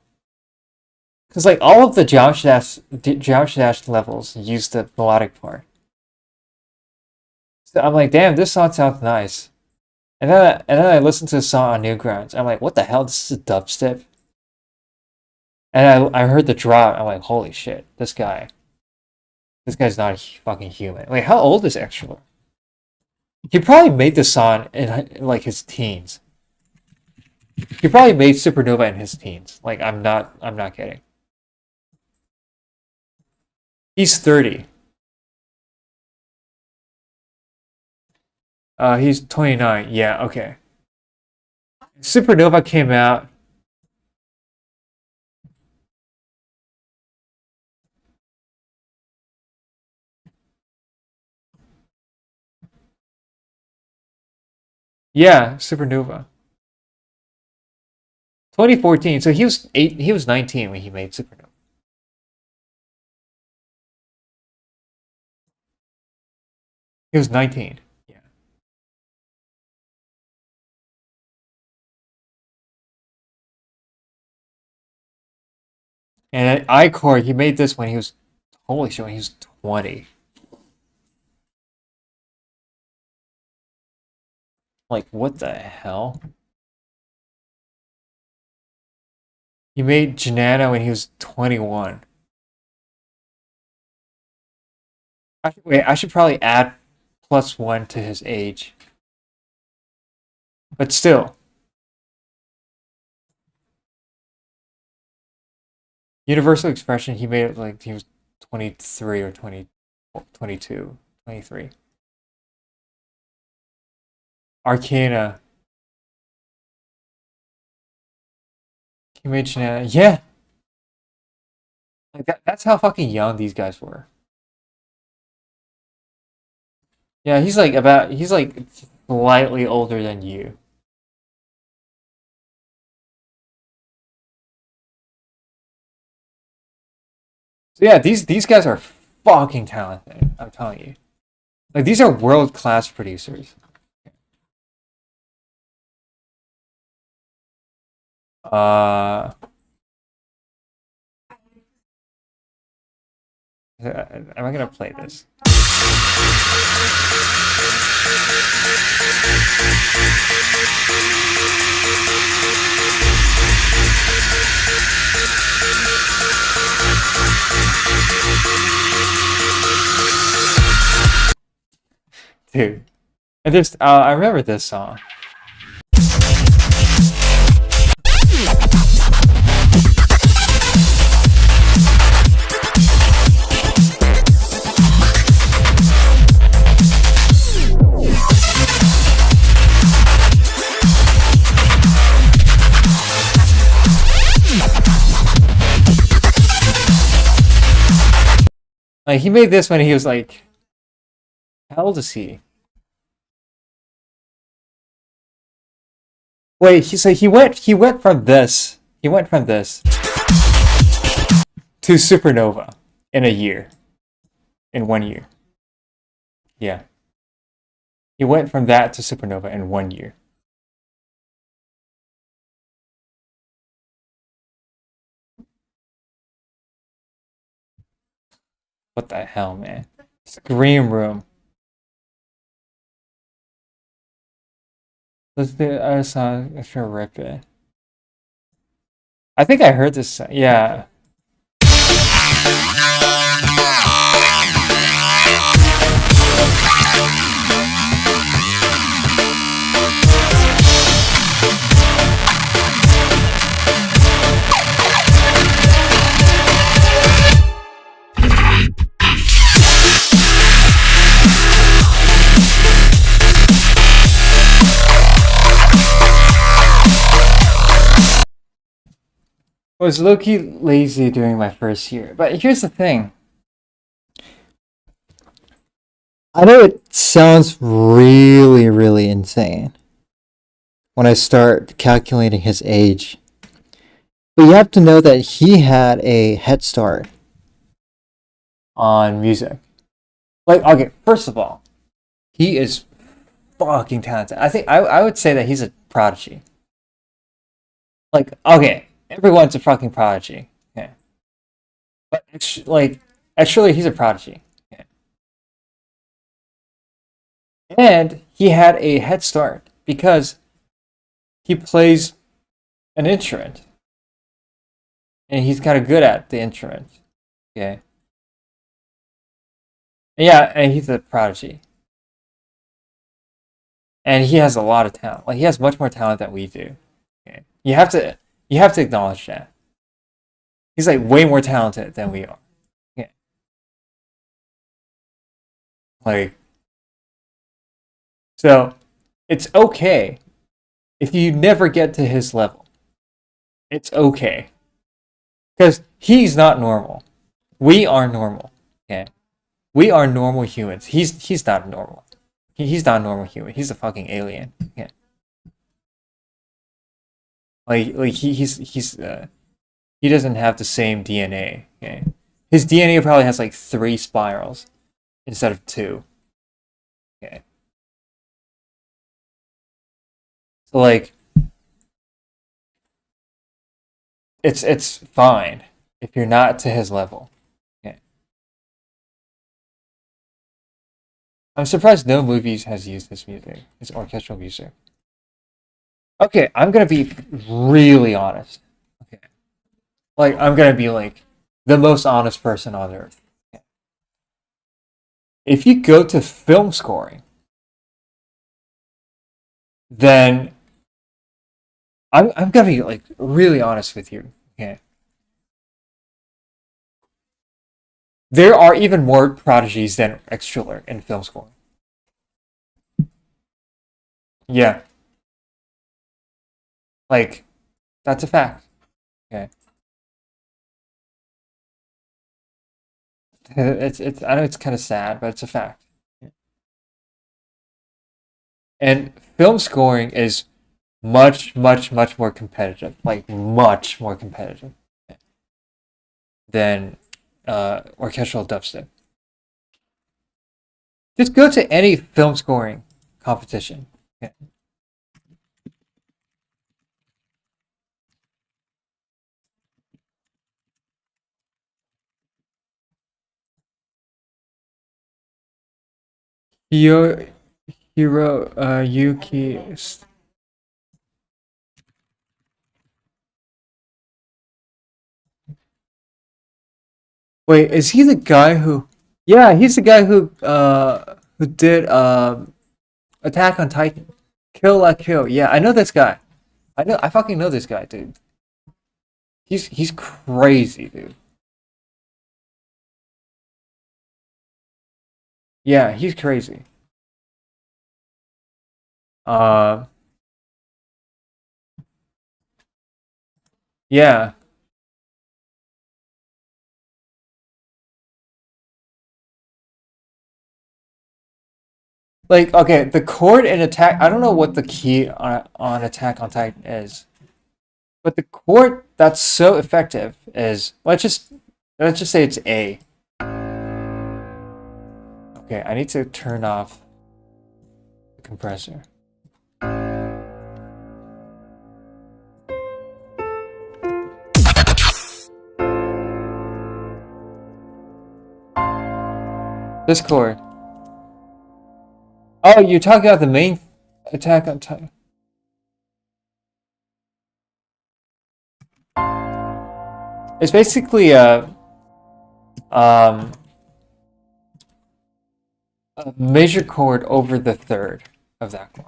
Because like all of the Geometry Dash levels use the melodic part. So I'm like, damn, this song sounds nice. And then I listened to the song on Newgrounds. I'm like, what the hell? This is a dubstep. And I heard the drop. I'm like, holy shit, this guy's not a fucking human. Wait, how old is Extra? He probably made this song in like his teens. He probably made Supernova in his teens. Like I'm not kidding. He's 30. He's 29. Yeah, okay. Supernova came out. Yeah, Supernova. 2014. So he was 19 when he made Supernova. He was 19. Yeah. And at iCore, he made this when he was, holy shit, when he was 20. Like, what the hell? He made Janana when he was 21. Wait, I should probably add +1 to his age. But still. Universal Expression, he made it like he was 23 or 20, 22, 23. Arcana. He made Janana. Yeah! Like that's how fucking young these guys were. Yeah, he's like slightly older than you. So yeah, these guys are fucking talented. I'm telling you, like these are world class producers. Uh, am I gonna play this? Dude, and there's I remember this song. Like he made this when he was like, how old is he? Wait, he went from this to Supernova in a year, in 1 year. Yeah, he went from that to Supernova in 1 year. What the hell, man? Scream Room. Let's do a song if you rip it. I think I heard this. Yeah. I was low-key lazy during my first year, but here's the thing. I know it sounds really, really insane when I start calculating his age, but you have to know that he had a head start on music. Like, okay, first of all, he is fucking talented. I think I would say that he's a prodigy. Like, okay, everyone's a fucking prodigy. Yeah. But actually, he's a prodigy. Yeah. And he had a head start because he plays an instrument. And he's kind of good at the instrument. Okay. Yeah, and he's a prodigy. And he has a lot of talent. Like he has much more talent than we do. Okay. You have to acknowledge that. He's like way more talented than we are. Yeah. Like so it's okay if you never get to his level. It's okay. Because he's not normal. We are normal. Okay. We are normal humans. He's not normal. He's not a normal human. He's a fucking alien. Yeah. Like he doesn't have the same DNA. Okay. His DNA probably has like 3 spirals instead of 2. Okay. So like it's fine if you're not to his level. Okay. I'm surprised no movies has used this music. It's orchestral music. Okay, I'm gonna be really honest. Okay. Like I'm gonna be like the most honest person on earth. Okay. If you go to film scoring, then I'm gonna be like really honest with you. Okay. There are even more prodigies than Extriller in film scoring. Yeah, like that's a fact. Okay. It's I know it's kind of sad, but it's a fact. And film scoring is much more competitive, like much more competitive than orchestral dubstep. Just go to any film scoring competition. Okay. Hiro, Yuki. Wait, is he the guy who? Yeah, he's the guy who did Attack on Titan, Kill La Kill. Yeah, I know this guy. I fucking know this guy, dude. He's crazy, dude. Yeah, he's crazy. Uh, yeah. Like, okay, the chord in Attack. I don't know what the key on Attack on Titan is, but the chord that's so effective is let's just say it's A. Okay, I need to turn off the compressor. This chord. Oh, you're talking about the main Attack on Titan. It's basically um a major chord over the third of that chord.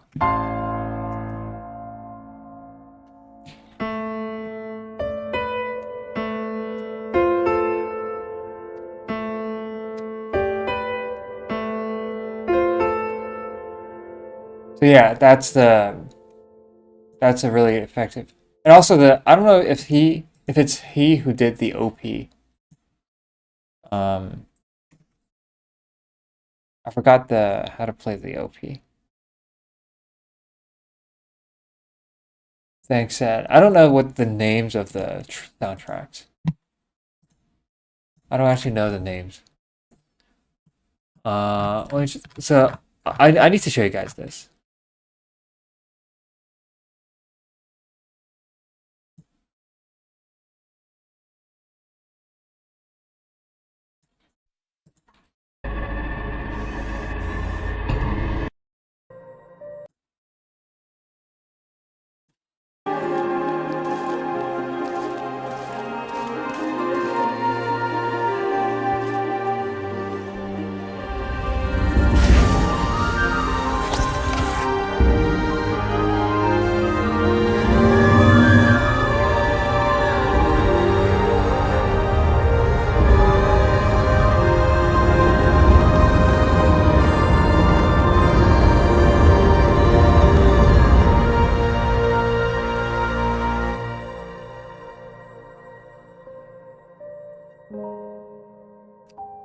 So yeah, that's a really effective. And also I don't know if it's he who did the OP. Um, I forgot the how to play the OP. Thanks, Ed. I don't know what the names of the soundtracks. I don't actually know the names. So I need to show you guys this.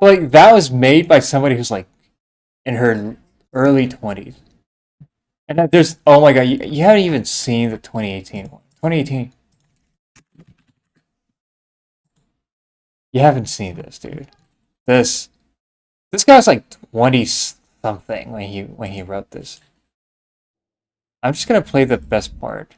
Like that was made by somebody who's like in her early 20s. And there's oh my god, you haven't even seen the 2018 one. 2018. You haven't seen this, dude. This this guy's like 23 something when he wrote this. I'm just gonna play the best part.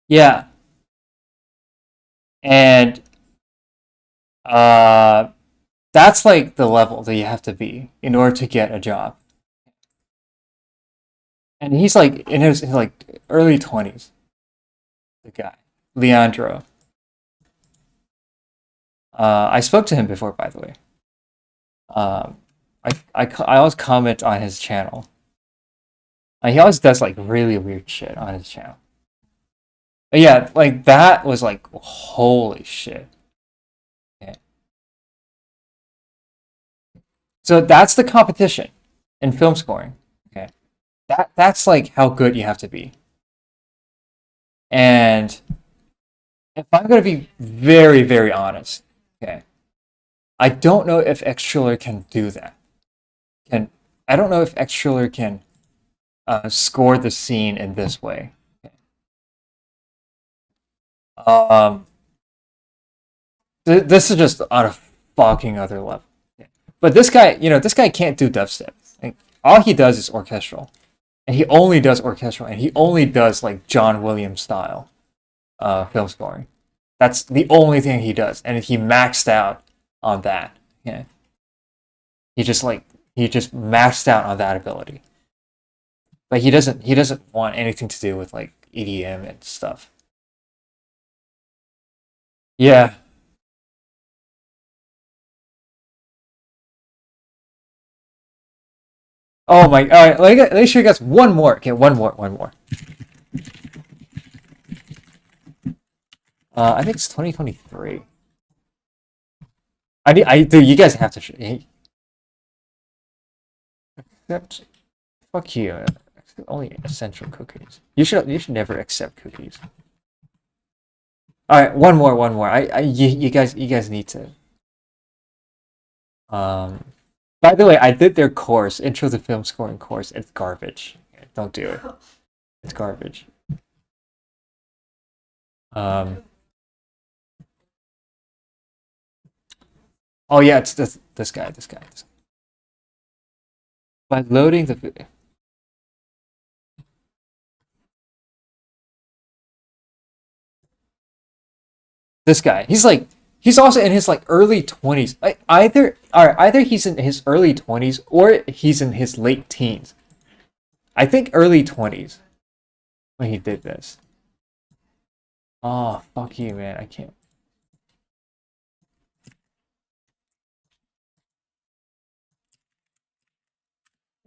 Yeah, and uh, that's like the level that you have to be in order to get a job. And he's like in his like early 20s. The guy, Leandro. I spoke to him before, by the way. Um, I always comment on his channel. He always does like really weird shit on his channel. But yeah, like that was like holy shit. Okay. So that's the competition in film scoring. Okay. That's like how good you have to be. And if I'm gonna be very, very honest, okay, I don't know if X Triller can do that. I don't know if X Triller can score the scene in this way. Okay. Um, this is just on a fucking other level. Okay. But this guy, this guy can't do dubstep. Like, all he does is orchestral, and he only does orchestral, and he only does like John Williams style film scoring. That's the only thing he does, and he maxed out on that. Yeah, he just maxed out on that ability. But he doesn't want anything to do with like EDM and stuff. Yeah. Oh my. All right. Let me show you guys one more. Okay, one more. I think it's 2023. Dude, you guys have to show. Except, fuck you. Only essential cookies. You should never accept cookies. All right, one more. You guys need to. By the way, I did their course, Intro to Film Scoring course. It's garbage. Don't do it. It's garbage. Oh yeah, it's this guy. By loading the this guy, he's also in his like early 20s. Like either he's in his early 20s or he's in his late teens. I think early 20s when he did this. Oh, fuck you, man. I can't.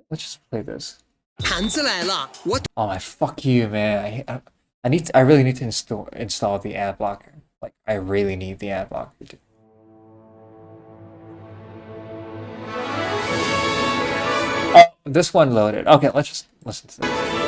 Let's just play this. Oh my, fuck you, man. I really need to install the ad blocker. Like, I really need the ad blocker. Dude. Oh, this one loaded. Okay, let's just listen to this.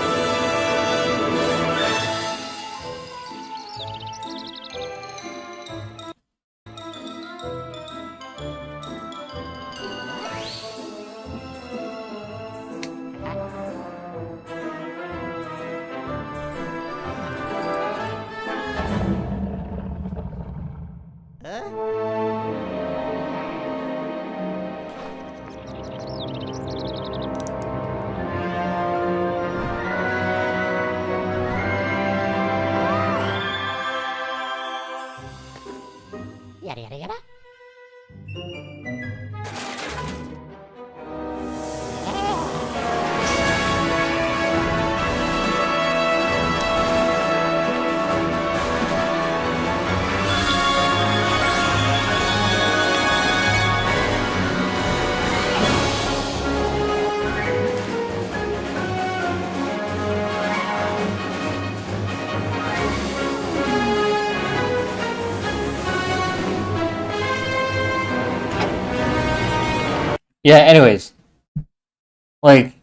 yada yada yada. Yeah, anyways, like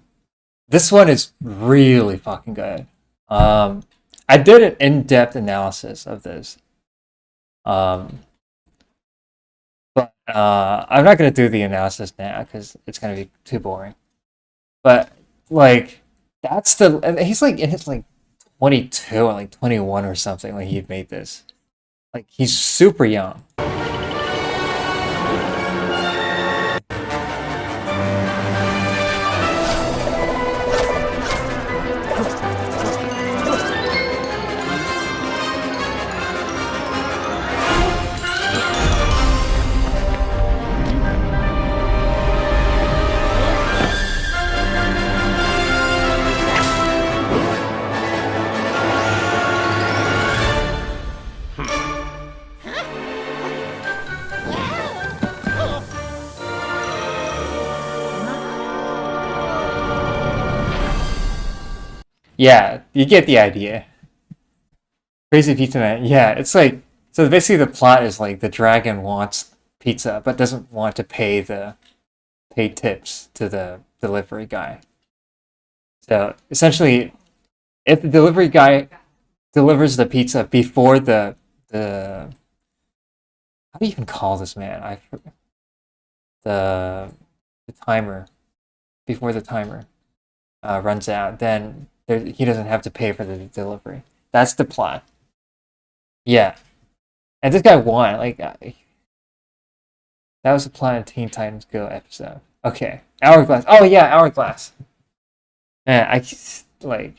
this one is really fucking good. I did an in-depth analysis of this. But I'm not gonna do the analysis now because it's gonna be too boring. But like that's the and he's like in his like 22 or like 21 or something when he made this. Like he's super young. Yeah, you get the idea. Crazy Pizza Man. Yeah, it's like so basically the plot is like the dragon wants pizza but doesn't want to pay tips to the delivery guy. So essentially if the delivery guy delivers the pizza before the how do you even call this man? The the timer before the timer runs out, then he doesn't have to pay for the delivery. That's the plot. Yeah, and this guy won. Like that was the plot of Teen Titans Go episode. Okay, Hourglass. Oh yeah, Hourglass. Yeah, like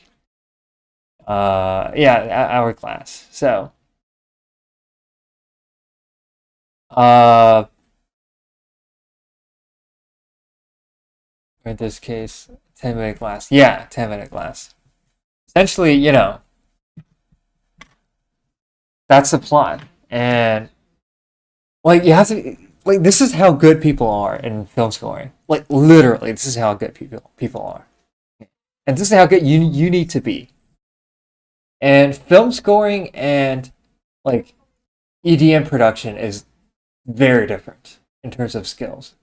yeah, Hourglass. So uh in this case 10-minute glass. Yeah, 10-minute glass. Essentially, that's the plot. And like you have to like this is how good people are in film scoring. Like literally, this is how good people are. And this is how good you need to be. And film scoring and like EDM production is very different in terms of skills.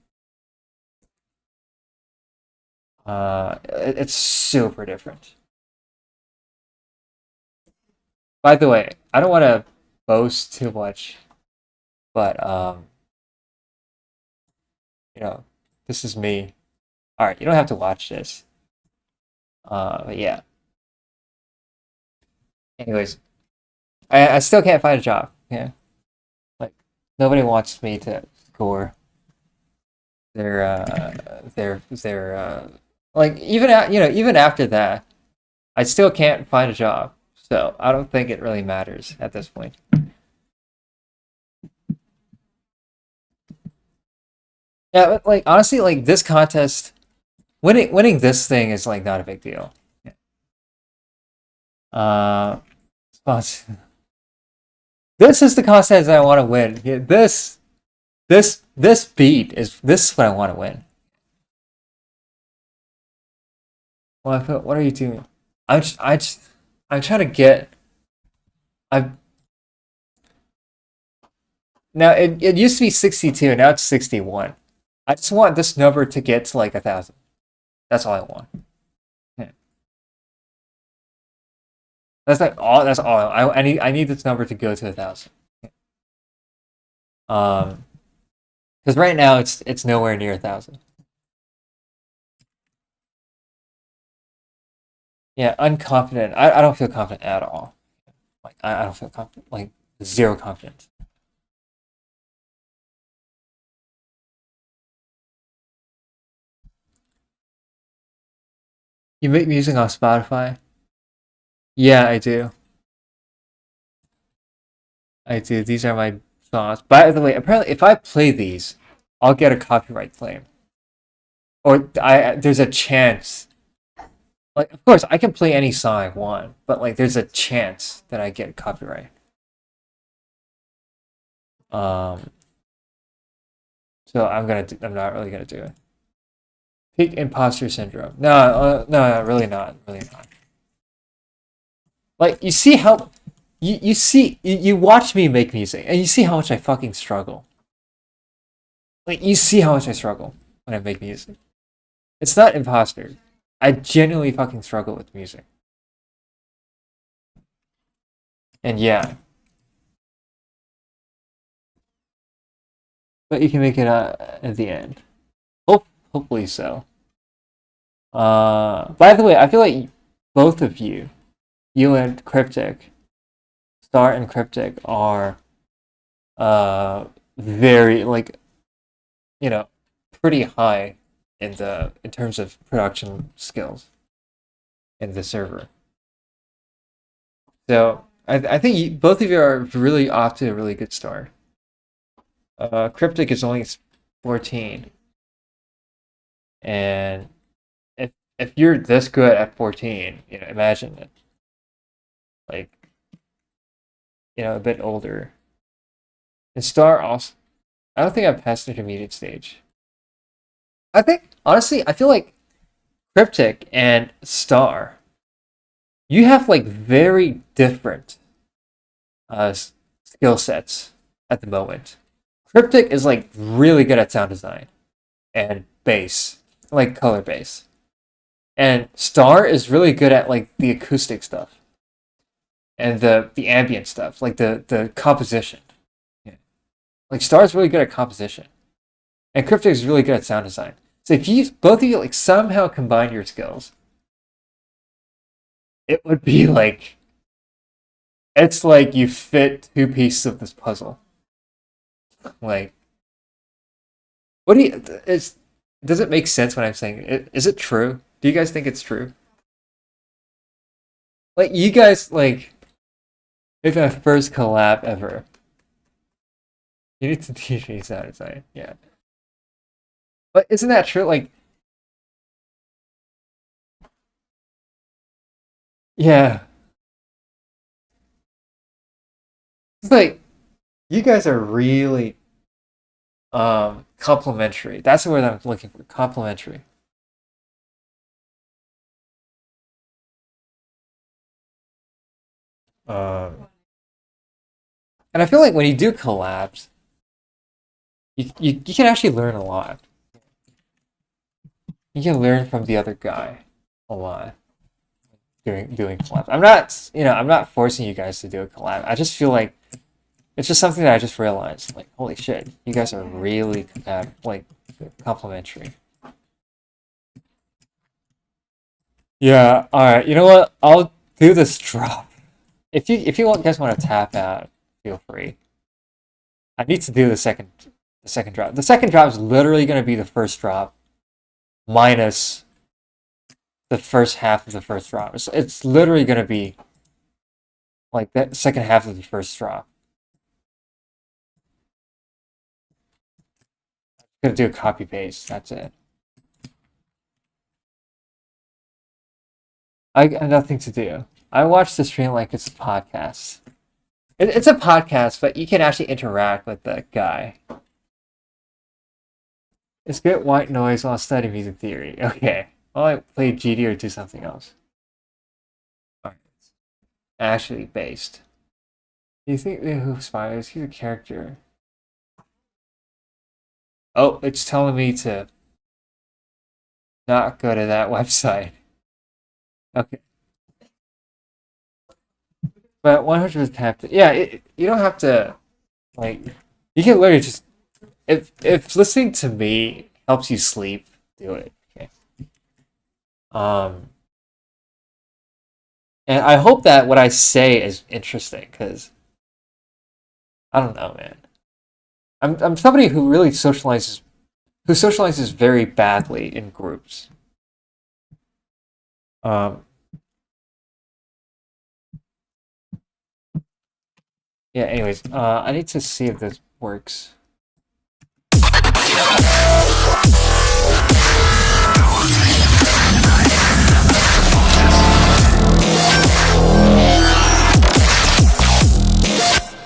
It's super different. By the way, I don't want to boast too much, but you know, this is me. All right, you don't have to watch this. But yeah. Anyways, I still can't find a job. Yeah, like nobody wants me to score their like even after that, I still can't find a job. So I don't think it really matters at this point. Yeah, but like honestly, like this contest, winning this thing is like not a big deal. Yeah. Uh, sponsor. This is the contest I want to win. Yeah, this beat is this is what I want to win. What are you doing? I'm trying to get. I now it used to be 62. Now it's 61. I just want this number to get to like 1,000. That's all I want. Yeah. That's like all. That's all. I need this number to go to 1,000. Yeah. Um, because right now it's nowhere near 1,000. Yeah, unconfident. I don't feel confident at all. Like I don't feel confident. Like zero confidence. You make music on Spotify? Yeah, I do. I do. These are my songs. By the way, apparently, if I play these, I'll get a copyright claim, or there's a chance. Like, of course, I can play any song I want, but like, there's a chance that I get copyright. So I'm not really gonna do it. Peak imposter syndrome. No, really not, really not. Like, you see how you watch me make music, and you see how much I fucking struggle. Like, you see how much I struggle when I make music. It's not imposter. I genuinely fucking struggle with music. And yeah. But you can make it at the end. Hopefully so. By the way, I feel like both of you and Cryptic, Star and Cryptic are very, like, pretty high in terms of production skills in the server. So I think both of you are really off to a really good start. Cryptic is only 14, and if you're this good at 14, imagine it. Like, a bit older. And Star also, I don't think I've passed the intermediate stage. I think, honestly, I feel like Cryptic and Star, you have like very different skill sets at the moment. Cryptic is like really good at sound design and bass, like color bass. And Star is really good at like the acoustic stuff and the ambient stuff, like the composition. Yeah. Like, Star is really good at composition, and Cryptic is really good at sound design. So if you both of you like somehow combine your skills, it would be like, it's like you fit two pieces of this puzzle. Like, what do you? Does it make sense when I'm saying it? Is it true? Do you guys think it's true? Like, you guys, like, maybe my first collab ever. You need to teach me sound design. Yeah. But isn't that true? Like, yeah. It's like, you guys are really complementary. That's the word I'm looking for. Complementary. Um, and I feel like when you do collabs, you can actually learn a lot. You can learn from the other guy a lot doing collabs. I'm not forcing you guys to do a collab. I just feel like it's just something that I just realized. Like, holy shit, you guys are really like complimentary. Yeah. All right. You know what? I'll do this drop. If you guys want to tap out, feel free. I need to do the second drop. The second drop is literally going to be the first drop minus the first half of the first drop. It's literally going to be like that second half of the first drop. I'm going to do a copy paste. That's it. I got nothing to do. I watch the stream like it's a podcast. It's a podcast, but you can actually interact with the guy. It's good white noise while studying music theory. Okay. Well, I play GD or do something else. Alright. Actually based. Do you think the Who Spiders? He's a character. Oh, it's telling me to not go to that website. Okay. But 100% have to. Yeah, you don't have to. Like, you can literally just. If listening to me helps you sleep, do it. Okay. Um. And I hope that what I say is interesting, because I don't know, man. I'm somebody who really socializes very badly in groups. Um, Yeah, anyways, I need to see if this works.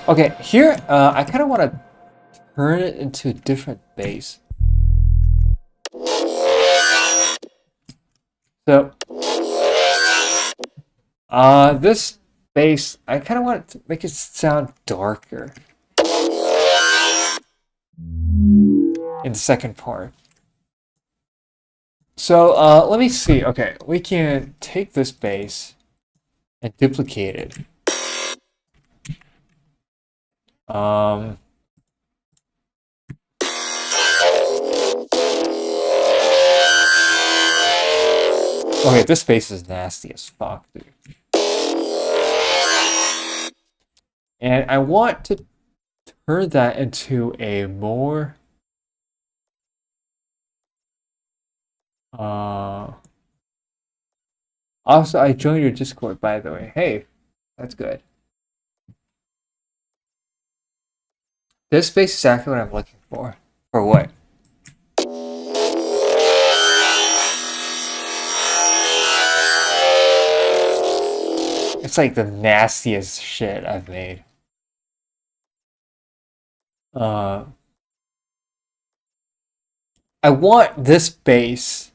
Okay, here, I kind of want to turn it into a different bass. So, this bass, I kind of want to make it sound darker in the second part. So, let me see. Okay, we can take this bass and duplicate it. Okay, this bass is nasty as fuck, dude. And I want to turn that into a more also, I joined your Discord, by the way. Hey, that's good. This bass is exactly what I'm looking for. For what? It's like the nastiest shit I've made. I want this bass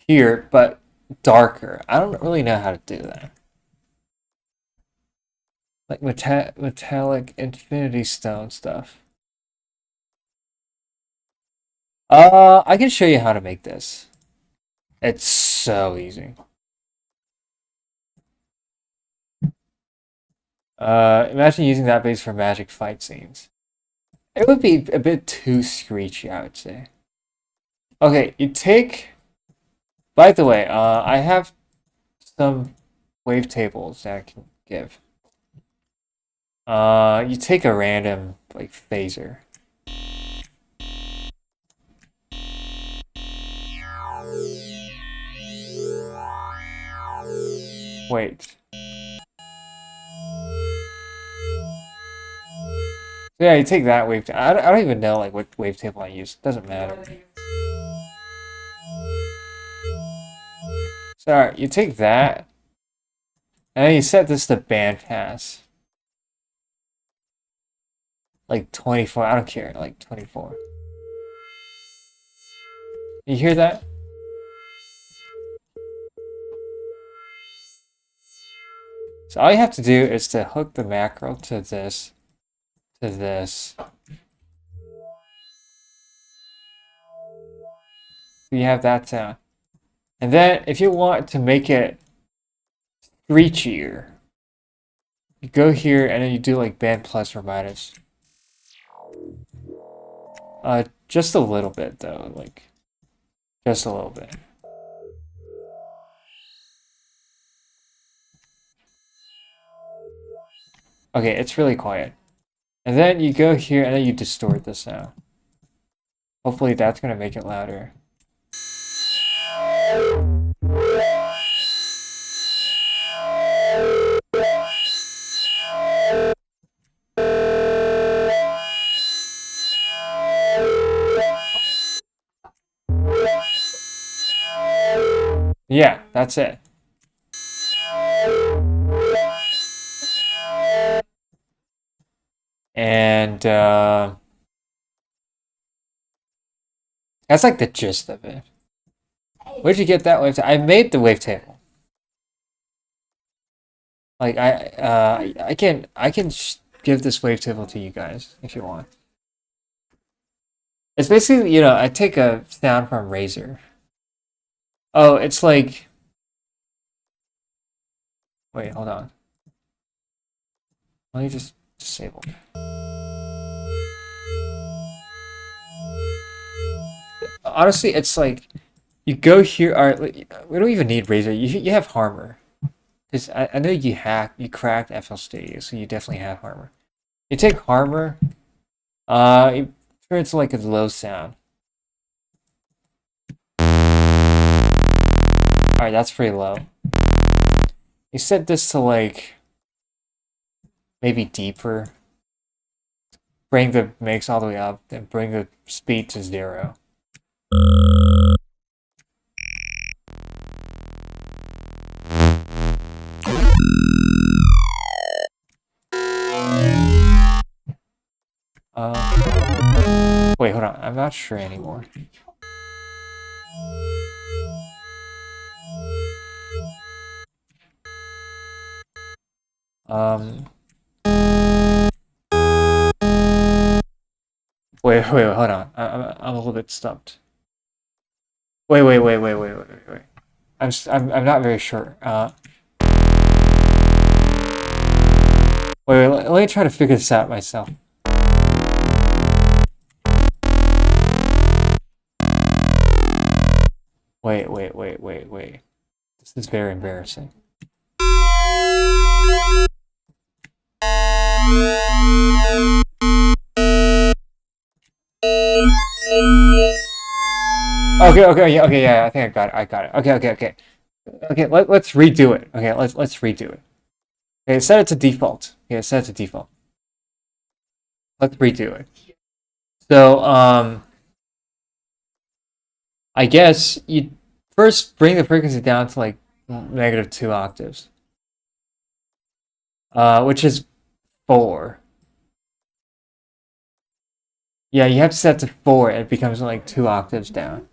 here, but darker. I don't really know how to do that. Like metallic infinity stone stuff. I can show you how to make this. It's so easy. Imagine using that bass for magic fight scenes. It would be a bit too screechy, I would say. Okay, you take... By the way, I have some wavetables that I can give. You take a random, like, phaser. Wait. Yeah, you take that wavetable. I don't even know like what wavetable I use. It doesn't matter. So you take that, and then you set this to bandpass. Like 24. I don't care. Like 24. You hear that? So all you have to do is to hook the macro to this, to this. You have that sound. And then if you want to make it screechier, you go here and then you do like band plus or minus. Just a little bit though, like just a little bit. Okay, it's really quiet. And then you go here and then you distort the sound. Hopefully that's gonna make it louder. Yeah, that's it. And that's like the gist of it. Where'd you get that wavetable? I made the wavetable. Like I can give this wavetable to you guys if you want. It's basically, you know, I take a sound from Razer. Oh, it's like... Wait, hold on. Let me just disable it. Honestly, it's like... You go here... Alright, we don't even need Razer. You have Harmor. Because I know you cracked FL Studio, so you definitely have Harmor. You take Harmor... you turn it to like a low sound. Alright, that's pretty low. You set this to like maybe deeper. bring the mix all the way up, then bring the speed to 0. Wait, hold on. I'm not sure anymore. Wait, hold on. I'm a little bit stumped. Wait. I'm not very sure. Wait, let me try to figure this out myself. Wait. This is very embarrassing. Okay, yeah, I think I got it. Okay. Okay, let's redo it. Okay, let's redo it. Okay, set it to default. Okay, set it to default. Let's redo it. So, I guess you first bring the frequency down to like -2 octaves. Which is 4. Yeah, you have to set to 4, it becomes like 2 octaves down.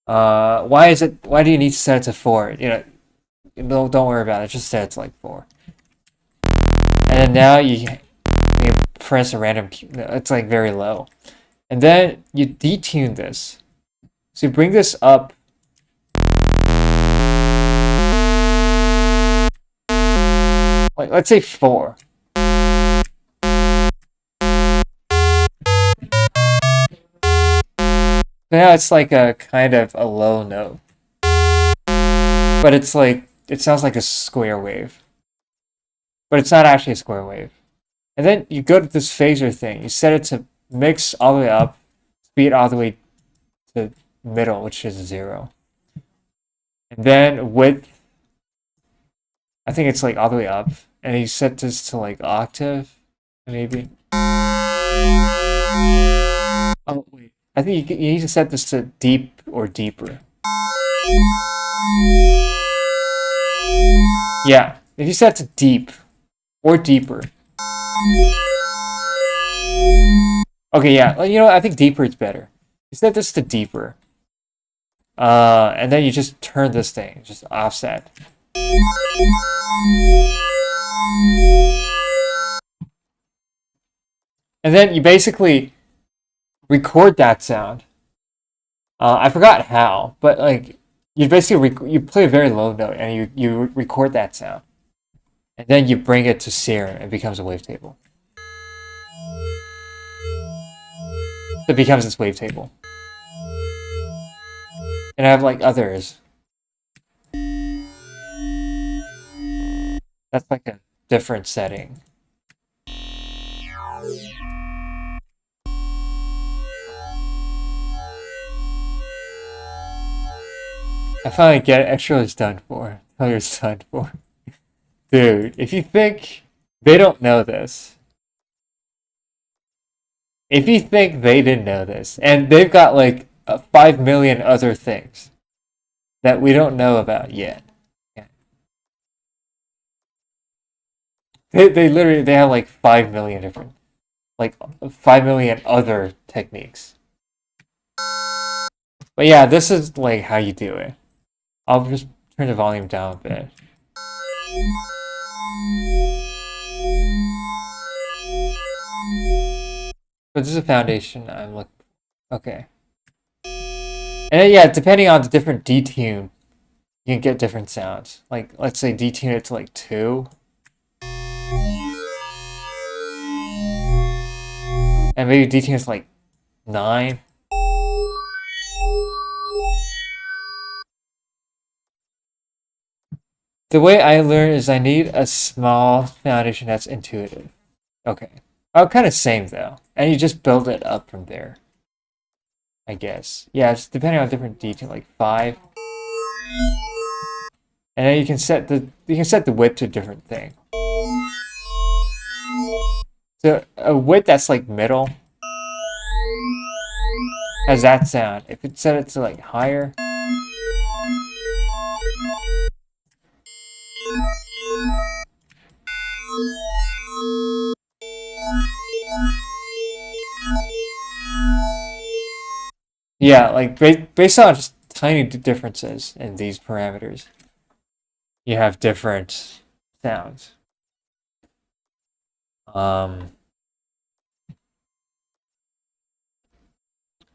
Why do you need to set it to 4? You know, don't worry about it, just set it to like 4. And then now you press a random key, it's like very low. And then you detune this. So you bring this up. Like, let's say 4. Now it's like a kind of a low note. But it's like, it sounds like a square wave. But it's not actually a square wave. And then you go to this phaser thing. You set it to mix all the way up, speed all the way to middle, which is 0. And then width, I think it's like all the way up. And you set this to like octave, maybe. Oh, wait. I think you need to set this to deep or deeper. Yeah, if you set to deep or deeper. Okay, yeah, you know, I think deeper is better. You set this to deeper. And then you just turn this thing, just offset. And then you basically record that sound. I forgot how, but like you basically you play a very low note and you record that sound, and then you bring it to 0. It becomes a wavetable. It becomes this wavetable. And I have like others. That's like a different setting. I finally get it. Extra is done for. Failure is done for. Dude, if you think they don't know this, if you think they didn't know this, and they've got like 5 million other things that we don't know about yet. Yeah. They literally, they have like 5 million different, like 5 million other techniques. But yeah, this is like how you do it. I'll just turn the volume down a bit. But this is a foundation I'm looking. Okay. And then, yeah, depending on the different detune, you can get different sounds. Like, let's say detune it to like 2. And maybe detune it to like 9. The way I learn is I need a small foundation that's intuitive. Okay. Oh, kind of same though. And you just build it up from there. I guess. Yeah, it's depending on different detail, like 5. And then you can set the width to a different thing. So a width that's like middle has that sound. If it set it to like higher, yeah, like based on just tiny differences in these parameters, you have different sounds. Um,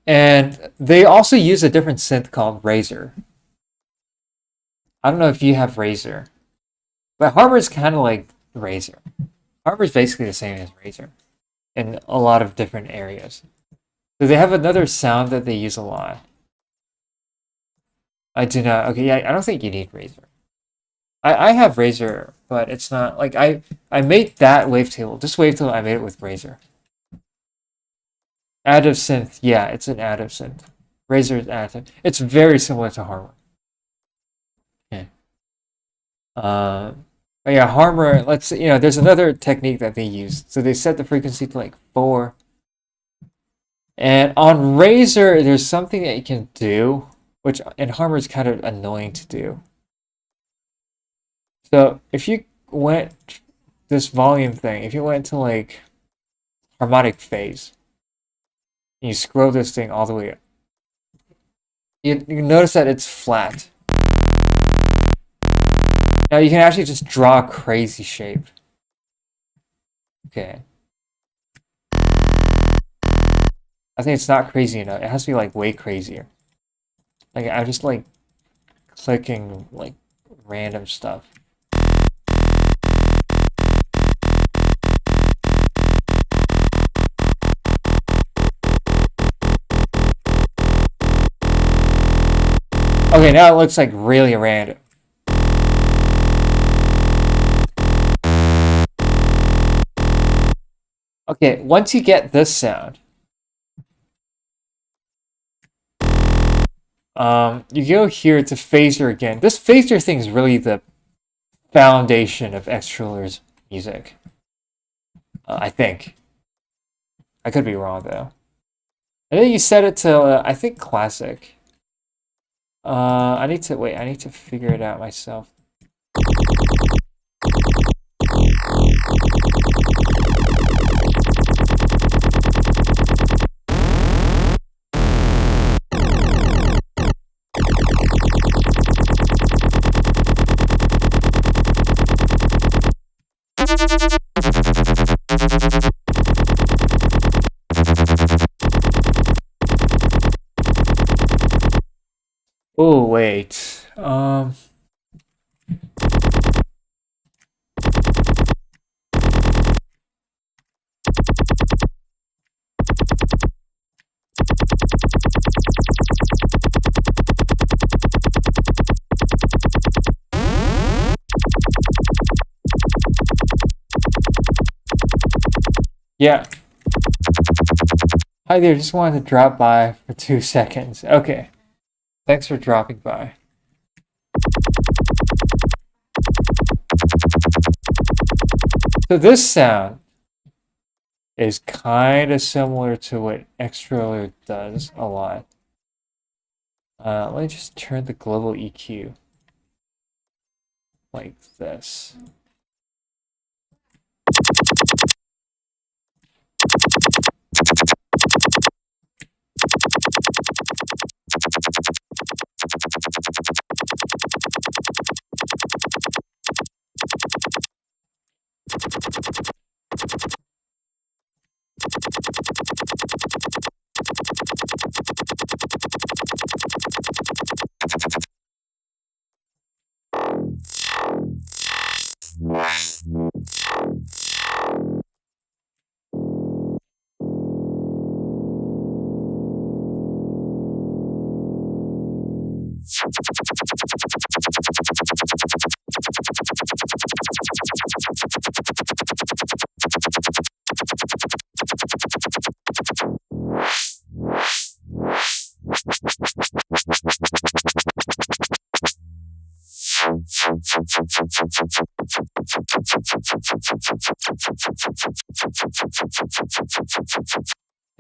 and they also use a different synth called Razor. I don't know if you have Razor, but Harbor is kind of like Razor. Harbor is basically the same as Razor in a lot of different areas. So they have another sound that they use a lot. I do not. Okay, yeah, I don't think you need Razor. I have Razor, but it's not like I made that wavetable. This wavetable I made it with Razor. Additive synth, yeah, it's an additive synth. Razor is additive. It's very similar to Harmor. Okay. But yeah, Harmor. Let's there's another technique that they use. So they set the frequency to like 4, and on Razor there's something that you can do, which in Harmor is kind of annoying to do. So if you went this volume thing, if you went to like harmonic phase, and you scroll this thing all the way up, you notice that it's flat. Now you can actually just draw a crazy shape. Okay. I think it's not crazy enough. It has to be like way crazier. Like I'm just like clicking like random stuff. Okay, now it looks like really random. Okay, once you get this sound, you go here to phaser again. This phaser thing is really the foundation of Extraler's music. I think. I could be wrong though. And then you set it to I think classic. I need to figure it out myself. Oh wait. Yeah. Hi there, just wanted to drop by for 2 seconds. Okay. Thanks for dropping by. So this sound is kind of similar to what Extraler does a lot. Let me just turn the global EQ like this.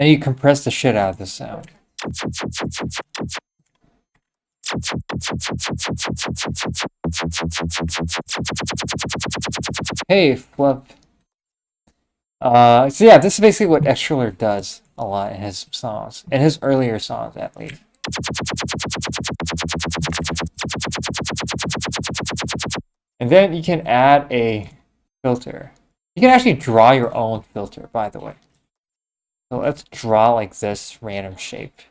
And you compress the shit out of the sound. Hey, Flip. So yeah, this is basically what Extraler does a lot in his songs. In his earlier songs, at least. And then you can add a filter. You can actually draw your own filter, by the way. So let's draw like this random shape.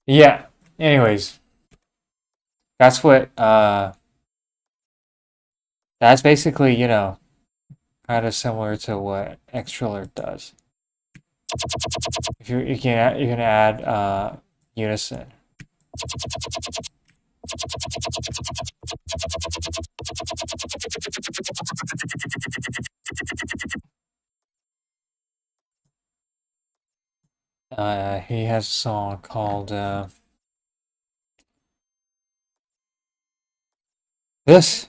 Yeah. Anyways, that's what that's basically, you know, kind of similar to what Extraler does. If you can add unison. He has a song called this.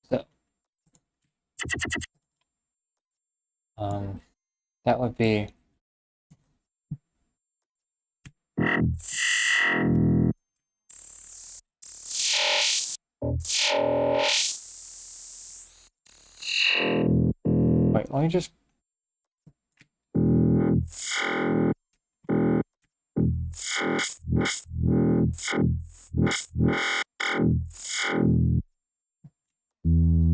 So, that would be wait, let me just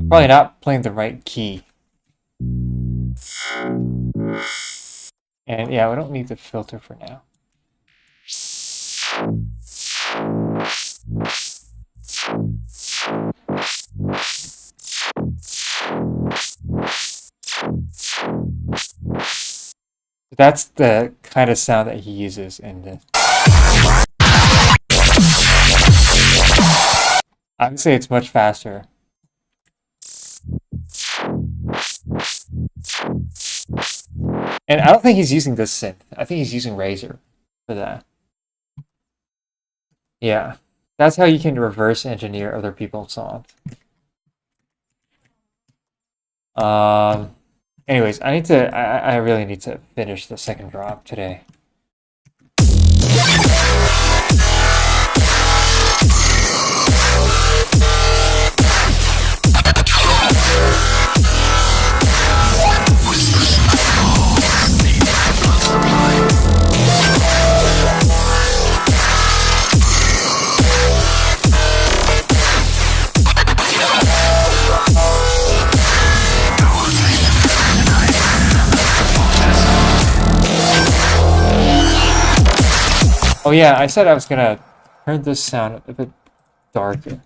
probably not playing the right key. And yeah, we don't need the filter for now. That's the kind of sound that he uses in this. I would say it's much faster. And I don't think he's using this synth. I think he's using Razor for that. Yeah. That's how you can reverse engineer other people's songs. Anyways, I really need to finish the second drop today. Oh yeah, I said I was gonna turn this sound a bit darker.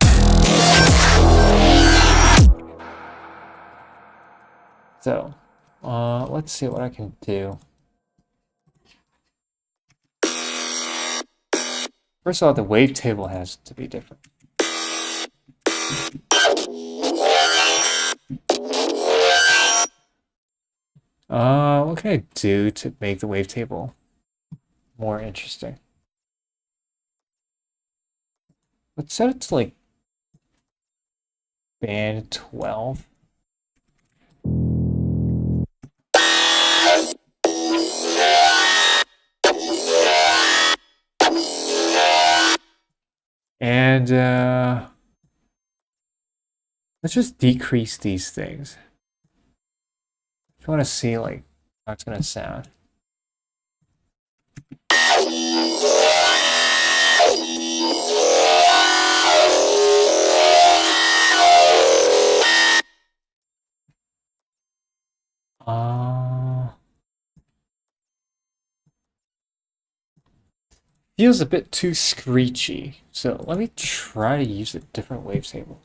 So, let's see what I can do. First of all, the wavetable has to be different. What can I do to make the wavetable more interesting? Let's set it to like band 12. And let's just decrease these things. If you want to see like how it's gonna sound. feels a bit too screechy. So let me try to use a different wavetable.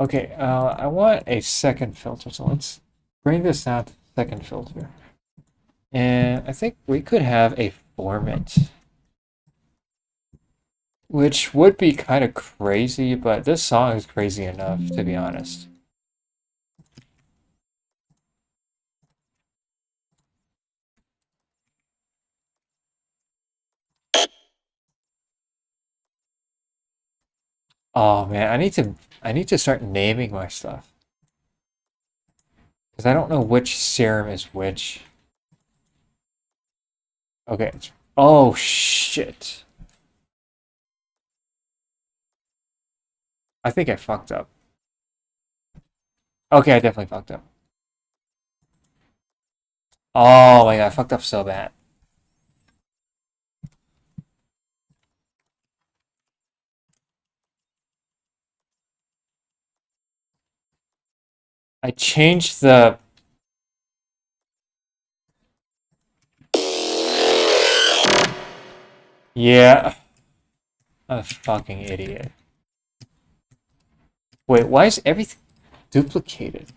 Okay, I want a second filter, so let's bring this down to the second filter. And I think we could have a formant, which would be kind of crazy, but this song is crazy enough, to be honest. Oh man, I need to start naming my stuff. Because I don't know which serum is which. Okay. Oh shit. I think I fucked up. Okay, I definitely fucked up. Oh my god, I fucked up so bad. I changed the... Yeah. I'm a fucking idiot. Wait, why is everything duplicated?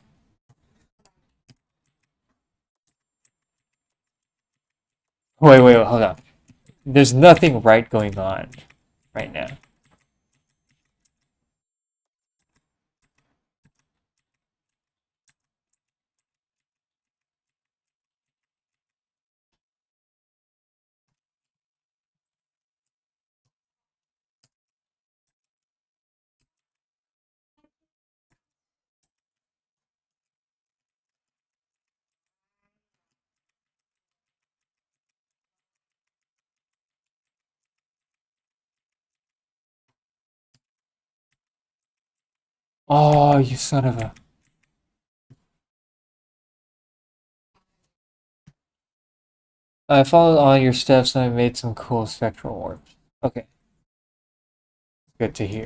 Wait, hold on. There's nothing right going on right now. Oh, you son of a... I followed all your steps and I made some cool spectral orbs. Okay, good to hear.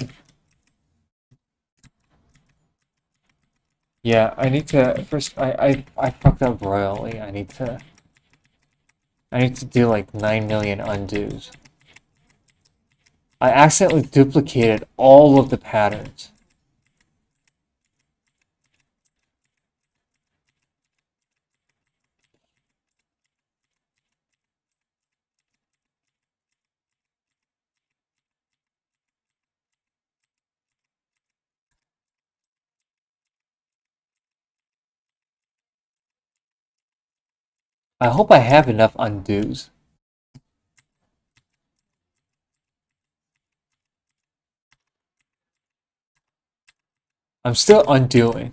Yeah, I need to first I fucked up royally. I need to do like 9 million undos. I accidentally duplicated all of the patterns. I hope I have enough undos. I'm still undoing.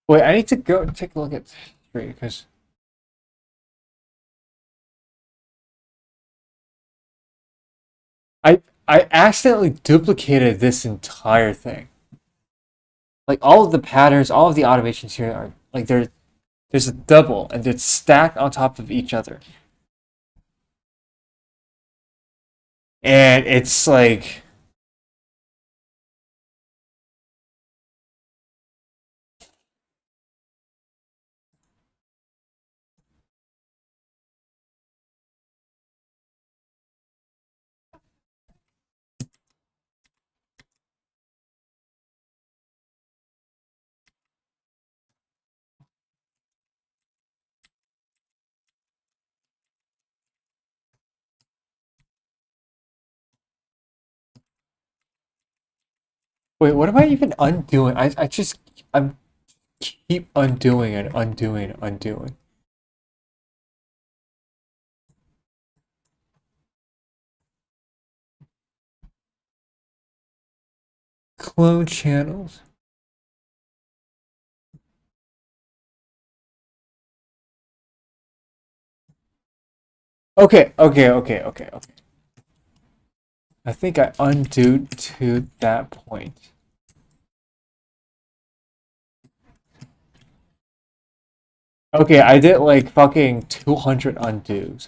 Wait, I need to go take a look at three because I accidentally duplicated this entire thing. Like all of the patterns, all of the automations here are like there's a double and it's stacked on top of each other. And it's like wait, what am I even undoing? I'm keep undoing and undoing and undoing. Clone channels. Okay, okay, okay, okay, okay. I think I undo to that point. Okay, I did like fucking 200 undos.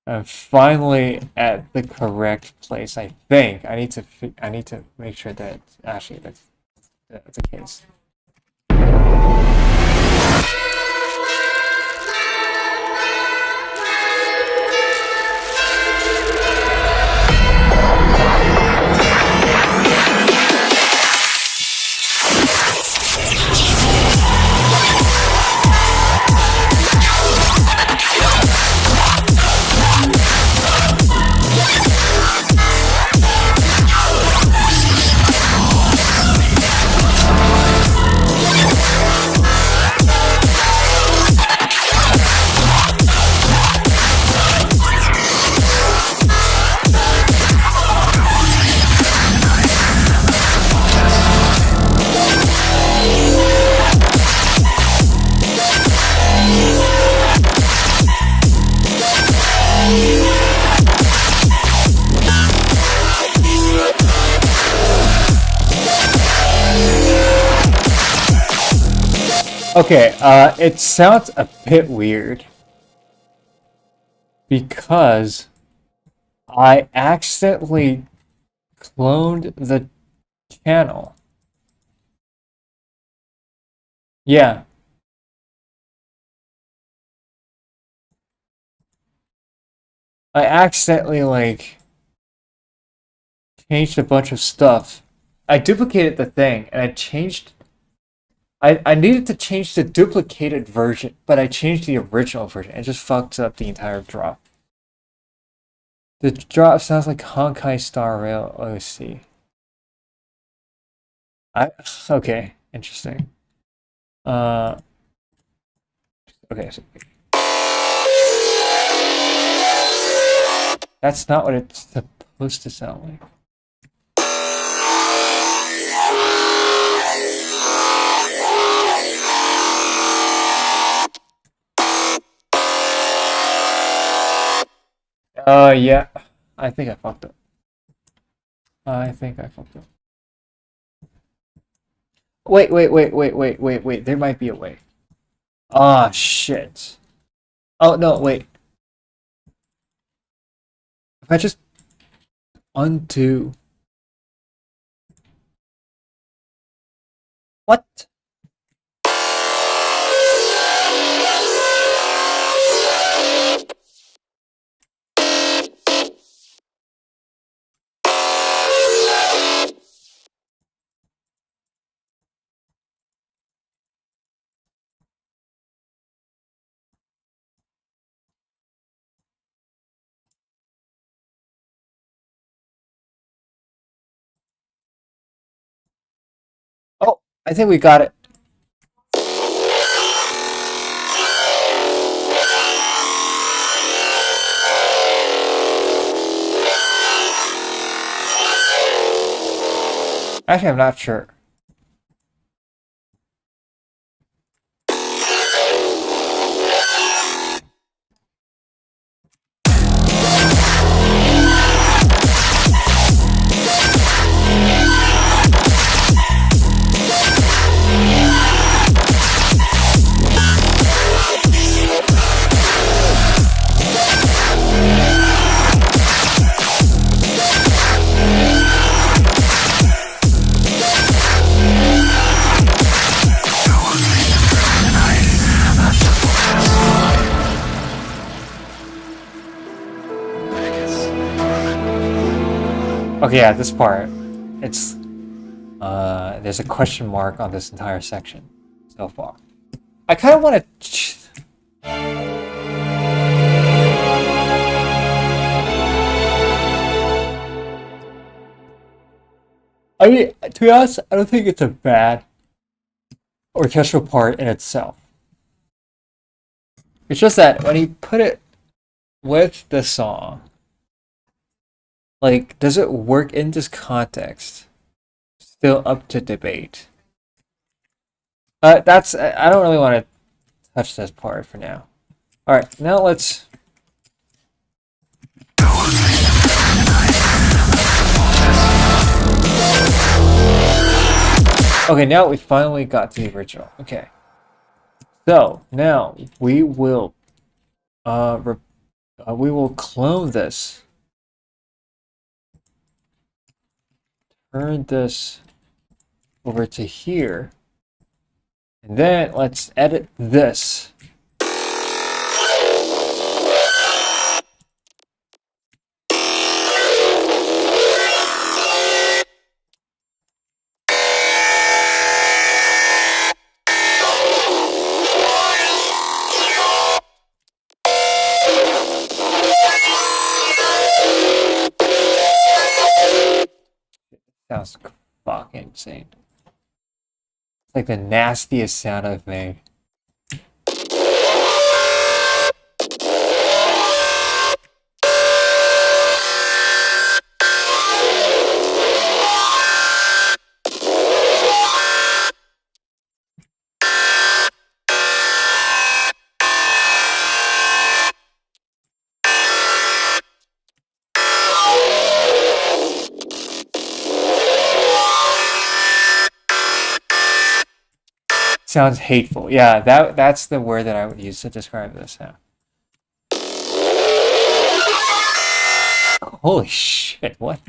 I'm finally at the correct place. I think I need to make sure that actually that's the case. Okay, it sounds a bit weird because I accidentally cloned the channel. Yeah, I accidentally like changed a bunch of stuff. I duplicated the thing and I changed. I needed to change the duplicated version, but I changed the original version. It just fucked up the entire drop. The drop sounds like Honkai Star Rail OC. I okay, interesting. Uh, okay, so that's not what it's supposed to sound like. Yeah, I think I fucked up. I think I fucked up. Wait. There might be a way. Ah, shit. Oh, no, wait. If I just undo. What? Oh, I think we got it. Actually, I'm not sure. Okay, yeah, this part, it's there's a question mark on this entire section so far. I kind of want to. I mean, to be honest, I don't think it's a bad orchestral part in itself. It's just that when you put it with the song, like, does it work in this context? Still up to debate. That's I don't really want to touch this part for now. All right, now let's. Okay, now we finally got to the original. Okay, so now we will clone this. Turn this over to here, and then let's edit this. Sounds fucking insane. It's like the nastiest sound I've made. Sounds hateful. Yeah, that's the word that I would use to describe this sound. Holy shit, what?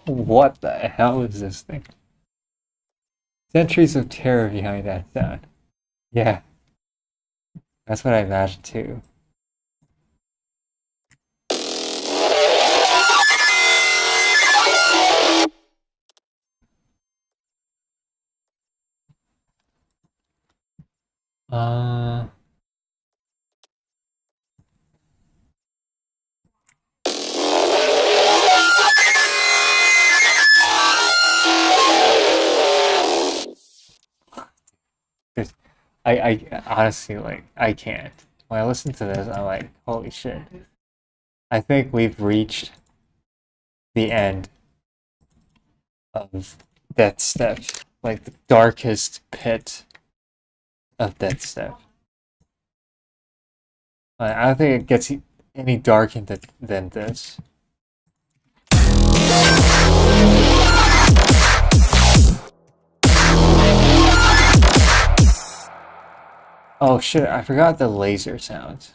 What the hell is this thing? Centuries of terror behind that sound. Yeah. That's what I imagined too. I honestly, like, I can't. When I listen to this, I'm like, holy shit. I think we've reached the end of Death Step. Like, the darkest pit of Death Step. I don't think it gets any darker than this. Oh shit, I forgot the laser sound.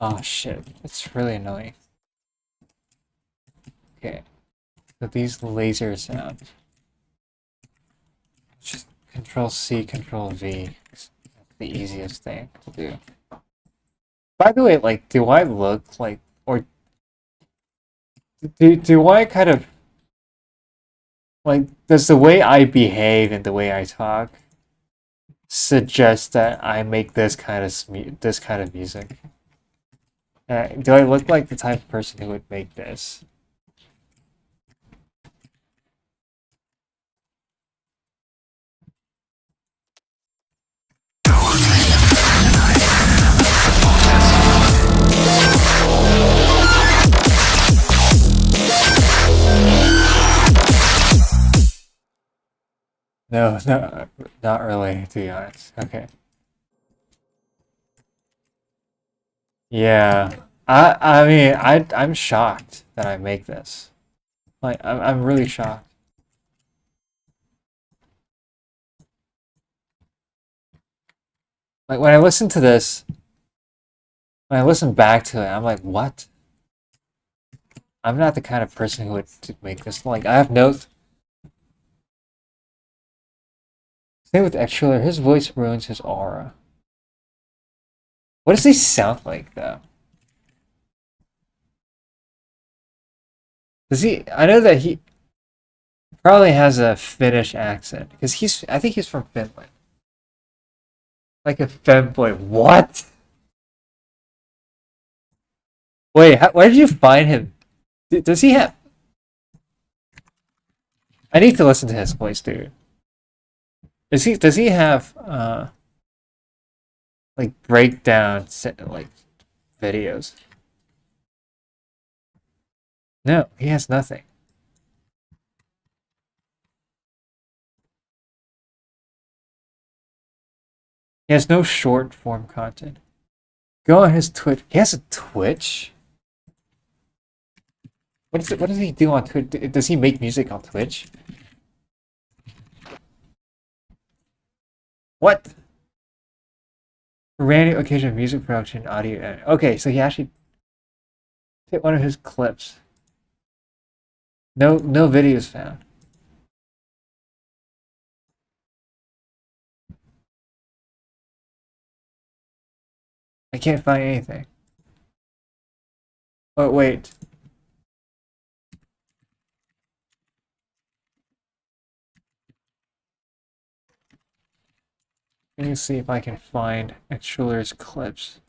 Oh shit, it's really annoying. Okay, so these laser sounds. Just Control C, Control V. That's the easiest thing to do. By the way, like, do I look like, or do I kind of, like, does the way I behave and the way I talk suggest that I make this kind of music? Do I look like the type of person who would make this? No, no, not really, to be honest. Okay. Yeah. I mean, I'm shocked that I make this. Like, I'm really shocked. Like, when I listen to this, when I listen back to it, I'm like, what? I'm not the kind of person who would make this. Like, I have notes. Same with Extra, his voice ruins his aura. What does he sound like, though? Does he? I know that he probably has a Finnish accent because I think he's from Finland. Like a femboy. What? Wait, where did you find him? Does he have? I need to listen to his voice, dude. Does he have like breakdown like videos. No, he has nothing. He has no short form content. Go on his Twitch. He has a Twitch? What does he do on Twitch? Does he make music on Twitch? What? Random occasion of music production, audio. Okay, so he actually hit one of his clips. No videos found. I can't find anything. Oh wait. Let me see if I can find Schuller's clips.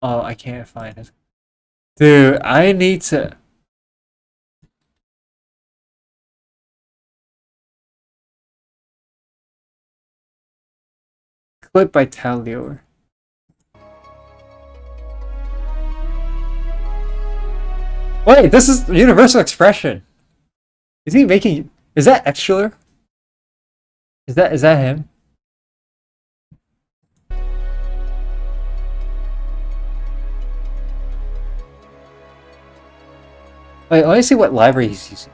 Oh, I can't find it. Dude, I need to... Clip by Talior. Wait, this is Universal Expression. Is he making... Is that Schiller? Is that him? Wait, let me see what library he's using.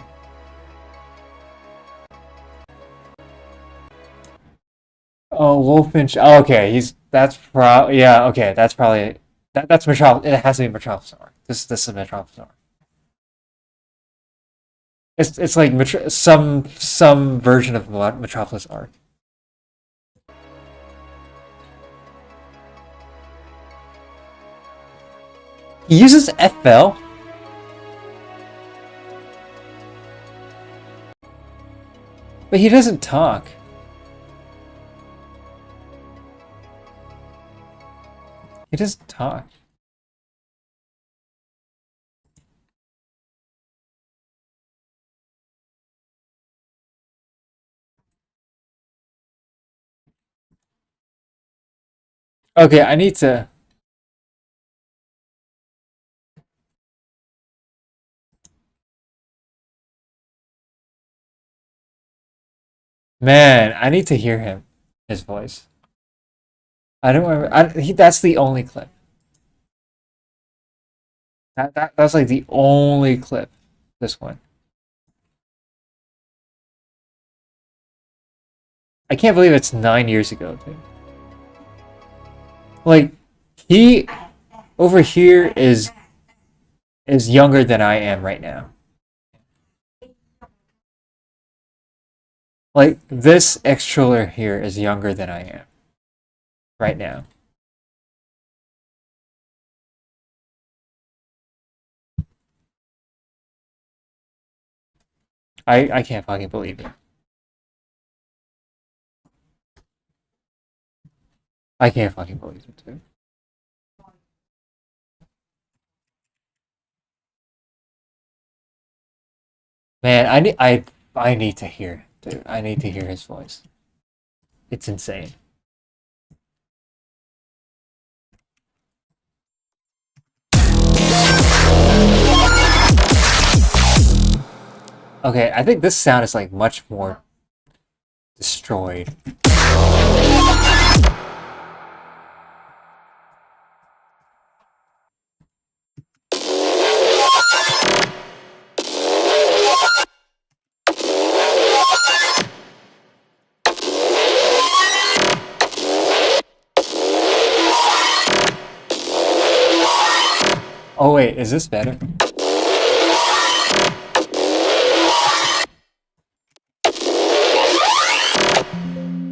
Oh, Wolfenstein. Oh, okay, that's yeah, okay, that's probably that's Metropolis. It has to be Metropolis art. This is Metropolis art. It's like some version of Metropolis art. He uses FL. But he doesn't talk. He doesn't talk. Okay, I need to... Man, I need to hear him. His voice. I don't remember. That's the only clip. That's like the only clip. This one. I can't believe it's 9 years ago, dude. Like, he over here is younger than I am right now. Like, this extroller here is younger than I am right now. I can't fucking believe it. I can't fucking believe it, dude. Man, I need to hear, dude. I need to hear his voice. It's insane. Okay, I think this sound is like much more destroyed. Oh wait, is this better?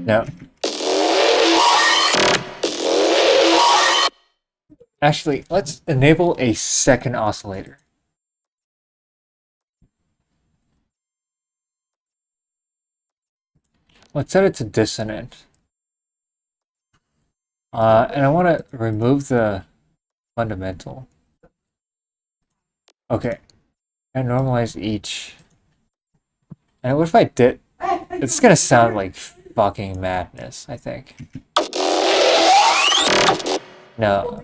No. Actually, let's enable a second oscillator. Let's set it to dissonant. And I want to remove the fundamental. Okay. And normalize each. And what if I did... It's gonna sound like beatboxing madness, I think. No.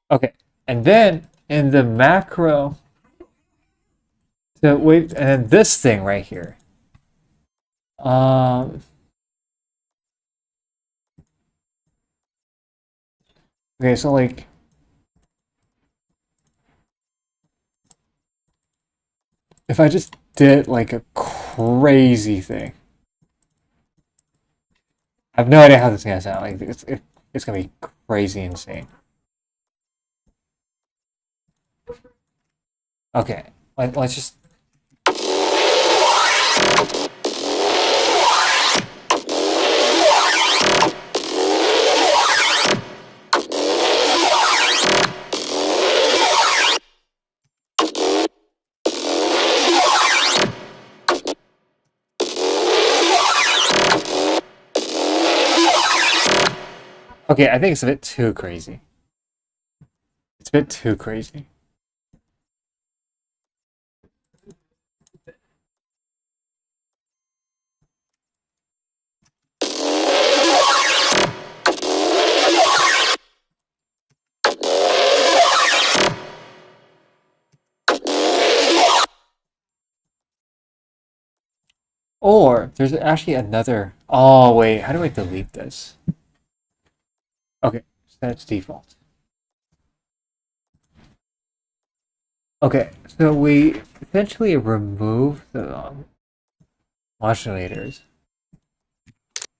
Okay, and then in the macro, so wait, and then this thing right here. Okay, so like, if I just did like a crazy thing, I have no idea how this is gonna sound. Like, it's gonna be crazy insane. Okay, let's just. Okay, I think it's a bit too crazy. It's a bit too crazy. Or there's actually another. Oh wait, how do I delete this? Okay, set to default. Okay, so we essentially remove the modulators,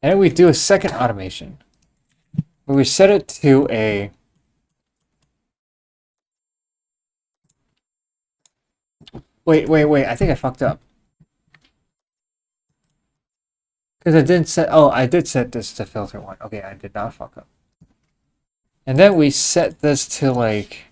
and we do a second automation where we set it to a. Wait, I think I fucked up. Because I didn't set. Oh, I did set this to filter 1. Okay, I did not fuck up. And then we set this to like.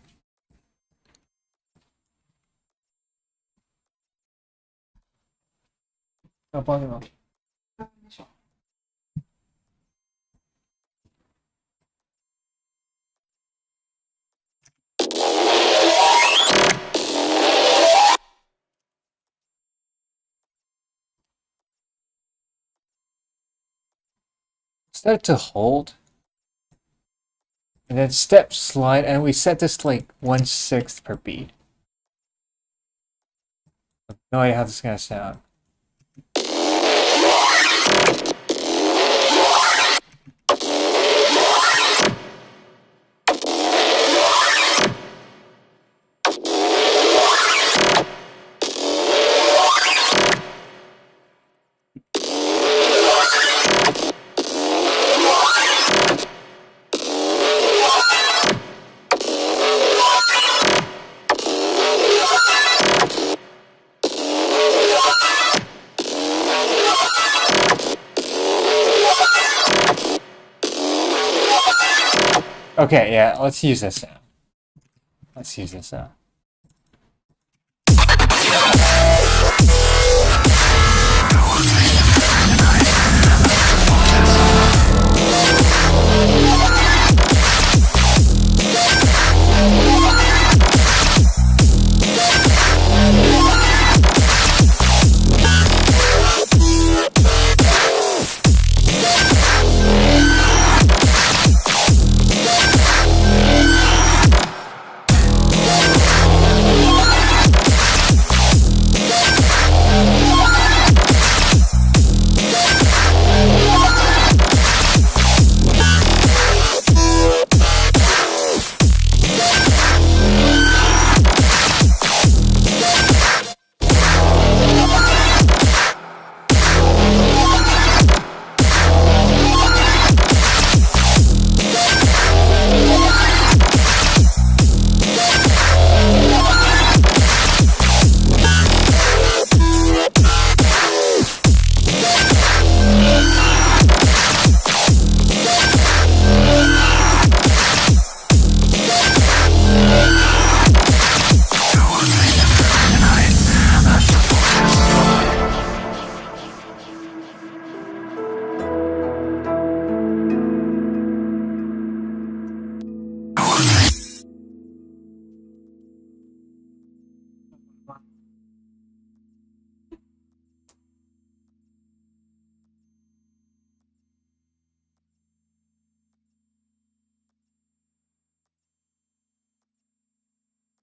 Set it to hold. And then step slide, and we set this to like 1/6 per beat. I have no idea how this is gonna sound. Okay, yeah, let's use this now. Let's use this now.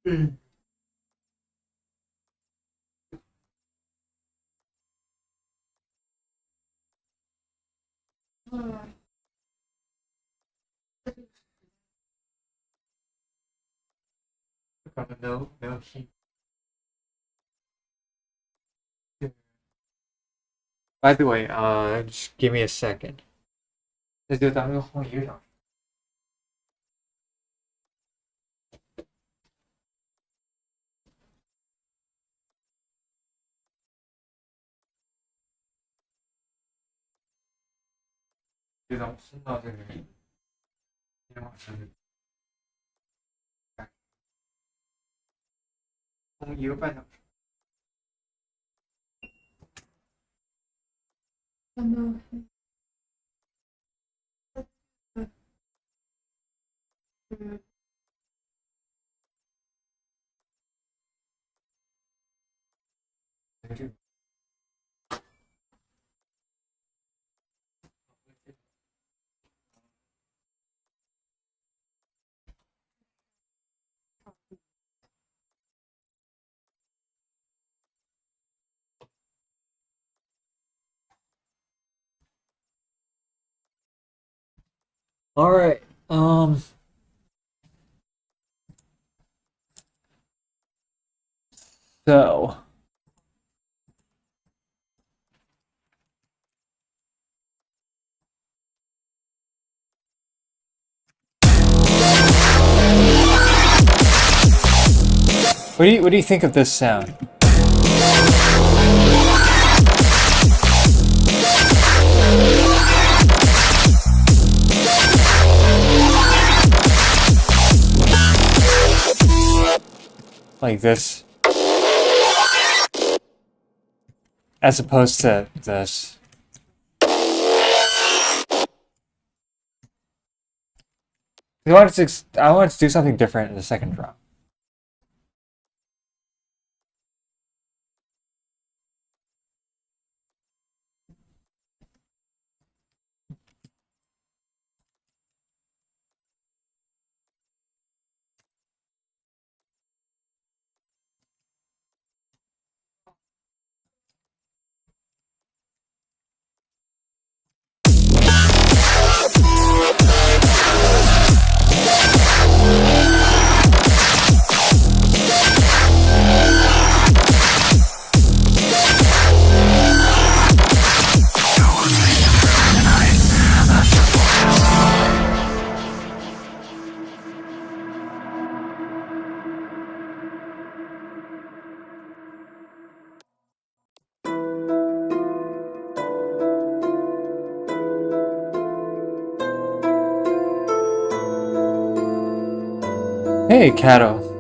No heat. By the way, just give me a second. 这就当个烘一个小时。就当烘到这个今天晚上烘1个半小时。All right. So. What do you think of this sound? Like this, as opposed to this. I wanted to do something different in the second drum. Hey, Kato.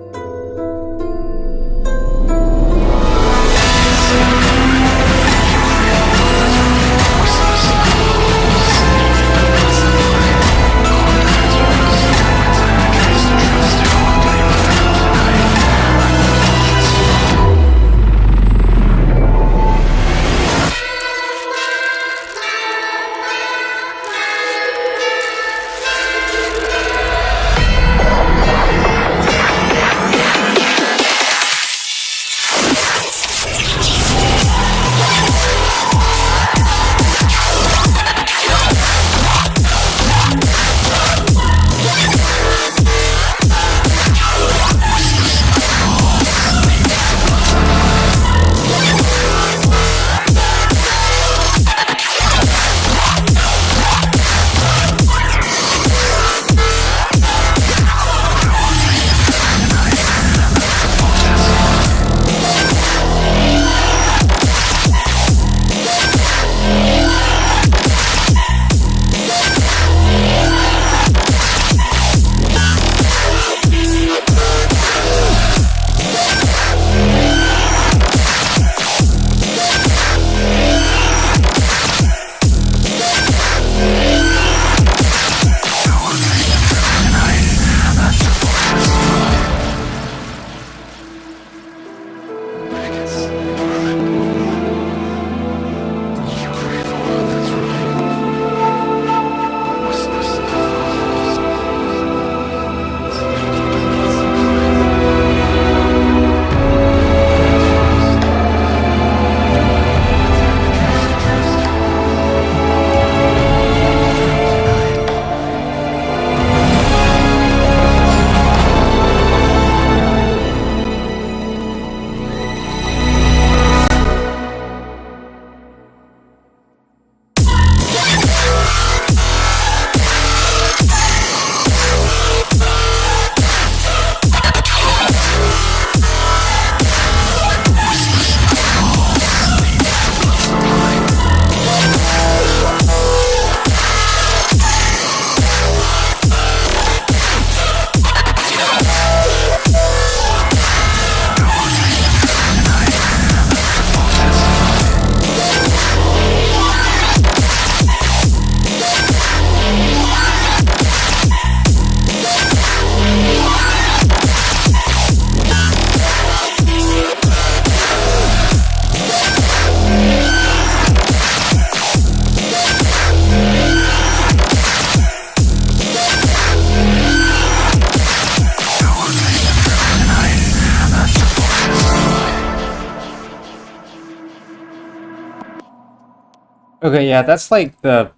Okay, yeah, that's like the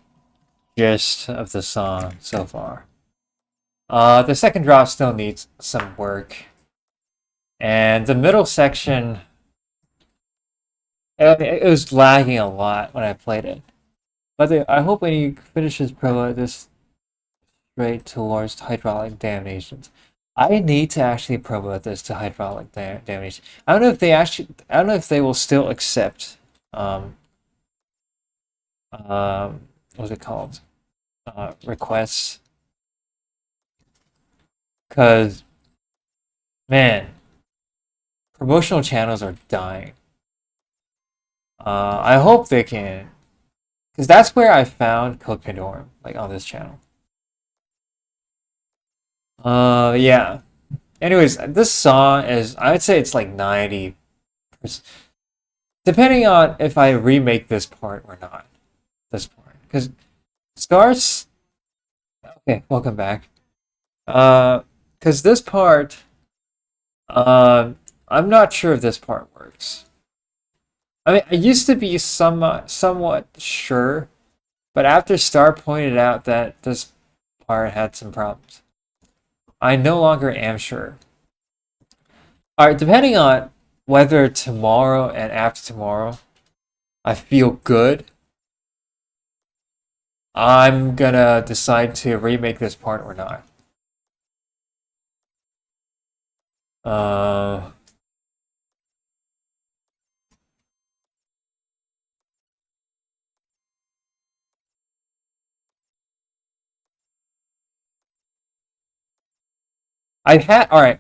gist of the song so far. The second drop still needs some work, and the middle section it was lagging a lot when I played it. But I hope when you finish this promo, this straight towards hydraulic damnations. I need to actually promote this to hydraulic damnation. I don't know if they actually. I don't know if they will still accept. Um. What's it called? Requests. Cause man, promotional channels are dying. I hope they can, because that's where I found Code Pandorum, like on this channel. Yeah. Anyways, this song is, I would say it's like 90%, depending on if I remake this part or not. This part, because starts. Okay, welcome back. Because this part, I'm not sure if this part works. I mean, I used to be somewhat sure, but after Star pointed out that this part had some problems, I no longer am sure. Alright, depending on whether tomorrow and after tomorrow I feel good, I'm gonna decide to remake this part or not. Uh, alright.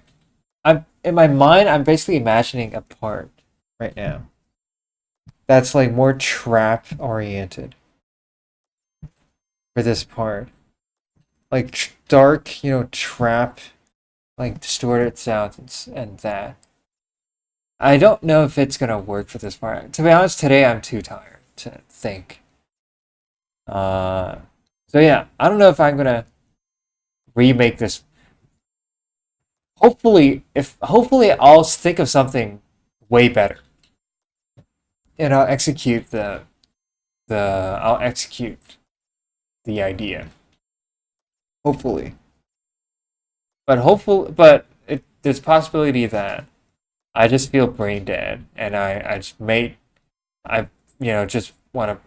I'm in my mind. I'm basically imagining a part right now that's like more trap oriented for this part, like dark, trap, like distorted sounds and that. I don't know if it's gonna work for this part. To be honest, today I'm too tired to think. Uh, so yeah, I don't know if I'm gonna remake this. Hopefully I'll think of something way better, and I'll execute the idea. Hopefully, there's possibility that I just feel brain dead, and I just want to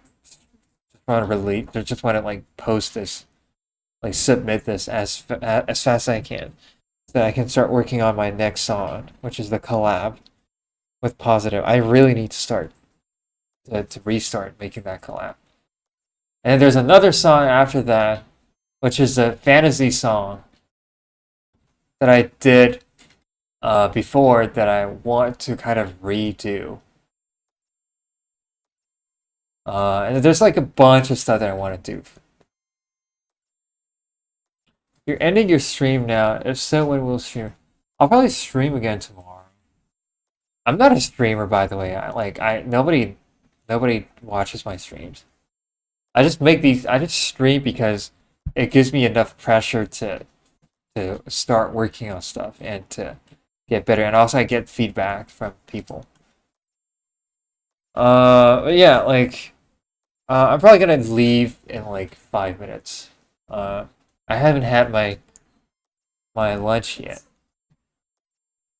release, just want to like post this, like submit this as fast as I can, so that I can start working on my next song, which is the collab with Positive. I really need to start to restart making that collab. And there's another song after that, which is a fantasy song that I did before that I want to kind of redo. And there's like a bunch of stuff that I want to do. You're ending your stream now. If so, when will stream? I'll probably stream again tomorrow. I'm not a streamer, by the way. Nobody watches my streams. I just make these. I just stream because it gives me enough pressure to start working on stuff and to get better. And also, I get feedback from people. But yeah, like I'm probably gonna leave in like 5 minutes. I haven't had my lunch yet.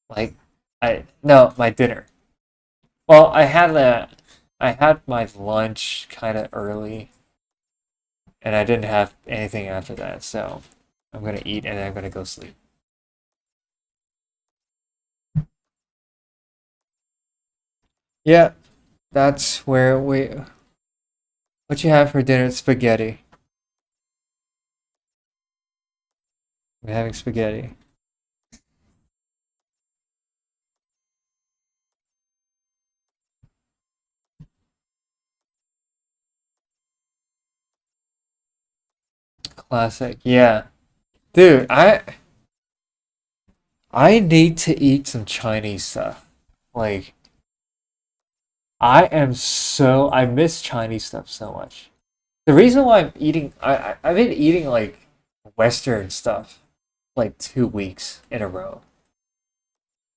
Like I no my dinner. Well, I had my lunch kind of early, and I didn't have anything after that, so I'm gonna eat and then I'm gonna go sleep. Yeah, that's where we. What you have for dinner? Spaghetti. We're having spaghetti. Classic. Yeah. Dude, I need to eat some Chinese stuff. Like I miss Chinese stuff so much. The reason why I've been eating like Western stuff like 2 weeks in a row.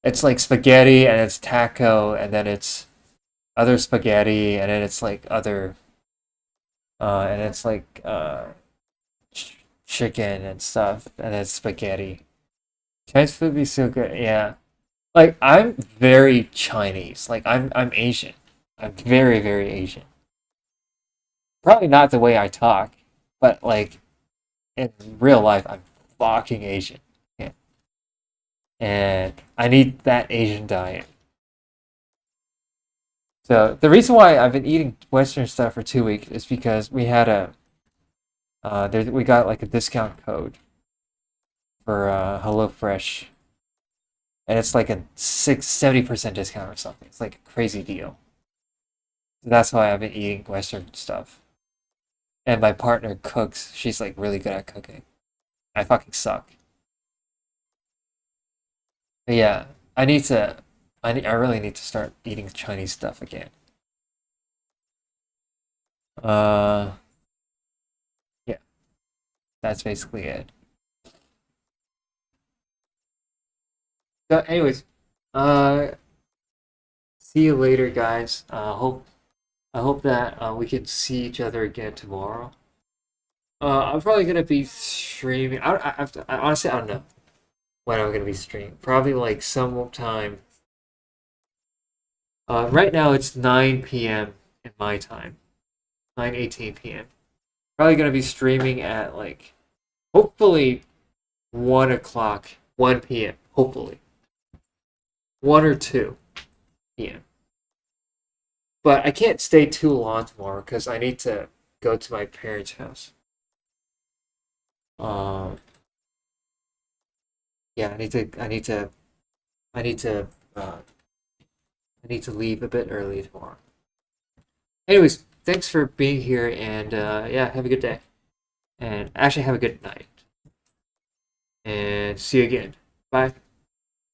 It's like spaghetti and it's taco and then it's other spaghetti and then it's like other And it's like chicken and stuff, and then spaghetti. Chinese food be so good, yeah. Like I'm very Chinese. Like I'm Asian. I'm very very Asian. Probably not the way I talk, but like in real life, I'm fucking Asian. Yeah. And I need that Asian diet. So the reason why I've been eating Western stuff for 2 weeks is because we had we got like a discount code for HelloFresh, and it's like a 70% discount or something. It's like a crazy deal. So that's why I've been eating Western stuff. And my partner cooks. She's like really good at cooking. I fucking suck. But yeah, I really need to start eating Chinese stuff again. Uh, yeah, that's basically it. So, anyways, uh, see you later, guys. I hope that we can see each other again tomorrow. I'm probably gonna be streaming. Honestly, I don't know when I'm gonna be streaming. Probably like sometime. Right now it's 9 p.m. in my time, 9:18 p.m. Probably gonna be streaming at like hopefully 1 o'clock, 1 p.m. Hopefully 1 or 2 p.m. But I can't stay too long tomorrow because I need to go to my parents' house. Um, yeah, I need to, I need to leave a bit early tomorrow. Anyways, thanks for being here, and yeah, have a good day, and actually have a good night, and see you again. Bye.